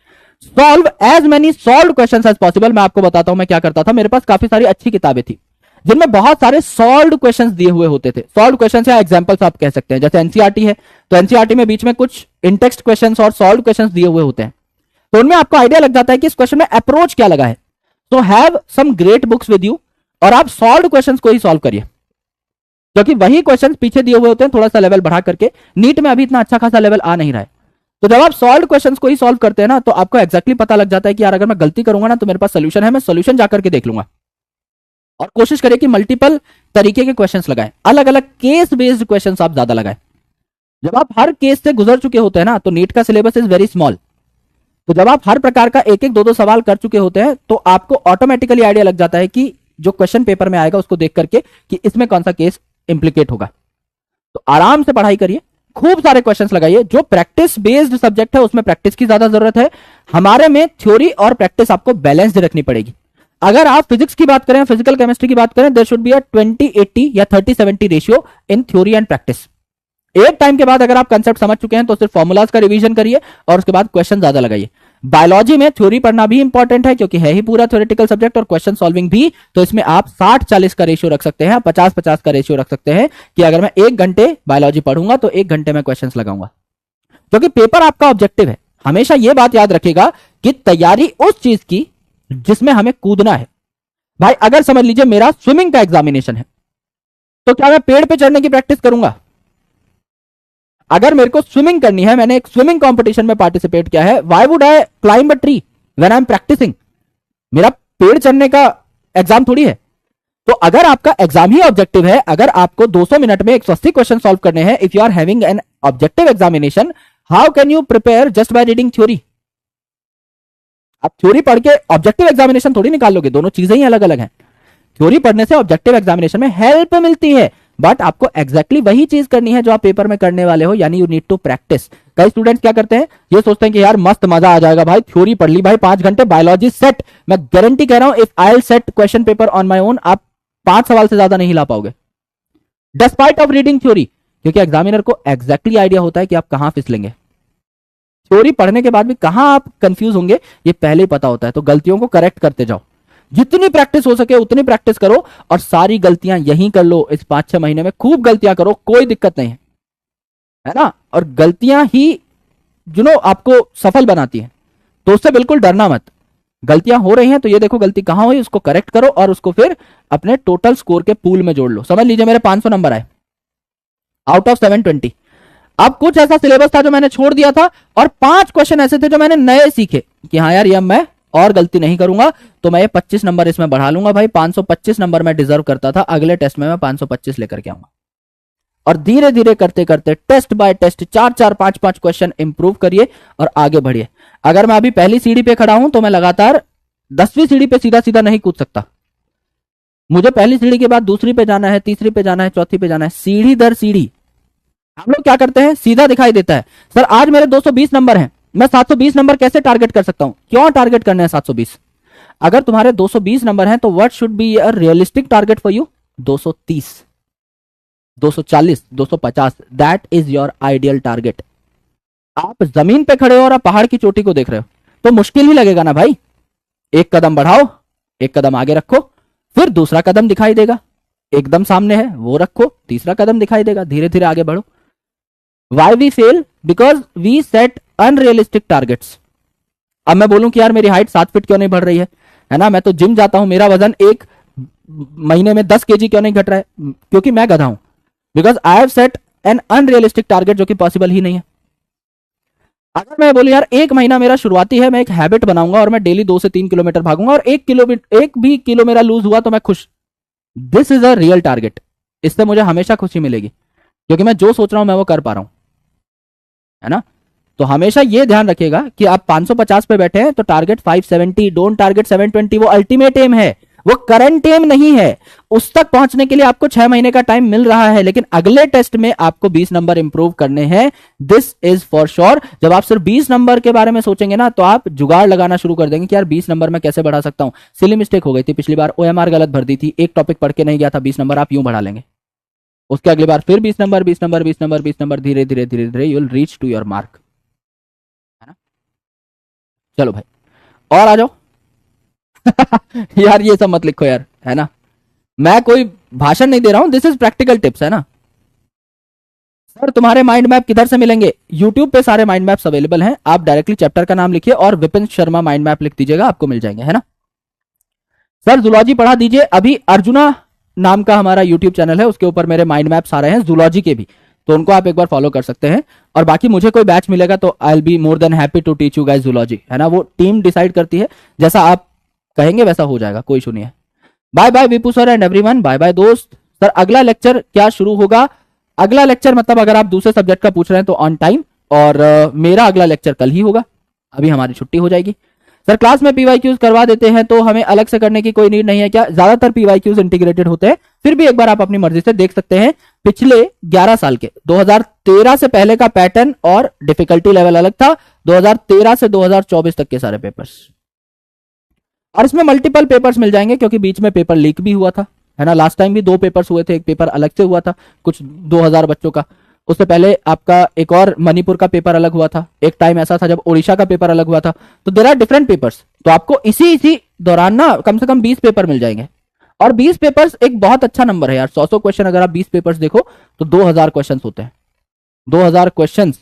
Solve as many solve questions as possible. मैं आपको बताता हूं मैं क्या करता था। मेरे पास काफी सारी अच्छी किताबें थी जिनमें बहुत सारे सॉल्व क्वेश्चंस दिए हुए होते थे। सॉल्व क्वेश्चंस या एग्जांपल्स आप कह सकते हैं, जैसे एनसीईआरटी है तो एनसीईआरटी में बीच में कुछ इनटेक्स्ट क्वेश्चंस और सॉल्व क्वेश्चंस दिए हुए होते हैं, तो उनमें आपको आइडिया लग जाता है कि इस क्वेश्चन में अप्रोच क्या लगा है। तो have some great books with you और आप सॉल्व क्वेश्चंस को ही सॉल्व करिए, क्योंकि वही क्वेश्चंस पीछे दिए हुए होते हैं थोड़ा सा लेवल बढ़ा करके। नीट में अभी इतना अच्छा खासा लेवल आ नहीं रहा है, तो जब आप सॉल्व क्वेश्चंस को ही सॉल्व करते हैं ना, तो आपको एक्जैक्टली पता लग जाता है कि यार अगर मैं गलती करूंगा ना तो मेरे पास सोल्यूशन है, मैं सोल्यूशन जाकर के देख लूंगा। और कोशिश करें कि मल्टीपल तरीके के क्वेश्चंस लगाएं, अलग अलग केस बेस्ड क्वेश्चंस आप ज्यादा लगाएं। जब आप हर केस से गुजर चुके होते हैं ना, तो नीट का सिलेबस इज वेरी स्मॉल, तो जब आप हर प्रकार का एक एक दो सवाल कर चुके होते हैं तो आपको ऑटोमेटिकली आइडिया लग जाता है कि जो क्वेश्चन पेपर में आएगा उसको देख करके कि इसमें कौन सा केस इंप्लीकेट होगा। तो आराम से पढ़ाई करिए, खूब सारे क्वेश्चंस लगाइए। जो प्रैक्टिस बेस्ड सब्जेक्ट है उसमें प्रैक्टिस की ज्यादा जरूरत है। हमारे में थ्योरी और प्रैक्टिस आपको बैलेंस्ड रखनी पड़ेगी। अगर आप फिजिक्स की बात करें, फिजिकल केमिस्ट्री की बात करें, देयर शुड बी अ 20-80 या 30-70 ratio in theory and practice. एक टाइम के बाद अगर आप कंसेप्ट समझ चुके हैं तो सिर्फ फॉर्मूलाज का रिवीजन करिए और उसके बाद क्वेश्चन ज्यादा लगाइए। बायोलॉजी में थ्योरी पढ़ना भी इंपॉर्टेंट है क्योंकि है ही पूरा थ्योरेटिकल सब्जेक्ट, और क्वेश्चन सॉल्विंग भी, तो इसमें आप 60-40 का रेशियो रख सकते हैं, 50-50 का रेशियो रख सकते हैं कि अगर मैं 1 घंटे बायोलॉजी पढ़ूंगा तो 1 घंटे में क्वेश्चंस लगाऊंगा, क्योंकि पेपर आपका ऑब्जेक्टिव है। हमेशा यह बात याद रखेगा कि तैयारी उस चीज की जिसमें हमें कूदना है। भाई अगर समझ लीजिए मेरा स्विमिंग का एग्जामिनेशन है, तो क्या मैं पेड़ पे चढ़ने की प्रैक्टिस करूंगा? अगर मेरे को स्विमिंग करनी है, मैंने एक स्विमिंग कंपटीशन में पार्टिसिपेट किया है, why would I climb a tree when I am practicing? मेरा पेड़ चढ़ने का एग्जाम थोड़ी है। तो अगर आपका एग्जाम ही ऑब्जेक्टिव है, अगर आपको 200 मिनट में 180 क्वेश्चन सॉल्व करने हैं, if you are having an objective examination, how can you prepare just by reading theory? आप थ्योरी पढ़ के ऑब्जेक्टिव एग्जामिनेशन थोड़ी निकाल लोगे, दोनों चीजें ही अलग अलग हैं। थ्योरी पढ़ने से ऑब्जेक्टिव एग्जामिनेशन में हेल्प मिलती है, बट आपको एग्जैक्टली वही चीज करनी है जो आप पेपर में करने वाले हो, यानी यू नीड टू प्रैक्टिस। कई स्टूडेंट्स क्या करते हैं, ये सोचते हैं कि यार मस्त मजा आ जाएगा भाई, थ्योरी पढ़ ली भाई 5 घंटे, बायोलॉजी सेट। मैं गारंटी कह रहा हूं, if I will set question paper on my own, आप 5 सवाल से ज्यादा नहीं ला पाओगे डिस्पाइट ऑफ रीडिंग थ्योरी, क्योंकि एग्जामिनर को एग्जैक्टली आइडिया होता है कि आप कहां फिसलेंगे। थ्योरी पढ़ने के बाद भी कहां आप कंफ्यूज होंगे ये पहले ही पता होता है। तो गलतियों को करेक्ट करते जाओ, जितनी प्रैक्टिस हो सके उतनी प्रैक्टिस करो, और सारी गलतियां यहीं कर लो। इस 5-6 महीने में खूब गलतियां करो, कोई दिक्कत नहीं है ना। और गलतियां ही आपको सफल बनाती हैं, तो उससे बिल्कुल डरना मत। गलतियां हो रही हैं तो ये देखो गलती कहां हुई, उसको करेक्ट करो और उसको फिर अपने टोटल स्कोर के पूल में जोड़ लो। समझ लीजिए मेरे 500 नंबर आए आउट ऑफ 720। अब कुछ ऐसा सिलेबस था जो मैंने छोड़ दिया था, और 5 क्वेश्चन ऐसे थे जो मैंने नए सीखे कि हाँ यार ये मैं और गलती नहीं करूंगा, तो मैं ये 25 नंबर इसमें बढ़ा लूंगा भाई। 525 नंबर मैं डिजर्व करता था, अगले टेस्ट में मैं 525 लेकर के आऊंगा। और धीरे धीरे करते करते test by test 4-4 5-5 question improve करिए और आगे बढ़िए। अगर मैं अभी पहली सीढ़ी पे खड़ा हूं तो मैं लगातार 10वीं सीढ़ी पे सीधा सीधा नहीं कूद सकता। मुझे पहली सीढ़ी के बाद दूसरी पे जाना है, तीसरी पे जाना है, चौथी पे जाना है, सीढ़ी दर सीढ़ी। हम लोग क्या करते हैं, सीधा दिखाई देता है सर आज मेरे 220 नंबर हैं, मैं 720 नंबर कैसे टारगेट कर सकता हूं? क्यों टारगेट करने हैं 720? अगर तुम्हारे 220 नंबर हैं तो what should be a realistic target for you? 230, 240, 250, that is your ideal target. आप जमीन पे खड़े हो और आप पहाड़ की चोटी को देख रहे हो तो मुश्किल ही लगेगा ना भाई। एक कदम बढ़ाओ, एक कदम आगे रखो, फिर दूसरा कदम दिखाई देगा, एकदम सामने है वो रखो, तीसरा कदम दिखाई देगा, धीरे धीरे आगे बढ़ो। Why we fail? Because we set unrealistic targets. अब मैं बोलूं कि यार मेरी हाइट 7 फीट क्यों नहीं बढ़ रही है ना, मैं तो जिम जाता हूं, मेरा वजन एक महीने में 10 केजी क्यों नहीं घट रहा है? क्योंकि मैं गधा हूं। Because I have set N unrealistic target जो कि पॉसिबल ही नहीं है। अगर मैं बोलूं यार एक महीना मेरा शुरुआती है, मैं एक हैबिट बनाऊंगा और मैं डेली 2 से 3 किलोमीटर भागूंगा और 1 भी किलो मेरा लूज हुआ तो मैं खुश, this is a real target. इससे मुझे हमेशा खुशी मिलेगी क्योंकि मैं जो सोच रहा हूं मैं वो कर पा रहा हूं, है ना। तो हमेशा ये ध्यान रखिएगा कि आप 550 पे बैठे हैं तो टारगेट 570, डोंट टारगेट 720। वो अल्टीमेट एम है, वो करंट एम नहीं है। उस तक पहुंचने के लिए आपको 6 महीने का टाइम मिल रहा है, लेकिन अगले टेस्ट में आपको 20 नंबर इंप्रूव करने हैं, दिस इज फॉर श्योर। जब आप सिर्फ 20 नंबर के बारे में सोचेंगे ना तो आप जुगाड़ लगाना शुरू कर देंगे कि यार 20 नंबर में कैसे बढ़ा सकता हूं। सिली मिस्टेक हो गई थी पिछली बार, ओएमआर गलत भर दी थी, एक टॉपिक पढ़ के नहीं गया था, 20 नंबर आप यूं बढ़ा लेंगे। उसके अगली बार फिर 20 नंबर, 20 नंबर, 20 नंबर, 20 नंबर, धीरे धीरे धीरे धीरे you will reach to your mark, है ना। चलो भाई और आ जाओ यार ये सब मत लिखो यार, है ना। मैं कोई भाषण नहीं दे रहा हूं, दिस इज प्रैक्टिकल टिप्स, है ना। सर तुम्हारे माइंड मैप किधर से मिलेंगे? यूट्यूब पे सारे माइंड मैप्स अवेलेबल हैं, आप डायरेक्टली चैप्टर का नाम लिखिए और विपिन शर्मा माइंड मैप लिख दीजिएगा, आपको मिल जाएंगे, है ना। सर जूलॉजी पढ़ा दीजिए, अभी अर्जुना नाम का हमारा यूट्यूब चैनल है, उसके ऊपर मेरे माइंड मैप्स आ रहे हैं जूलॉजी के भी, तो उनको आप एक बार फॉलो कर सकते हैं। और बाकी मुझे कोई बैच मिलेगा तो I will be more than happy to teach you guys zoology, है ना। वो टीम डिसाइड करती है, जैसा आप कहेंगे वैसा हो जाएगा, कोई इशू नहीं है। Bye bye Vipu sir and everyone, bye bye दोस्त। सर अगला लेक्चर क्या शुरू होगा? अगला लेक्चर मतलब अगर आप दूसरे सब्जेक्ट का पूछ रहे हैं तो ऑन टाइम, और मेरा अगला लेक्चर कल ही होगा, अभी हमारी छुट्टी हो जाएगी। सर क्लास में पीवाईक्यूज करवा देते हैं तो हमें अलग से करने की कोई नीड नहीं है क्या? ज्यादातर पीवाईक्यूज इंटीग्रेटेड होते हैं, फिर भी एक बार आप अपनी मर्जी से देख सकते हैं। पिछले 11 साल के 2013 से पहले का पैटर्न और डिफिकल्टी लेवल अलग था, 2013 से 2024 तक के सारे पेपर्स, और इसमें मल्टीपल पेपर्स मिल जाएंगे क्योंकि बीच में पेपर लीक भी हुआ था, है ना। लास्ट टाइम भी 2 पेपर्स हुए थे, एक पेपर अलग से हुआ था कुछ 2000 बच्चों का, उससे पहले आपका एक और मणिपुर का पेपर अलग हुआ था, एक टाइम ऐसा था जब ओडिशा का पेपर अलग हुआ था। तो देयर आर डिफरेंट पेपर्स, तो आपको इसी दौरान ना कम से कम 20 पेपर मिल जाएंगे। और 20 पेपर्स एक बहुत अच्छा नंबर है यार, 100 क्वेश्चन अगर आप 20 पेपर्स देखो तो 2000 क्वेश्चन होते हैं। 2000 question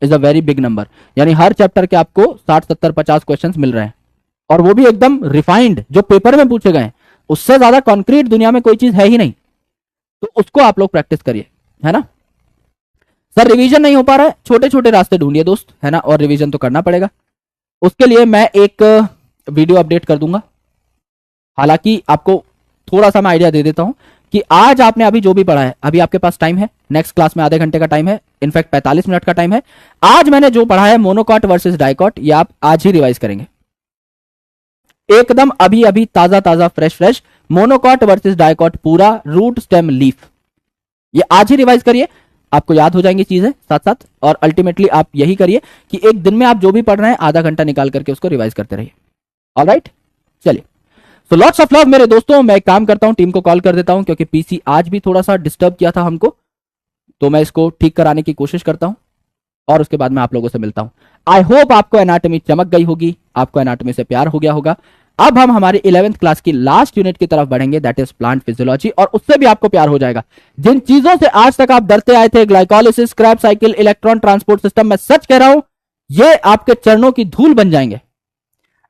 is a very big number, यानी हर चैप्टर के आपको 60, 70, 50 क्वेश्चन मिल रहे हैं, और वो भी एकदम रिफाइंड, जो पेपर में पूछे गए। उससे ज्यादा कॉन्क्रीट दुनिया में कोई चीज है ही नहीं, तो उसको आप लोग प्रैक्टिस करिए, है ना। सर रिवीजन नहीं हो पा रहा है, छोटे छोटे रास्ते ढूंढिए दोस्त, है ना, और रिवीजन तो करना पड़ेगा। उसके लिए मैं एक वीडियो अपडेट कर दूंगा। हालांकि आपको थोड़ा सा मैं आइडिया दे देता हूं कि आज आपने अभी जो भी पढ़ा है, अभी आपके पास टाइम है, नेक्स्ट क्लास में आधे घंटे का टाइम है, इनफैक्ट 45 मिनट का टाइम है। आज मैंने जो पढ़ा है मोनोकॉट वर्सेस डाइकॉट, ये आप आज ही रिवाइज करेंगे, एकदम अभी अभी ताजा ताजा fresh fresh. Monocot versus dicot पूरा, रूट स्टेम लीफ, ये आज ही रिवाइज करिए, आपको याद हो जाएंगी चीजें साथ साथ। और अल्टीमेटली आप यही करिए कि एक दिन में आप जो भी पढ़ रहे हैं आधा घंटा निकाल करके उसको रिवाइज करते रहिए। ऑलराइट, चलिए। सो लॉट्स ऑफ लव मेरे दोस्तों। मैं एक काम करता हूं, टीम को कॉल कर देता हूं, क्योंकि पीसी आज भी थोड़ा सा डिस्टर्ब किया था हमको, तो मैं इसको ठीक कराने की कोशिश करता हूं और उसके बाद मैं आप लोगों से मिलता हूं। आई होप आपको एनाटॉमी चमक गई होगी, आपको एनाटॉमी से प्यार हो गया होगा। अब हम हमारी 11th क्लास की लास्ट यूनिट की तरफ बढ़ेंगे, दैट इज प्लांट फिजियोलॉजी, और उससे भी आपको प्यार हो जाएगा। जिन चीजों से आज तक आप डरते आए थे, glycolysis, Krebs cycle, electron transport system, मैं सच कह रहा हूं ये आपके चरणों की धूल बन जाएंगे।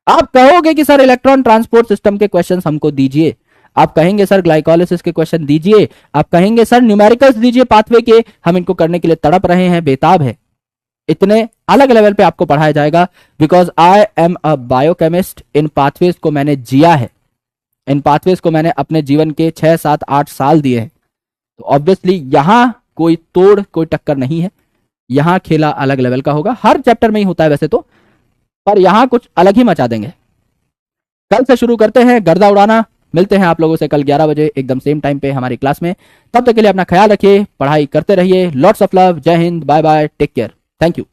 आप कहोगे कि सर इलेक्ट्रॉन ट्रांसपोर्ट सिस्टम के क्वेश्चंस हमको दीजिए, आप कहेंगे सर ग्लाइकोलिसिस के क्वेश्चन दीजिए, आप कहेंगे सर न्यूमेरिकल्स दीजिए पाथवे के, हम इनको करने के लिए तड़प रहे हैं, बेताब है। इतने अलग लेवल पे आपको पढ़ाया जाएगा, because I am a biochemist. In pathways को मैंने जिया है, इन पाथवेज को मैंने अपने जीवन के 6, 7, 8 साल दिए हैं। तो ऑब्वियसली यहां कोई तोड़ कोई टक्कर नहीं है, यहां खेला अलग लेवल का होगा। हर चैप्टर में ही होता है वैसे तो, पर यहां कुछ अलग ही मचा देंगे। कल से शुरू करते हैं गर्दा उड़ाना। मिलते हैं आप लोगों से कल 11 बजे एकदम सेम टाइम पे हमारी क्लास में। तब तक के लिए अपना ख्याल रखिए, पढ़ाई करते रहिए। Lots of love, Jai Hind, bye bye, take care, thank you.